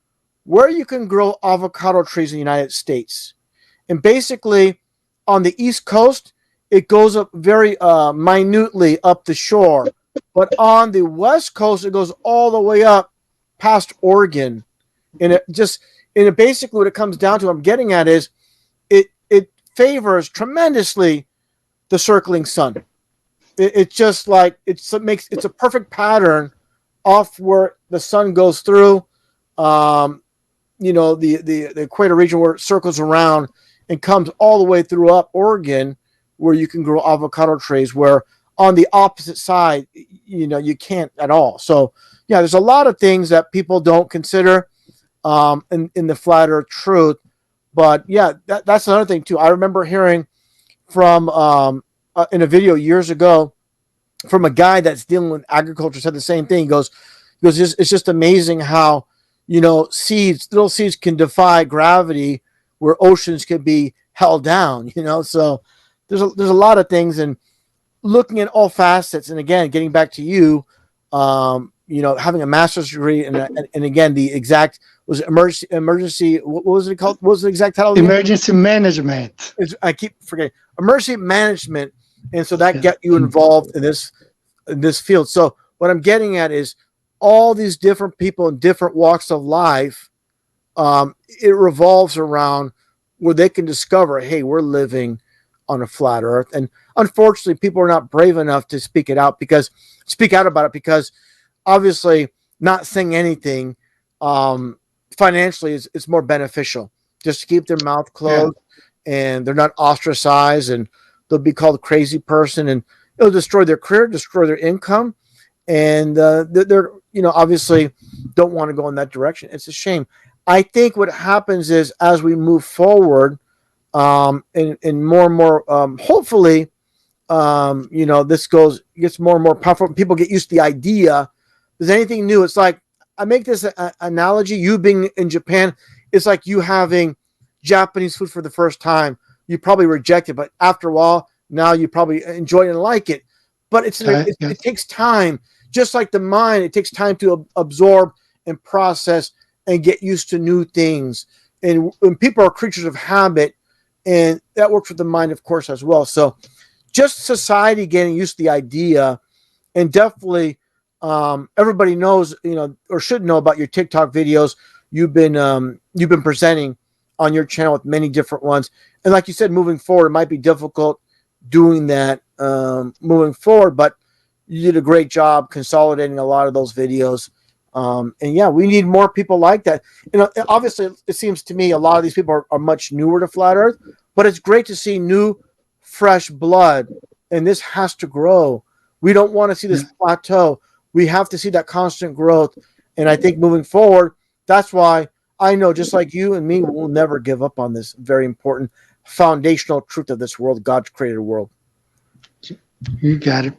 where you can grow avocado trees in the United States, and basically on the East Coast, it goes up very minutely up the shore, but on the West Coast, it goes all the way up past Oregon, and it basically, what it comes down to, what I'm getting at is, it favors tremendously the circling sun. It's just like it's a perfect pattern off where the sun goes through, the equator region, where it circles around and comes all the way through up Oregon, where you can grow avocado trees, where on the opposite side, you can't at all. So yeah, there's a lot of things that people don't consider in the flat earth truth. But yeah, that's another thing too. I remember hearing from in a video years ago from a guy that's dealing with agriculture, said the same thing. He goes, it's just amazing how, little seeds can defy gravity, where oceans can be held down, so there's a lot of things, and looking at all facets. And again, getting back to you, having a master's degree, and again, the exact was emergency. What was it called? What was the exact title? Emergency management. I keep forgetting. Emergency management, and so that get you involved in this field. So what I'm getting at is, all these different people in different walks of life, it revolves around where they can discover, hey, we're living on a flat earth. And unfortunately, people are not brave enough to speak out about it, because obviously not saying anything financially is more beneficial, just to keep their mouth closed, and they're not ostracized, and they'll be called a crazy person, and it'll destroy their career, destroy their income, and they're obviously don't want to go in that direction. It's a shame. I think what happens is, as we move forward, and more and more, hopefully, this gets more and more powerful. People get used to the idea. There's anything new. It's like, I make this analogy. You being in Japan, it's like you having Japanese food for the first time. You probably reject it, but after a while, now you probably enjoy it and like it. But it takes time. Just like the mind, it takes time to absorb and process and get used to new things. And when people are creatures of habit, and that works with the mind, of course, as well. So just society getting used to the idea, and definitely everybody knows, or should know about your TikTok videos. You've been presenting on your channel with many different ones. And like you said, moving forward, it might be difficult doing that moving forward, but you did a great job consolidating a lot of those videos. And yeah, we need more people like that. Obviously, it seems to me a lot of these people are much newer to flat earth, but it's great to see new, fresh blood, and this has to grow. We don't want to see this plateau. We have to see that constant growth. And I think moving forward, that's why I know, just like you and me, we'll never give up on this very important foundational truth of this world, God's created world. You got it.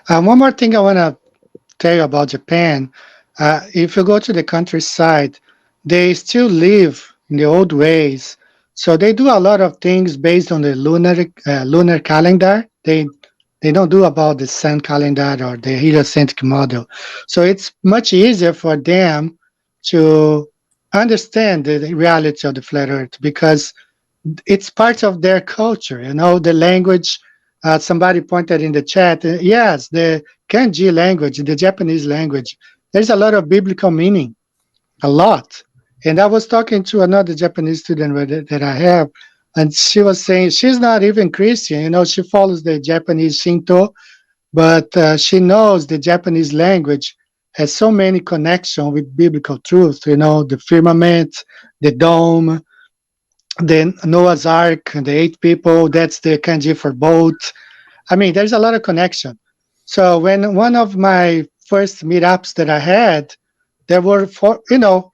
One more thing I want to tell you about Japan. If you go to the countryside, they still live in the old ways. So they do a lot of things based on the lunar calendar. They don't do about the sun calendar or the heliocentric model. So it's much easier for them to understand the reality of the flat earth, because it's part of their culture. The language. Somebody pointed in the chat, yes, the kanji language, the Japanese language, there's a lot of biblical meaning, a lot. And I was talking to another Japanese student that I have, and she was saying she's not even Christian. She follows the Japanese Shinto, but she knows the Japanese language has so many connection with biblical truth. The firmament, the dome, the Noah's Ark, the eight people. That's the kanji for boat. I mean, there's a lot of connection. So when one of my first meetups that I had, there were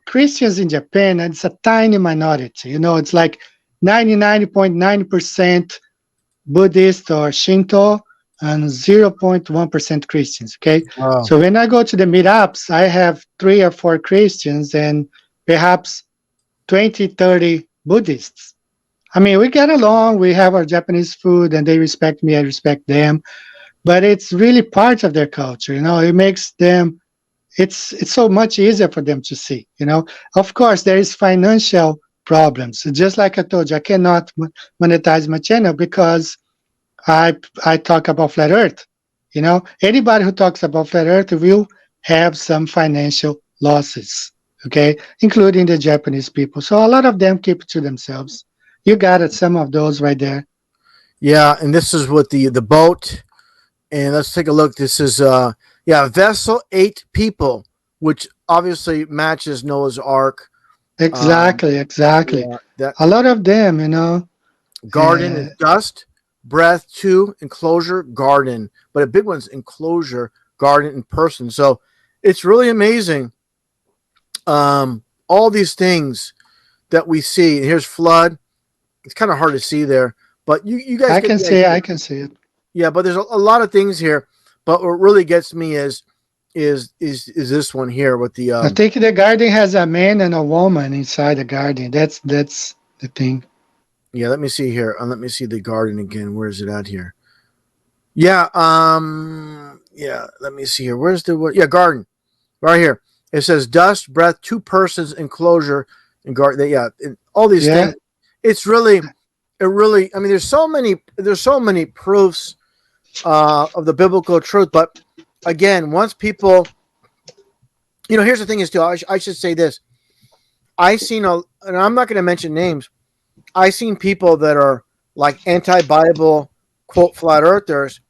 Christians in Japan, and it's a tiny minority. It's like 99.9% Buddhist or Shinto and 0.1% Christians. Okay. Wow. So when I go to the meetups, I have 3 or 4 Christians and perhaps 20, 30 Buddhists. I mean, we get along, we have our Japanese food, and they respect me, I respect them. But it's really part of their culture. It makes them, it's so much easier for them to see. Of course, there is financial problems. Just like I told you, I cannot monetize my channel because I talk about flat Earth. Anybody who talks about flat Earth will have some financial losses, okay, including the Japanese people. So a lot of them keep it to themselves. You got it, some of those right there. Yeah, and this is with the boat. And let's take a look. This is vessel 8 people, which obviously matches Noah's Ark. Exactly, exactly. Yeah, that A lot of them. garden is dust, breath 2, enclosure, garden. But a big one's enclosure, garden, and person. So it's really amazing. All these things that we see. And here's flood. It's kind of hard to see there, but you guys I get can the see it. idea. I can see it. Yeah, but there's a lot of things here. But what really gets me is this one here with the I think the garden has a man and a woman inside the garden. That's the thing. yeah. Let me see here. Let me see the garden again. Where is it at here? Yeah. Yeah. Let me see here. Where's the what? Yeah, garden right here. It says dust, breath, 2 persons, enclosure, and garden. Yeah, and all these Yeah, things. It's really, it really. I mean, there's so many proofs of the biblical truth. But again, once people, here's the thing is too. I should say this. I seen and I'm not going to mention names. I seen people that are like anti-Bible, quote flat earthers,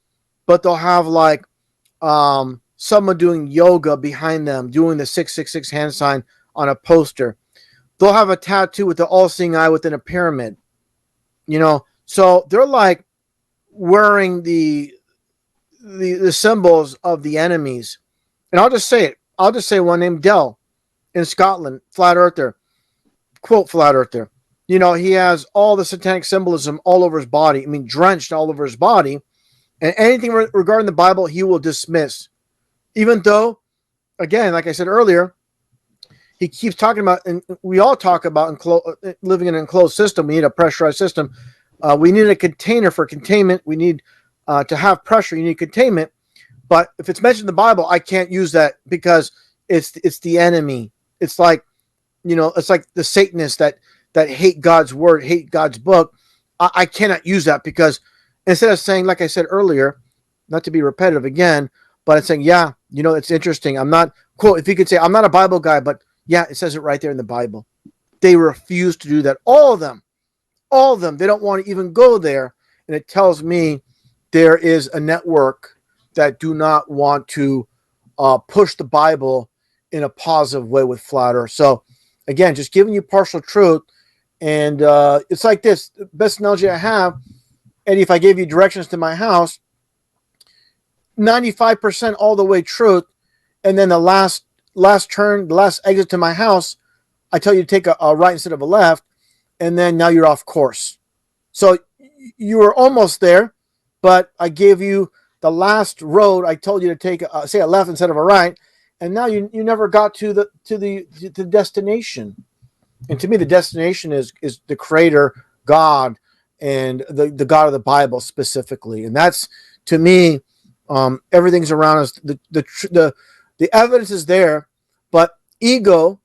but they'll have like someone doing yoga behind them, doing the 666 hand sign on a poster. They'll have a tattoo with the all-seeing eye within a pyramid. So they're like wearing the symbols of the enemies. And I'll just say it. I'll just say one named Dell in Scotland, flat earther, quote flat earther. He has all the satanic symbolism all over his body. I mean, drenched all over his body. And anything regarding the Bible, he will dismiss. Even though, again, like I said earlier, he keeps talking about, and we all talk about living in an enclosed system. We need a pressurized system. We need a container for containment. We need to have pressure. You need containment. But if it's mentioned in the Bible, I can't use that because it's the enemy. It's like, it's like the Satanists that hate God's word, hate God's book. I cannot use that because instead of saying, like I said earlier, not to be repetitive again, but it's saying, yeah, it's interesting. I'm not, quote, if you could say, I'm not a Bible guy, but yeah, it says it right there in the Bible. They refuse to do that. All of them, they don't want to even go there. And it tells me there is a network that do not want to push the Bible in a positive way with flat earth. So again, just giving you partial truth. And it's like this, the best analogy I have, Eddie, if I gave you directions to my house, 95% all the way truth. And then the last turn, the last exit to my house, I tell you to take a right instead of a left. And then now you're off course. So you were almost there, but I gave you the last road. I told you to take say a left instead of a right. And now you never got to the destination. And to me, the destination is the Creator, God, and the God of the Bible specifically. And that's, to me, everything's around us. The evidence is there, but ego,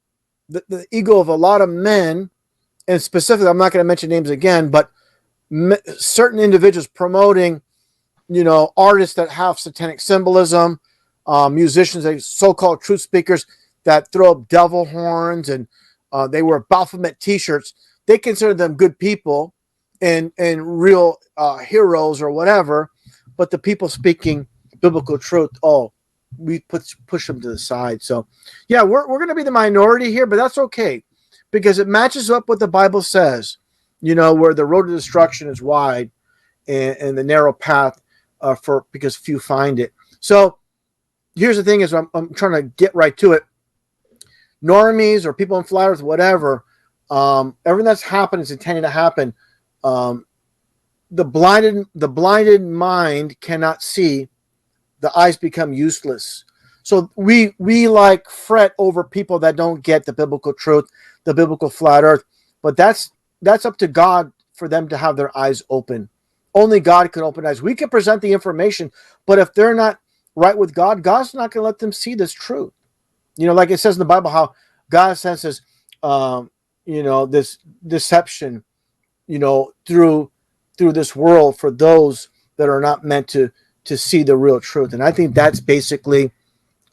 the ego of a lot of men, and specifically, I'm not going to mention names again, but certain individuals promoting, artists that have satanic symbolism, musicians, so-called truth speakers that throw up devil horns and they wear Baphomet T-shirts. They consider them good people and real heroes or whatever. But the people speaking biblical truth, we push them to the side. So, yeah, we're going to be the minority here, but that's okay because it matches up what the Bible says. Where the road to destruction is wide and the narrow path because few find it. So here's the thing: is I'm trying to get right to it. Normies or people in flat earth, whatever, everything that's happened is intended to happen. The blinded mind cannot see. The eyes become useless. So we like fret over people that don't get the biblical truth, the biblical flat earth. But that's up to God for them to have their eyes open. Only God can open eyes. We can present the information, but if they're not right with God, God's not going to let them see this truth. Like it says in the Bible, how God senses, this deception, through this world for those that are not meant to see the real truth. And I think that's basically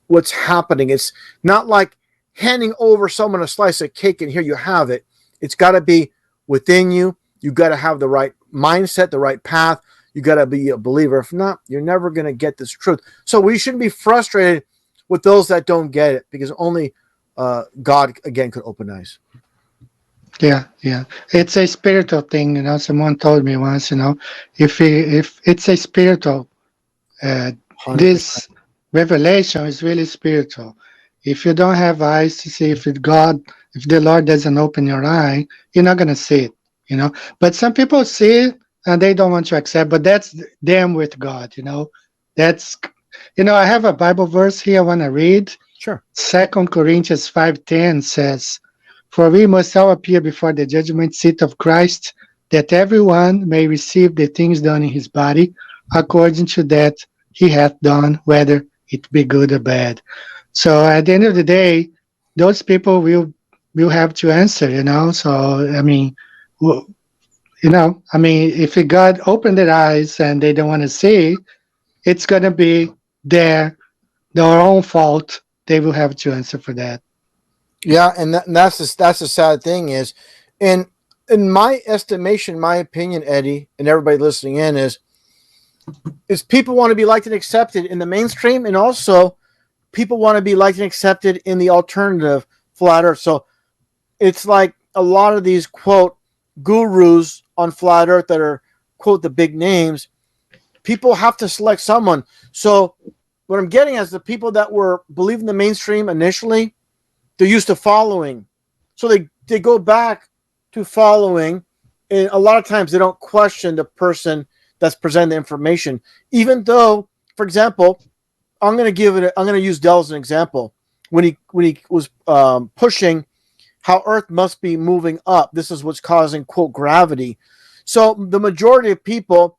what's happening. It's not like handing over someone a slice of cake and here you have it. It's got to be within you. You got to have the right mindset, the right path. You got to be a believer. If not, you're never going to get this truth. So we shouldn't be frustrated with those that don't get it because only God, again, could open eyes. Yeah, yeah. It's a spiritual thing, Someone told me once, if it's a spiritual, 100%. this revelation is really spiritual. If you don't have eyes to see, if the Lord doesn't open your eye, you're not gonna see it. But some people see it and they don't want to accept. But that's them with God. That's I have a Bible verse here I want to read. Sure. 2 Corinthians 5:10 says, "For we must all appear before the judgment seat of Christ, that everyone may receive the things done in his body, according to that he hath done, whether it be good or bad." So at the end of the day, those people will have to answer. So if God opened their eyes and they don't want to see, it's gonna be their own fault. They will have to answer for that. Yeah, and that's the sad thing is, in my estimation, my opinion, Eddie, and everybody listening in is people want to be liked and accepted in the mainstream, and also people want to be liked and accepted in the alternative flat earth. So it's like a lot of these quote gurus on flat earth that are quote the big names. People have to select someone. So what I'm getting is the people that were believing the mainstream initially, they're used to following. So they go back to following. And a lot of times they don't question the person that's presenting the information. Even though, for example, I'm going to use Dell as an example. When he was pushing how Earth must be moving up, this is what's causing, quote, gravity. So the majority of people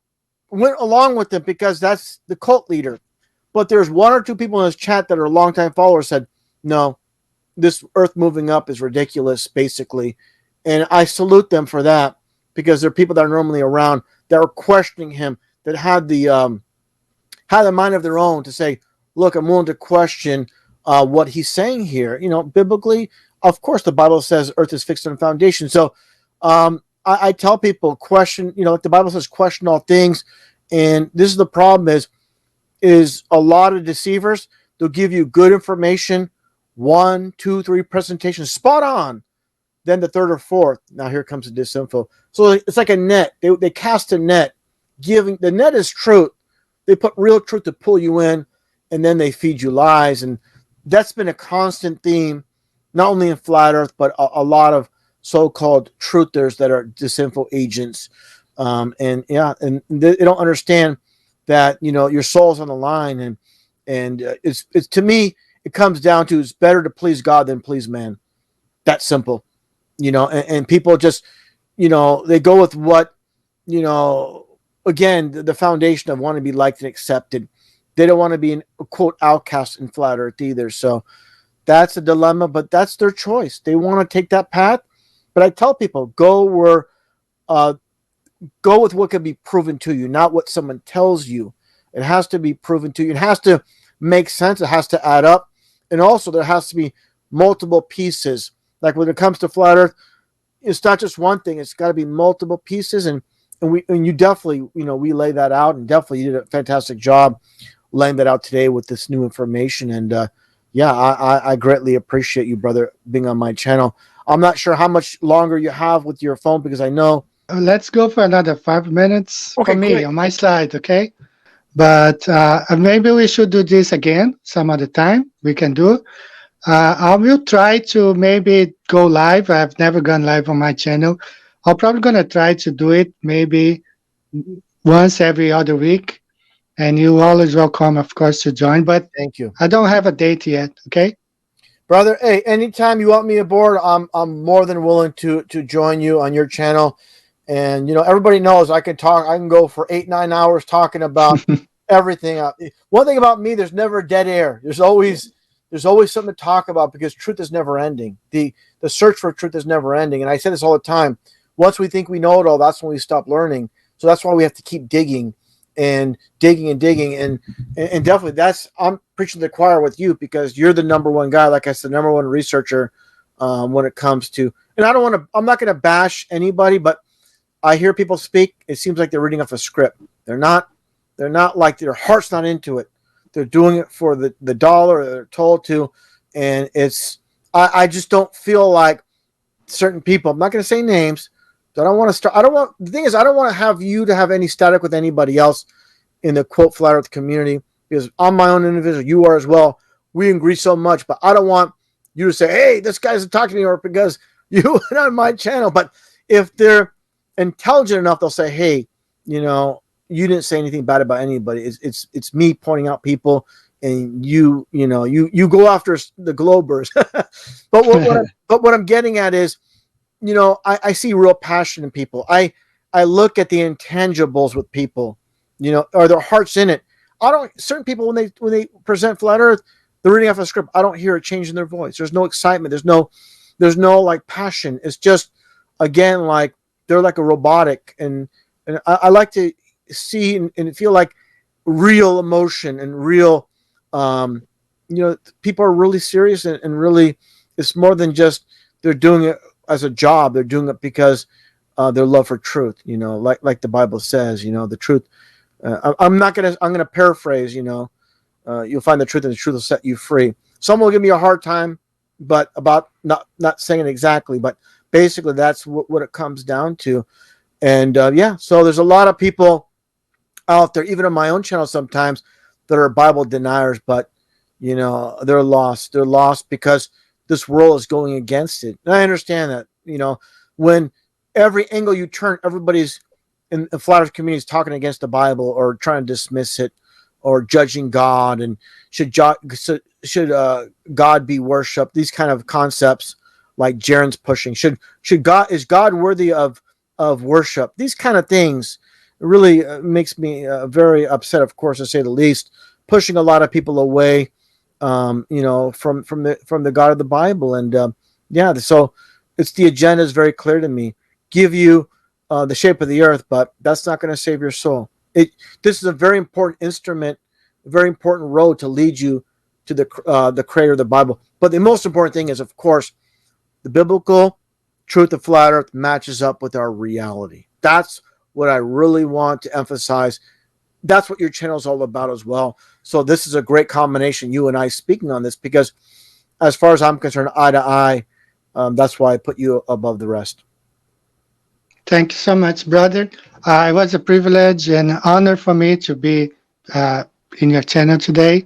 went along with it because that's the cult leader. But there's one or two people in this chat that are longtime followers said, no, this Earth moving up is ridiculous, basically. And I salute them for that because they're people that are normally around that are questioning him, that had the mind of their own to say, look, I'm willing to question what he's saying here. Biblically, of course, the Bible says Earth is fixed on a foundation. So I tell people, question, like the Bible says, question all things. And this is the problem is a lot of deceivers, they'll give you good information, 1, 2, 3 presentations, spot on. Then the third or fourth, now here comes the disinfo. So it's like a net. They cast a net. The net is truth. They put real truth to pull you in, and then they feed you lies. And that's been a constant theme, not only in Flat Earth, but a lot of so-called truthers that are disinfo agents. And they don't understand that your soul's on the line, and it's to me it comes down to it's better to please God than please man. That's simple, and people just they go with what again the foundation of wanting to be liked and accepted. They don't want to be an quote outcast in flat earth either. So that's a dilemma, but that's their choice. They want to take that path. But I tell people go with what can be proven to you, not what someone tells you. It has to be proven to you. It has to make sense. It has to add up. And also there has to be multiple pieces. like when it comes to flat Earth, it's not just one thing. It's got to be multiple pieces, and you definitely, we lay that out, and definitely you did a fantastic job laying that out today with this new information. And yeah, I greatly appreciate you, brother, being on my channel. I'm not sure how much longer you have with your phone because I know. Let's go for another 5 minutes for Okay, me great. on my slide, okay? But maybe we should do this again some other time. We can do. I will try to maybe go live. I've never gone live on my channel. I'm probably gonna try to do it maybe once every other week. And you always welcome, of course, to join. But Thank you, I don't have a date yet. Okay. brother. Hey, anytime you want me aboard, I'm more than willing to join you on your channel. And everybody knows I can talk. I can go for 8-9 hours talking about everything. One thing about me, there's never dead air. There's always something to talk about because truth is never ending. The search for truth is never ending. And I say this all the time. Once we think we know it all, that's when we stop learning. So that's why we have to keep digging and digging and digging. And definitely I'm preaching to the choir with you because you're the number one guy, like I said, number one researcher when it comes to, and I'm not going to bash anybody, but I hear people speak. It seems like they're reading off a script. They're not like their heart's not into it. They're doing it for the dollar they're told to. And I just don't feel like certain people, I'm not going to say names. The thing is, I don't want to have you to have any static with anybody else in the quote flat earth community because I'm my own individual. You are as well. We agree so much, but I don't want you to say, hey, this guy's talking to me or because you went on my channel. But if they're intelligent enough, they'll say, hey, you didn't say anything bad about anybody. It's me pointing out people, and you go after the Globers. but what I'm getting at is, I see real passion in people. I look at the intangibles with people. Are their hearts in it? Certain people when they present flat Earth, they're reading off a script. I don't hear a change in their voice. There's no excitement. There's no like passion. It's just again like they're like a robotic, and I like to see and feel like real emotion and real people are really serious and really it's more than just they're doing it as a job. They're doing it because their love for truth, like the Bible says, the truth. I'm gonna paraphrase, you'll find the truth and the truth will set you free. Some will give me a hard time, but about not saying it exactly, but basically that's what it comes down to. And so there's a lot of people out there, even on my own channel sometimes, that are Bible deniers, but they're lost. They're lost because this world is going against it. And I understand that, when every angle you turn, everybody's in the flat earth community is talking against the Bible or trying to dismiss it or judging God and should God be worshipped? These kind of concepts like Jaron's pushing. Is God worthy of worship? These kind of things really makes me very upset, of course, to say the least, pushing a lot of people away from the God of the Bible. And so it's the agenda is very clear to me. Give you the shape of the earth, but that's not going to save your soul. This is a very important instrument, a very important road to lead you to the creator of the Bible. But the most important thing is, of course, the biblical truth of flat earth matches up with our reality. That's what I really want to emphasize. That's what your channel is all about as well. So this is a great combination, you and I speaking on this, because as far as I'm concerned, eye to eye, that's why I put you above the rest. Thank you so much, brother. It was a privilege and honor for me to be in your channel today.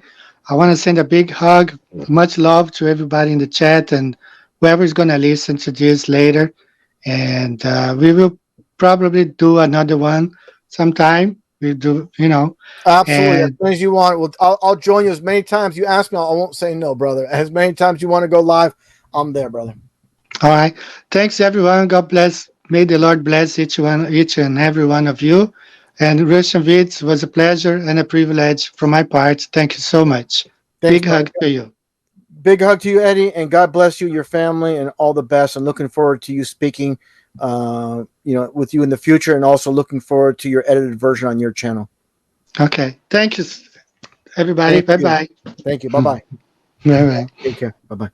I want to send a big hug, much love to everybody in the chat and whoever is going to listen to this later. And we will probably do another one sometime. We do, Absolutely, as and many as you want. Well, I'll join you as many times you ask me. I won't say no, brother. As many times you want to go live, I'm there, brother. all right. Thanks, everyone. God bless. May the Lord bless each and every one of you. And Russianvids was a pleasure and a privilege from my part. Thank you so much. Thanks, Big brother. hug to you. Big hug to you, Eddie, and God bless you, your family, and all the best. I'm looking forward to you speaking, with you in the future, and also looking forward to your edited version on your channel. Okay. Thank you, everybody. Thank Bye you. bye. Thank you. Bye bye. Bye bye. Take care. Bye bye.